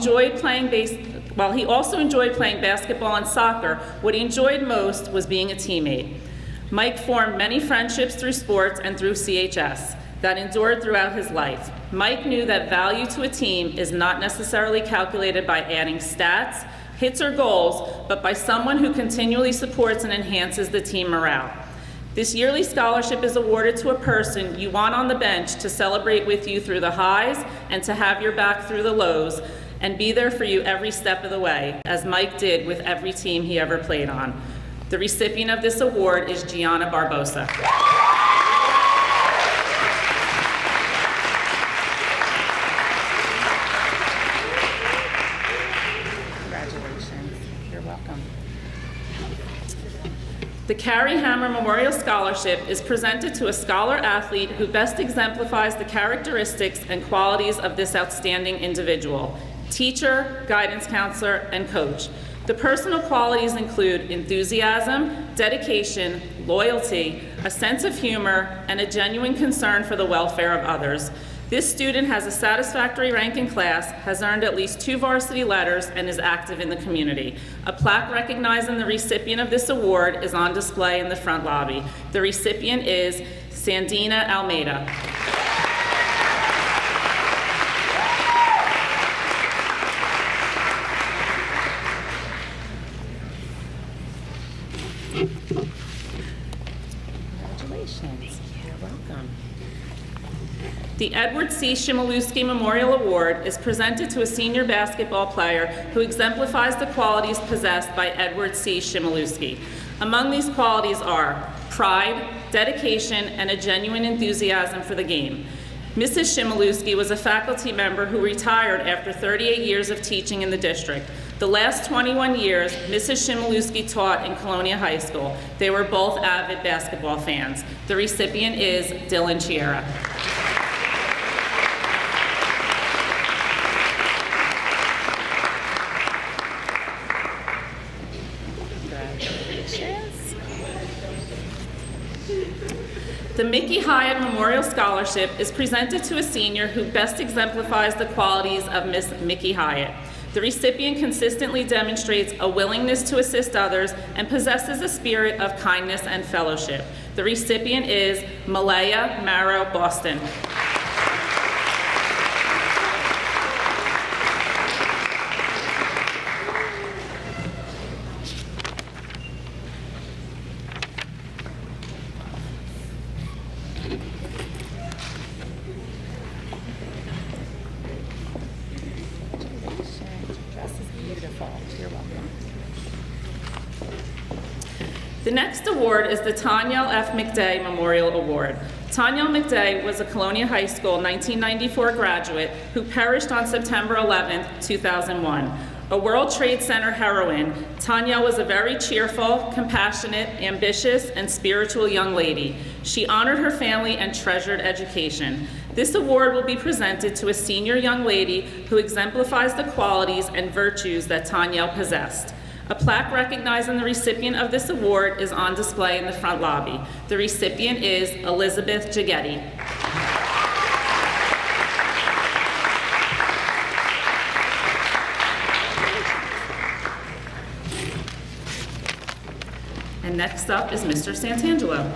also enjoyed playing basketball and soccer, what he enjoyed most was being a teammate. Mike formed many friendships through sports and through CHS that endured throughout his life. Mike knew that value to a team is not necessarily calculated by adding stats, hits, or goals, but by someone who continually supports and enhances the team morale. This yearly scholarship is awarded to a person you want on the bench to celebrate with you through the highs and to have your back through the lows and be there for you every step of the way, as Mike did with every team he ever played on. The recipient of this award is Gianna Barbosa. Congratulations. You're welcome. The Carrie Hammer Memorial Scholarship is presented to a scholar athlete who best exemplifies the characteristics and qualities of this outstanding individual: teacher, guidance counselor, and coach. The personal qualities include enthusiasm, dedication, loyalty, a sense of humor, and a genuine concern for the welfare of others. This student has a satisfactory rank in class, has earned at least 2 varsity letters, and is active in the community. A plaque recognizing the recipient of this award is on display in the front lobby. The recipient is Sandina Almeida. Congratulations. You're welcome. The Edward C. Shimolewski Memorial Award is presented to a senior basketball player who exemplifies the qualities possessed by Edward C. Shimolewski. Among these qualities are pride, dedication, and a genuine enthusiasm for the game. Mrs. Shimolewski was a faculty member who retired after 38 years of teaching in the district. The last 21 years, Mrs. Shimolewski taught in Colonia High School. They were both avid basketball fans. The recipient is Dylan Chiera. The Mickey Hyatt Memorial Scholarship is presented to a senior who best exemplifies the qualities of Miss Mickey Hyatt. The recipient consistently demonstrates a willingness to assist others and possesses a spirit of kindness and fellowship. The recipient is Malaya Marrow Boston. The next award is the Tanya F. McDay Memorial Award. Tanya McDay was a Colonia High School 1994 graduate who perished on September 11, 2001. A World Trade Center heroine, Tanya was a very cheerful, compassionate, ambitious, and spiritual young lady. She honored her family and treasured education. This award will be presented to a senior young lady who exemplifies the qualities and virtues that Tanya possessed. A plaque recognizing the recipient of this award is on display in the front lobby. The recipient is Elizabeth Jagetti. And next up is Mr. Santangelo.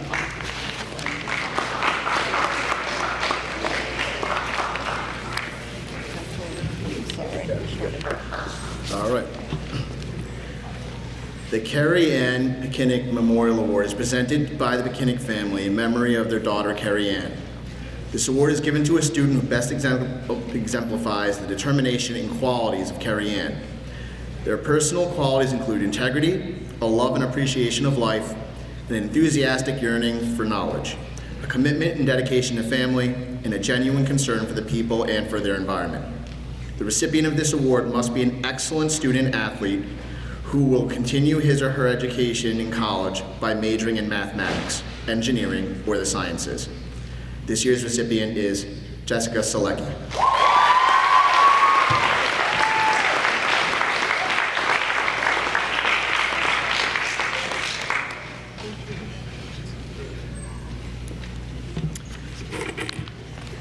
All right. The Carrie Ann McKinnick Memorial Award is presented by the McKinnick family in memory of their daughter, Carrie Ann. This award is given to a student who best exemplifies the determination and qualities of Carrie Ann. Their personal qualities include integrity, a love and appreciation of life, an enthusiastic yearning for knowledge, a commitment and dedication to family, and a genuine concern for the people and for their environment. The recipient of this award must be an excellent student athlete who will continue his or her education in college by majoring in mathematics, engineering, or the sciences. This year's recipient is Jessica Selecki.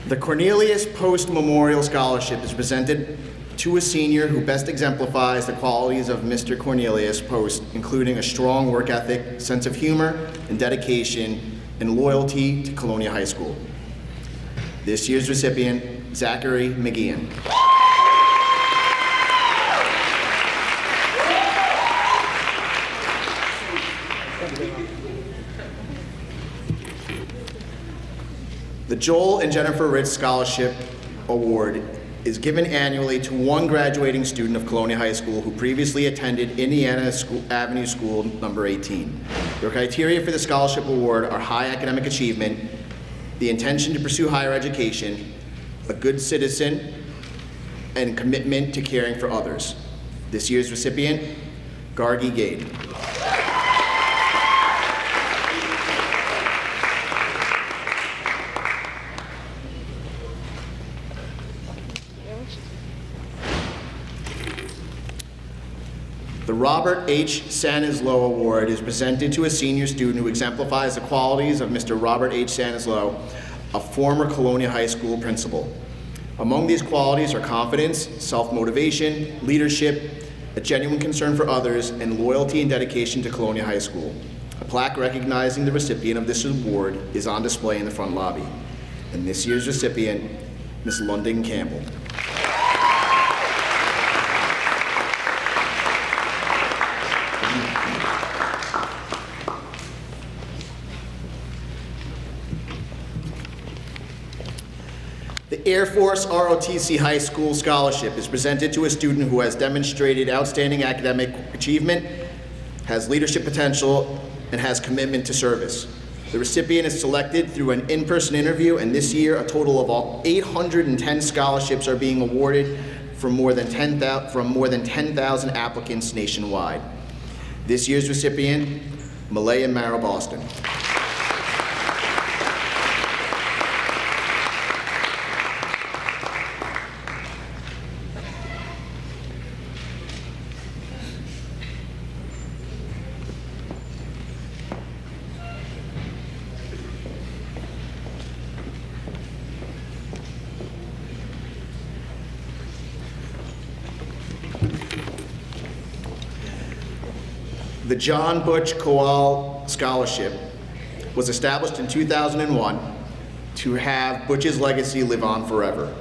The Cornelius Post Memorial Scholarship is presented to a senior who best exemplifies the qualities of Mr. Cornelius Post, including a strong work ethic, sense of humor, and dedication, and loyalty to Colonia High School. This year's recipient, Zachary McGeehan. The Joel and Jennifer Ritz Scholarship Award is given annually to one graduating student of Colonia High School who previously attended Indiana Avenue School number 18. The criteria for the scholarship award are high academic achievement, the intention to pursue higher education, a good citizen, and commitment to caring for others. This year's recipient, Gargi Gade. The Robert H. Sanislow Award is presented to a senior student who exemplifies the qualities of Mr. Robert H. Sanislow, a former Colonia High School principal. Among these qualities are confidence, self-motivation, leadership, a genuine concern for others, and loyalty and dedication to Colonia High School. A plaque recognizing the recipient of this award is on display in the front lobby. And this year's recipient, Ms. London Campbell. The Air Force ROTC High School Scholarship is presented to a student who has demonstrated outstanding academic achievement, has leadership potential, and has commitment to service. The recipient is selected through an in-person interview, and this year a total of 810 scholarships are being awarded from more than 10,000 applicants nationwide. This year's recipient, Malaya Mara Boston. The John Butch Kowal Scholarship was established in 2001 to have Butch's legacy live on forever.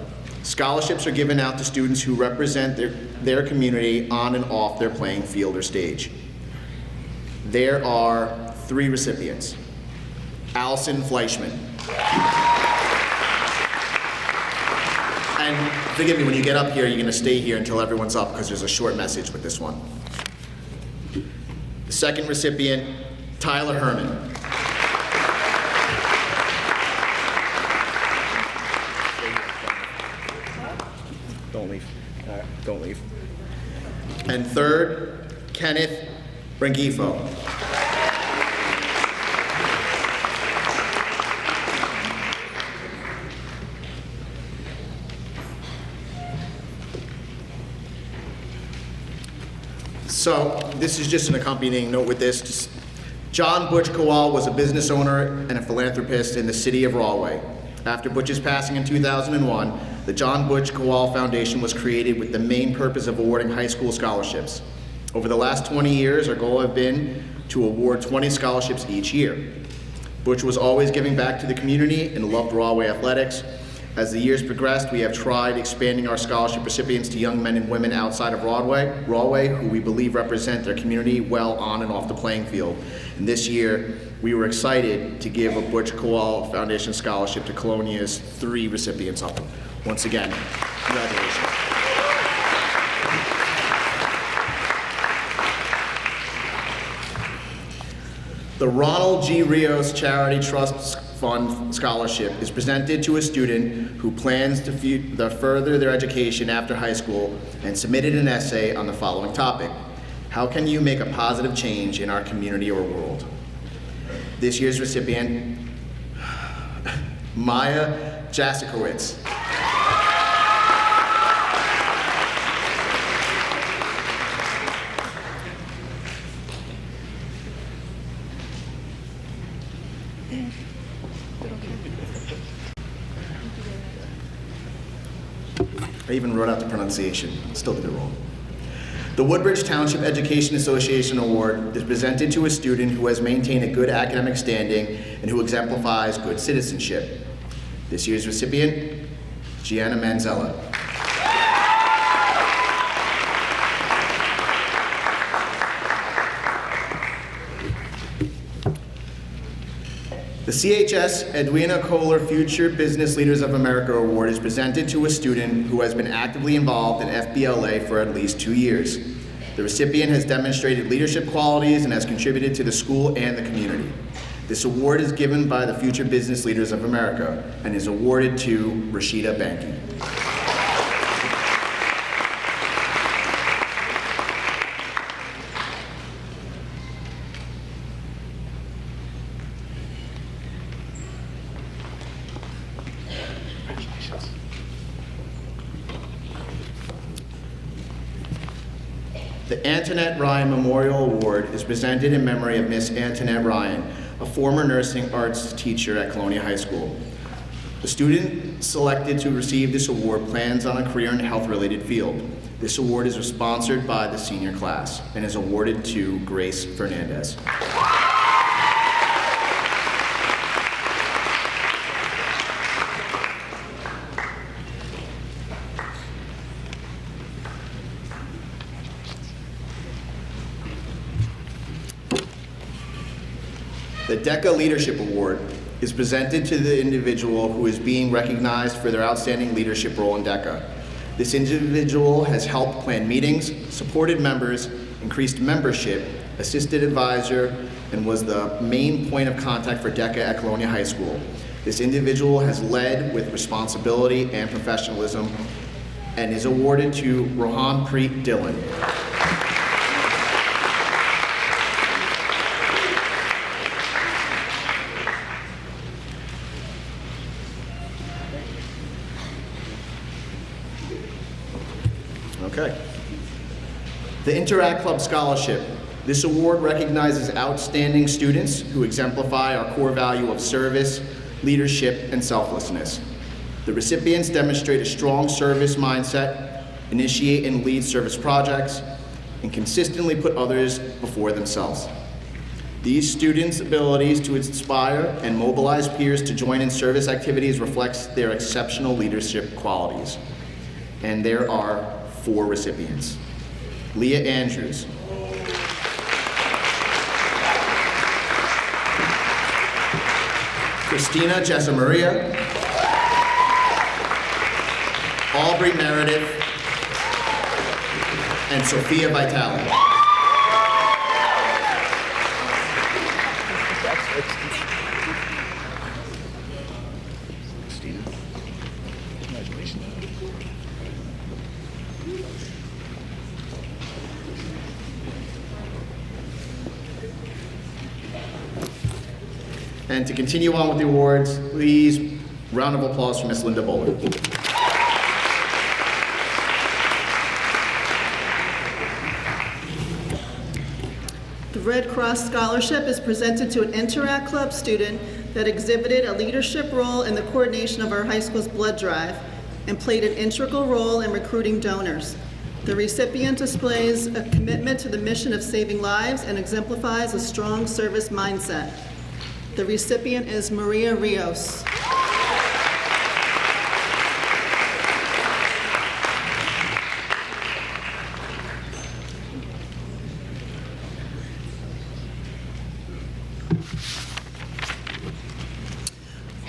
Scholarships are given out to students who represent their community on and off their playing field or stage. There are 3 recipients. Allison Fleischman. And forgive me, when you get up here, you're going to stay here until everyone's up because there's a short message with this one. The second recipient, Tyler Herman. Don't leave. Don't leave. And third, Kenneth Rengifo. So this is just an accompanying note with this. John Butch Kowal was a business owner and a philanthropist in the city of Rahway. After Butch's passing in 2001, the John Butch Kowal Foundation was created with the main purpose of awarding high school scholarships. Over the last 20 years, our goal has been to award 20 scholarships each year. Butch was always giving back to the community and loved Rahway athletics. As the years progressed, we have tried expanding our scholarship recipients to young men and women outside of Rahway, who we believe represent their community well on and off the playing field. And this year, we were excited to give a Butch Kowal Foundation scholarship to Colonia's 3 recipients. Once again, congratulations. The Ronald G. Rios Charity Trust Fund Scholarship is presented to a student who plans to further their education after high school and submitted an essay on the following topic: how can you make a positive change in our community or world? This year's recipient, Maya Jasikowicz. I even wrote out the pronunciation, still did it wrong. The Woodbridge Township Education Association Award is presented to a student who has maintained a good academic standing and who exemplifies good citizenship. This year's recipient, Gianna Manzella. The CHS Edwina Kohler Future Business Leaders of America Award is presented to a student who has been actively involved in FBLA for at least 2 years. The recipient has demonstrated leadership qualities and has contributed to the school and the community. This award is given by the Future Business Leaders of America and is awarded to Rashida Banky. The Antoinette Ryan Memorial Award is presented in memory of Miss Antoinette Ryan, a former nursing arts teacher at Colonia High School. The student selected to receive this award plans on a career in a health-related field. This award is sponsored by the senior class and is awarded to Grace Fernandez. The DECA Leadership Award is presented to the individual who is being recognized for their outstanding leadership role in DECA. This individual has helped plan meetings, supported members, increased membership, assisted advisor, and was the main point of contact for DECA at Colonia High School. This individual has led with responsibility and professionalism and is awarded to Rohan Preet Dillon. Okay. The Interact Club Scholarship. This award recognizes outstanding students who exemplify our core value of service, leadership, and selflessness. The recipients demonstrate a strong service mindset, initiate and lead service projects, and consistently put others before themselves. These students' abilities to inspire and mobilize peers to join in service activities reflects their exceptional leadership qualities. And there are 4 recipients. Leah Andrews. Christina Jessamaria. Aubrey Meredith. And Sophia Vitale. And to continue on with the awards, please, round of applause for Miss Linda Bowler. The Red Cross Scholarship is presented to an Interact Club student that exhibited a leadership role in the coordination of our high school's blood drive and played an integral role in recruiting donors. The recipient displays a commitment to the mission of saving lives and exemplifies a strong service mindset. The recipient is Maria Rios.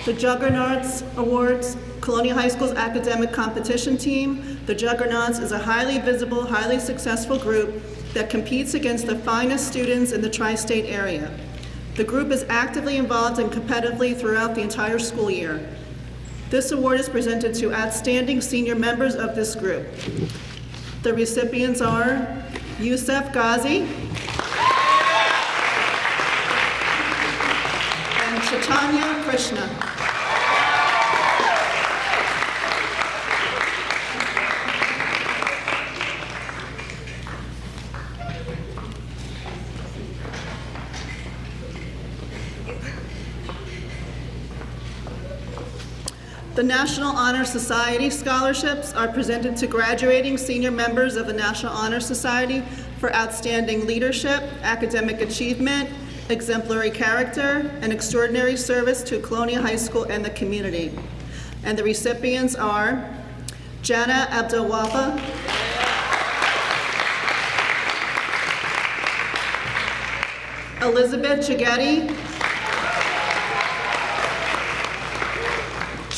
The Juggernauts Awards, Colonia High School's academic competition team. The Juggernauts is a highly visible, highly successful group that competes against the finest students in the tri-state area. The group is actively involved and competitively throughout the entire school year. This award is presented to outstanding senior members of this group. The recipients are Yusef Ghazi and Chaitanya Krishna. The National Honor Society scholarships are presented to graduating senior members of the National Honor Society for outstanding leadership, academic achievement, exemplary character, and extraordinary service to Colonia High School and the community. And the recipients are Jana Abdelwapa, Elizabeth Chigetti,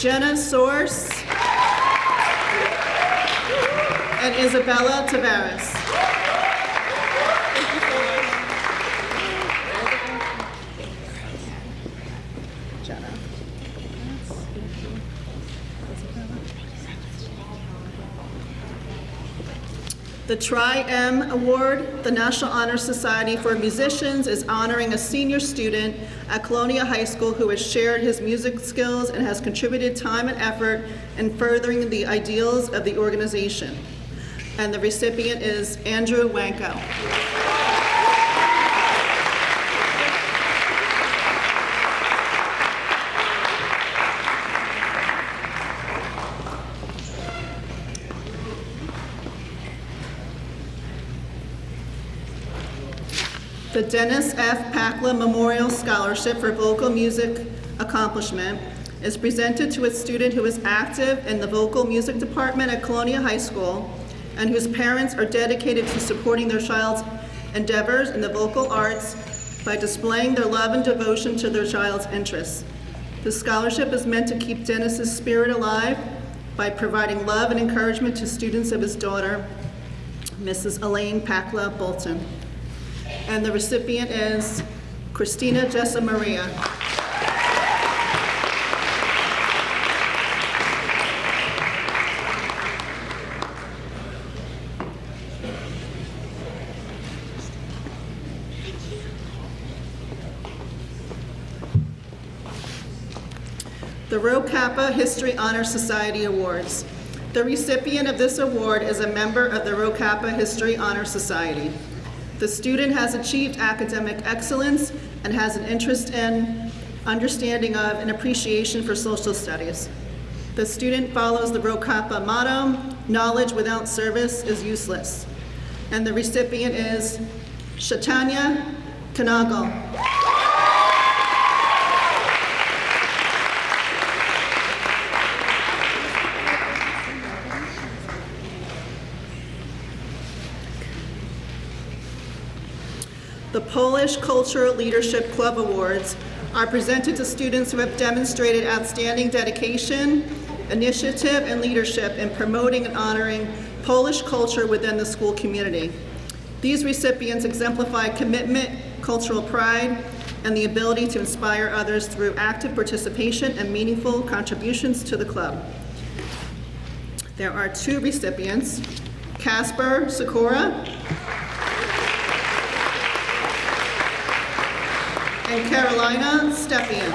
Jenna Source, and Isabella Tavares. The Tri-M Award, the National Honor Society for Musicians, is honoring a senior student at Colonia High School who has shared his music skills and has contributed time and effort in furthering the ideals of the organization. And the recipient is Andrew Wanko. The Dennis F. Pakla Memorial Scholarship for Vocal Music Accomplishment is presented to a student who is active in the vocal music department at Colonia High School and whose parents are dedicated to supporting their child's endeavors in the vocal arts by displaying their love and devotion to their child's interests. The scholarship is meant to keep Dennis's spirit alive by providing love and encouragement to students of his daughter, Mrs. Elaine Pakla Bolton. And the recipient is Christina Jessa Maria. The Rho Kappa History Honor Society Awards. The recipient of this award is a member of the Rho Kappa History Honor Society. The student has achieved academic excellence and has an interest in, understanding of, and appreciation for social studies. The student follows the Rho Kappa motto, knowledge without service is useless. And the recipient is Chaitanya Kanagal. The Polish Cultural Leadership Club Awards are presented to students who have demonstrated outstanding dedication, initiative, and leadership in promoting and honoring Polish culture within the school community. These recipients exemplify commitment, cultural pride, and the ability to inspire others through active participation and meaningful contributions to the club. There are two recipients, Casper Sikora and Carolina Stepien.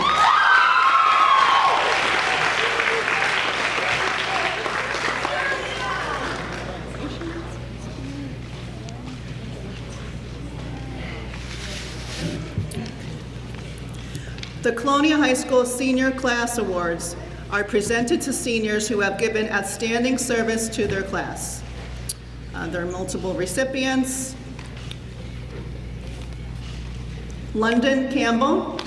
The Colonia High School Senior Class Awards are presented to seniors who have given outstanding service to their class. There are multiple recipients. London Campbell,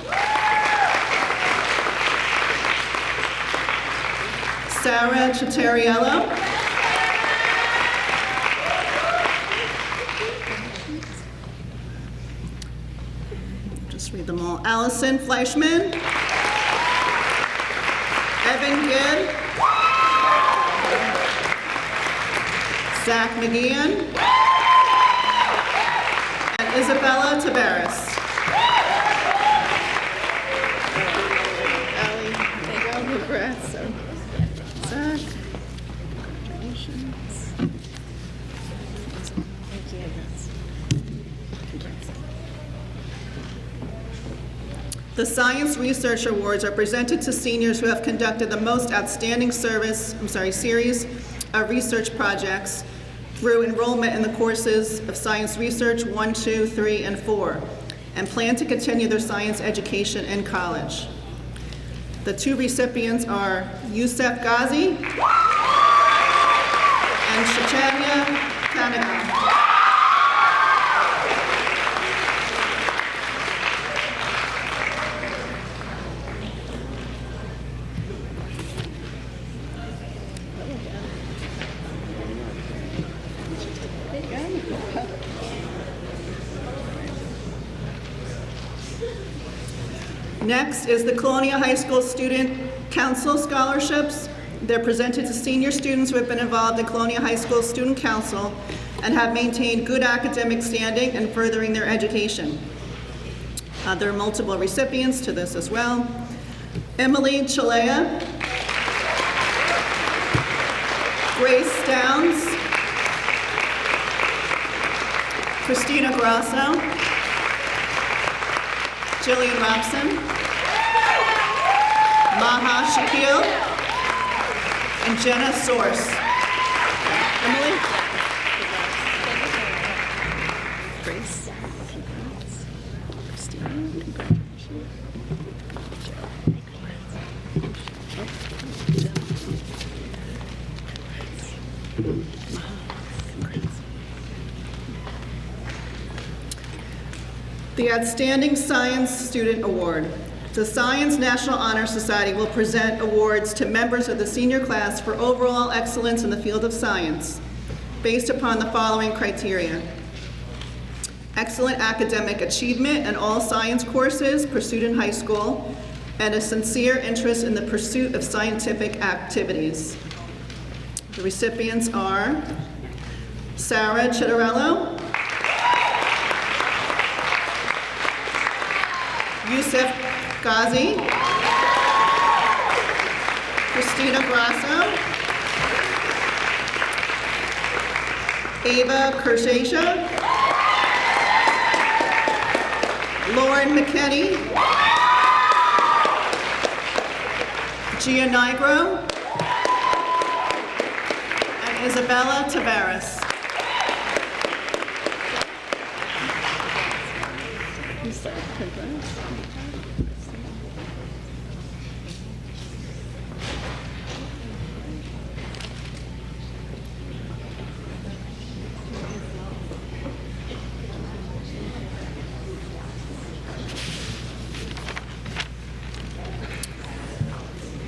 Sarah Chitariello, just read them all. Allison Fleischman, Evan Gibb, Zach McGeehan, and Isabella Taveras. Allie, there you go, congrats. So, Zach, congratulations. Thank you. The Science Research Awards are presented to seniors who have conducted the most outstanding series of research projects through enrollment in the courses of Science Research 1, 2, 3, and 4, and plan to continue their science education in college. The two recipients are Youssef Ghazi and Shachania Kanaka. Next is the Colonia High School Student Council Scholarships. They're presented to senior students who have been involved in Colonia High School Student Council and have maintained good academic standing and furthering their education. There are multiple recipients to this as well. Emily Chalea, Grace Downs, Christina Grasso, Jillian Robson, Maha Shakil, and Jenna Source. Emily? Grace, congrats. Christina, congratulations. The Outstanding Science Student Award. The Science National Honor Society will present awards to members of the senior class for overall excellence in the field of science, based upon the following criteria: excellent academic achievement in all science courses pursued in high school, and a sincere interest in the pursuit of scientific activities. The recipients are Sarah Chitariello, Youssef Ghazi, Christina Grasso, Ava Kershasha, Lauren McKinney, Gia Nigro, and Isabella Taveras.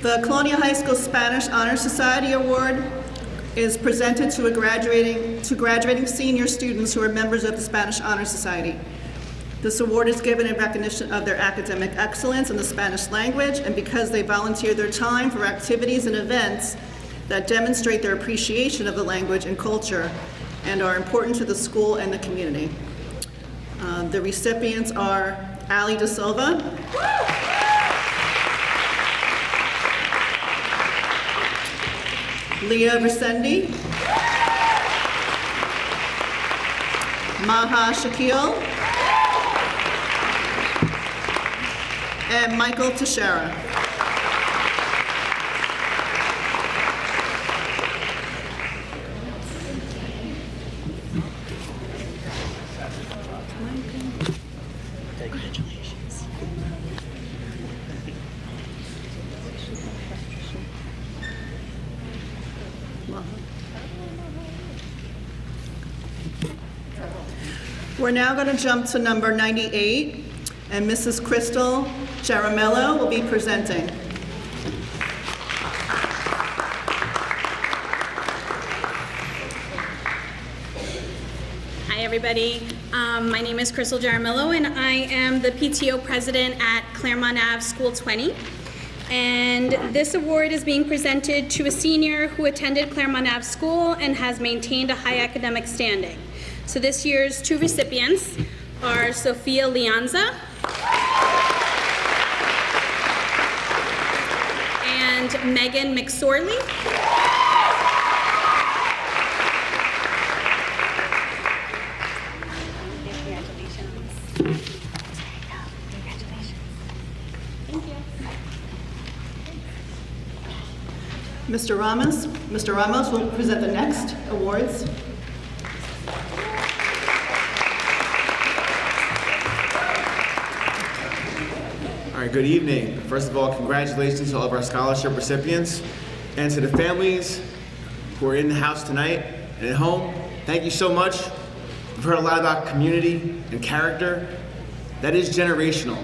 The Colonia High School Spanish Honor Society Award is presented to graduating senior students who are members of the Spanish Honor Society. This award is given in recognition of their academic excellence in the Spanish language and because they volunteer their time for activities and events that demonstrate their appreciation of the language and culture and are important to the school and the community. The recipients are Ali De Silva, Leah Resendi, Maha Shakil, and Michael Teixeira. We're now going to jump to number 98, and Mrs. Crystal Jaramello will be presenting. Hi, everybody. My name is Crystal Jaramillo, and I am the PTO president at Claremont Ave School 20. And this award is being presented to a senior who attended Claremont Ave School and has maintained a high academic standing. So this year's two recipients are Sophia Lianza and Megan McSorley. Mr. Ramos will present the next awards. All right, good evening. First of all, congratulations to all of our scholarship recipients and to the families who are in the house tonight and at home. Thank you so much. We've heard a lot about community and character. That is generational.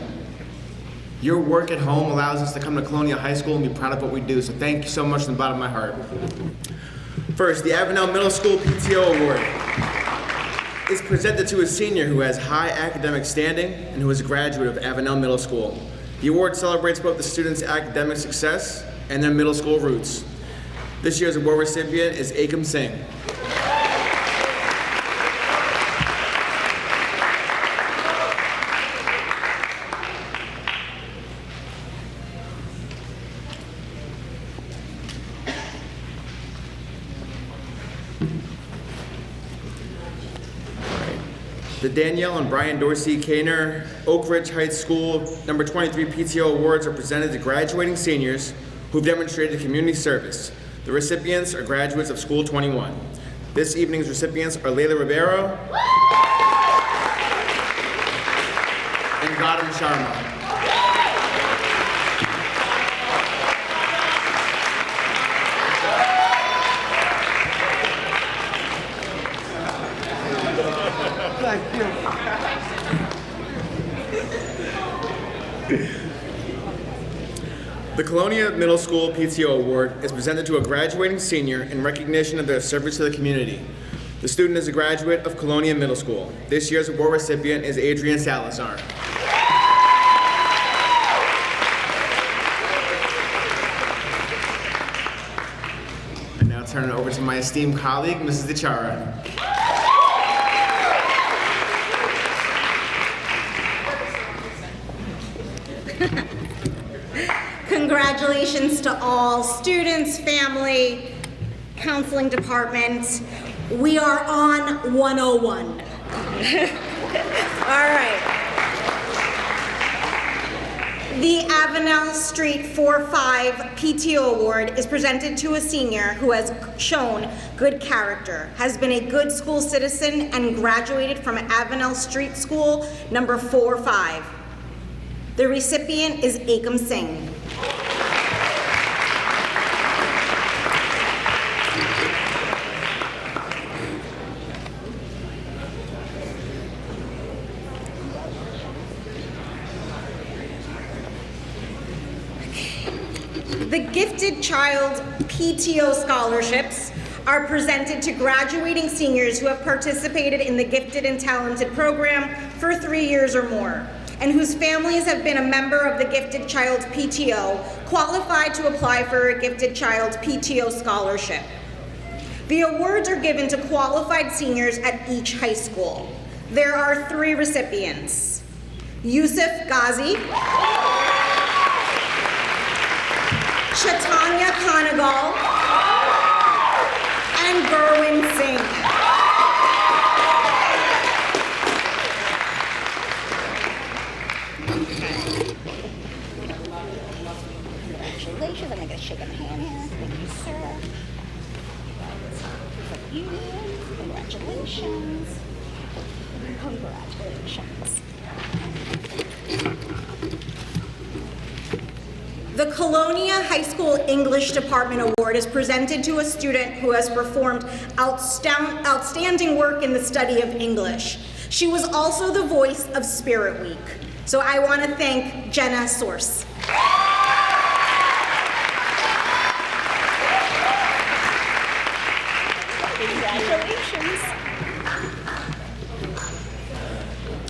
Your work at home allows us to come to Colonia High School and be proud of what we do, so thank you so much from the bottom of my heart. First, the Avenel Middle School PTO Award is presented to a senior who has high academic standing and who is a graduate of Avenel Middle School. The award celebrates both the students' academic success and their middle school roots. This year's award recipient is Akam Singh. The Danielle and Brian Dorsey Kaner Oak Ridge Heights School number 23 PTO Awards are presented to graduating seniors who've demonstrated community service. The recipients are graduates of School 21. This evening's recipients are Layla Rivero and Gautam Sharma. The Colonia Middle School PTO Award is presented to a graduating senior in recognition of their service to the community. The student is a graduate of Colonia Middle School. This year's award recipient is Adrian Salazar. I now turn it over to my esteemed colleague, Mrs. DeChara. Congratulations to all students, family, counseling department. We are on 101. All right. The Avenel Street 4-5 PTO Award is presented to a senior who has shown good character, has been a good school citizen, and graduated from Avenel Street School number 4-5. The recipient is Akam Singh. The Gifted Child PTO scholarships are presented to graduating seniors who have participated in the Gifted and Talented program for 3 years or more, and whose families have been a member of the Gifted Child PTO, qualified to apply for a Gifted Child PTO scholarship. The awards are given to qualified seniors at each high school. There are 3 recipients: Yusuf Ghazi, Chaitanya Kanagal, and Gurwin Singh. shake a hand here. Thank you, sir. For you. Congratulations. Congratulations. The Colonia High School English Department Award is presented to a student who has performed outstanding work in the study of English. She was also the voice of Spirit Week. So I want to thank Jenna Source. Congratulations.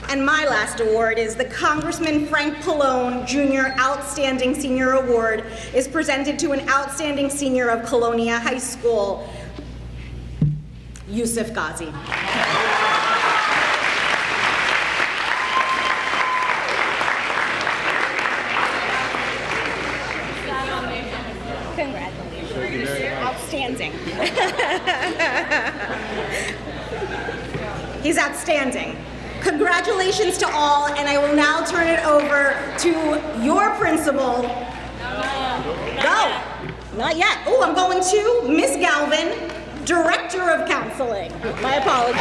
And my last award is the Congressman Frank Pallone Jr. Outstanding Senior Award is presented to an outstanding senior of Colonia High School, Yusuf Ghazi. Congratulations. Outstanding. He's outstanding. Congratulations to all, and I will now turn it over to your principal. No, not yet. Oh, I'm going to Miss Galvin, Director of Counseling. My apologies.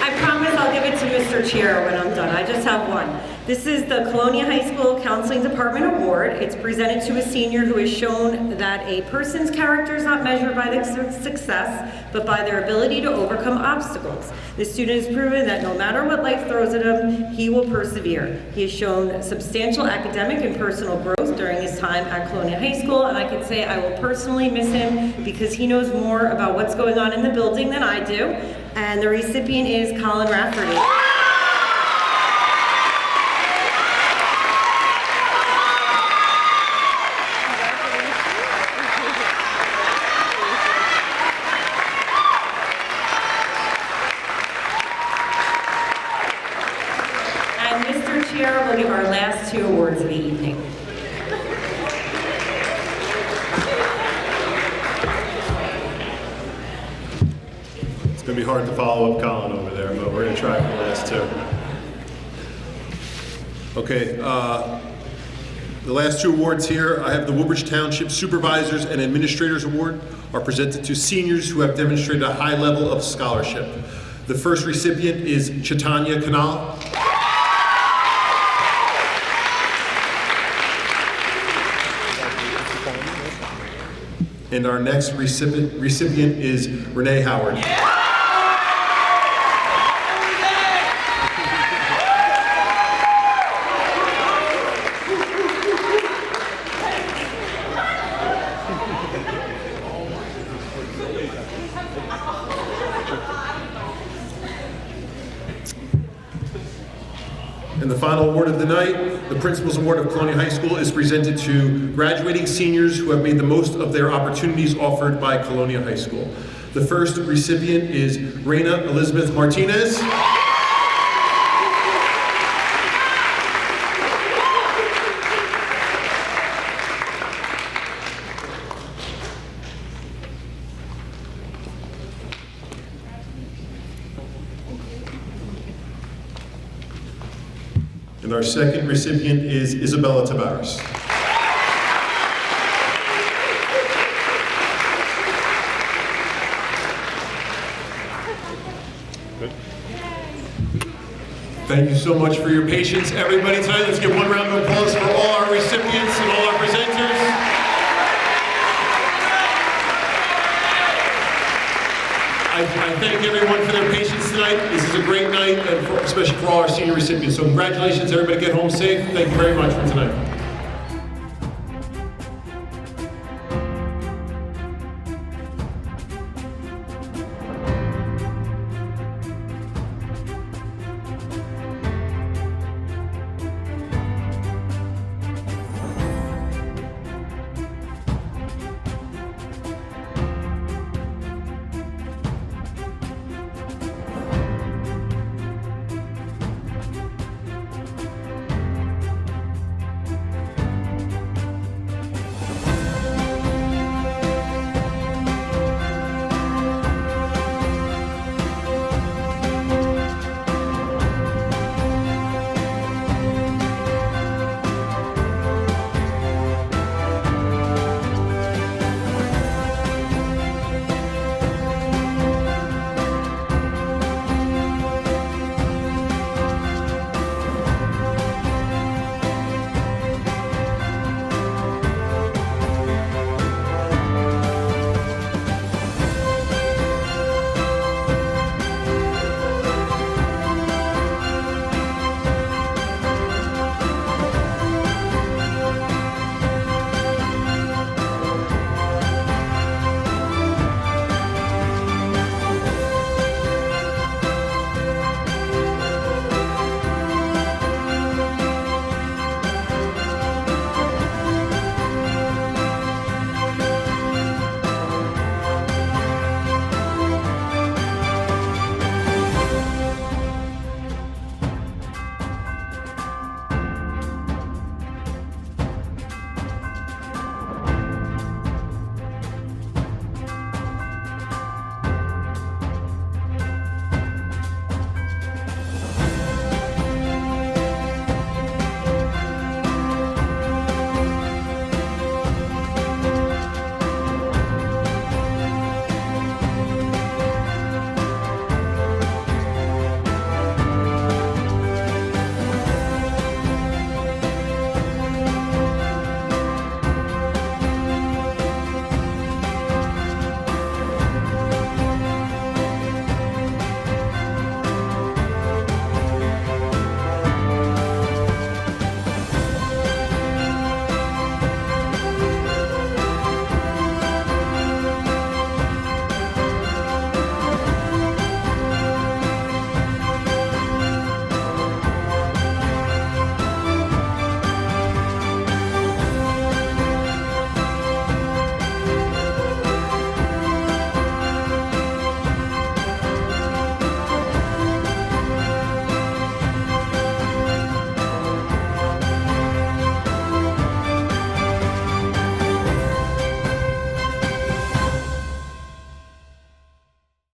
I promise I'll give it to Mr. Chair when I'm done. I just have one. This is the Colonia High School Counseling Department Award. It's presented to a senior who has shown that a person's character is not measured by their success, but by their ability to overcome obstacles. This student has proven that no matter what life throws at him, he will persevere. He has shown substantial academic and personal growth during his time at Colonia High School, and I can say I will personally miss him because he knows more about what's going on in the building than I do. And the recipient is Colin Rafferty. And Mr. Chair will give our last two awards of the evening. It's going to be hard to follow up Colin over there, but we're going to try for the last two. Okay, the last two awards here, I have the Woodbridge Township Supervisors and Administrators Award are presented to seniors who have demonstrated a high level of scholarship. The first recipient is Chaitanya Kanal. And our next recipient is Renee Howard. And the final award of the night, the Principal's Award of Colonia High School, is presented to graduating seniors who have made the most of their opportunities offered by Colonia High School. The first recipient is Raina Elizabeth Martinez. And our second recipient is Isabella Tavares. Thank you so much for your patience, everybody, tonight. Let's give one round of applause for all our recipients and all our presenters. I thank everyone for their patience tonight. This is a great night, and especially for all our senior recipients. So congratulations, everybody. Get home safe. Thank you very much for tonight.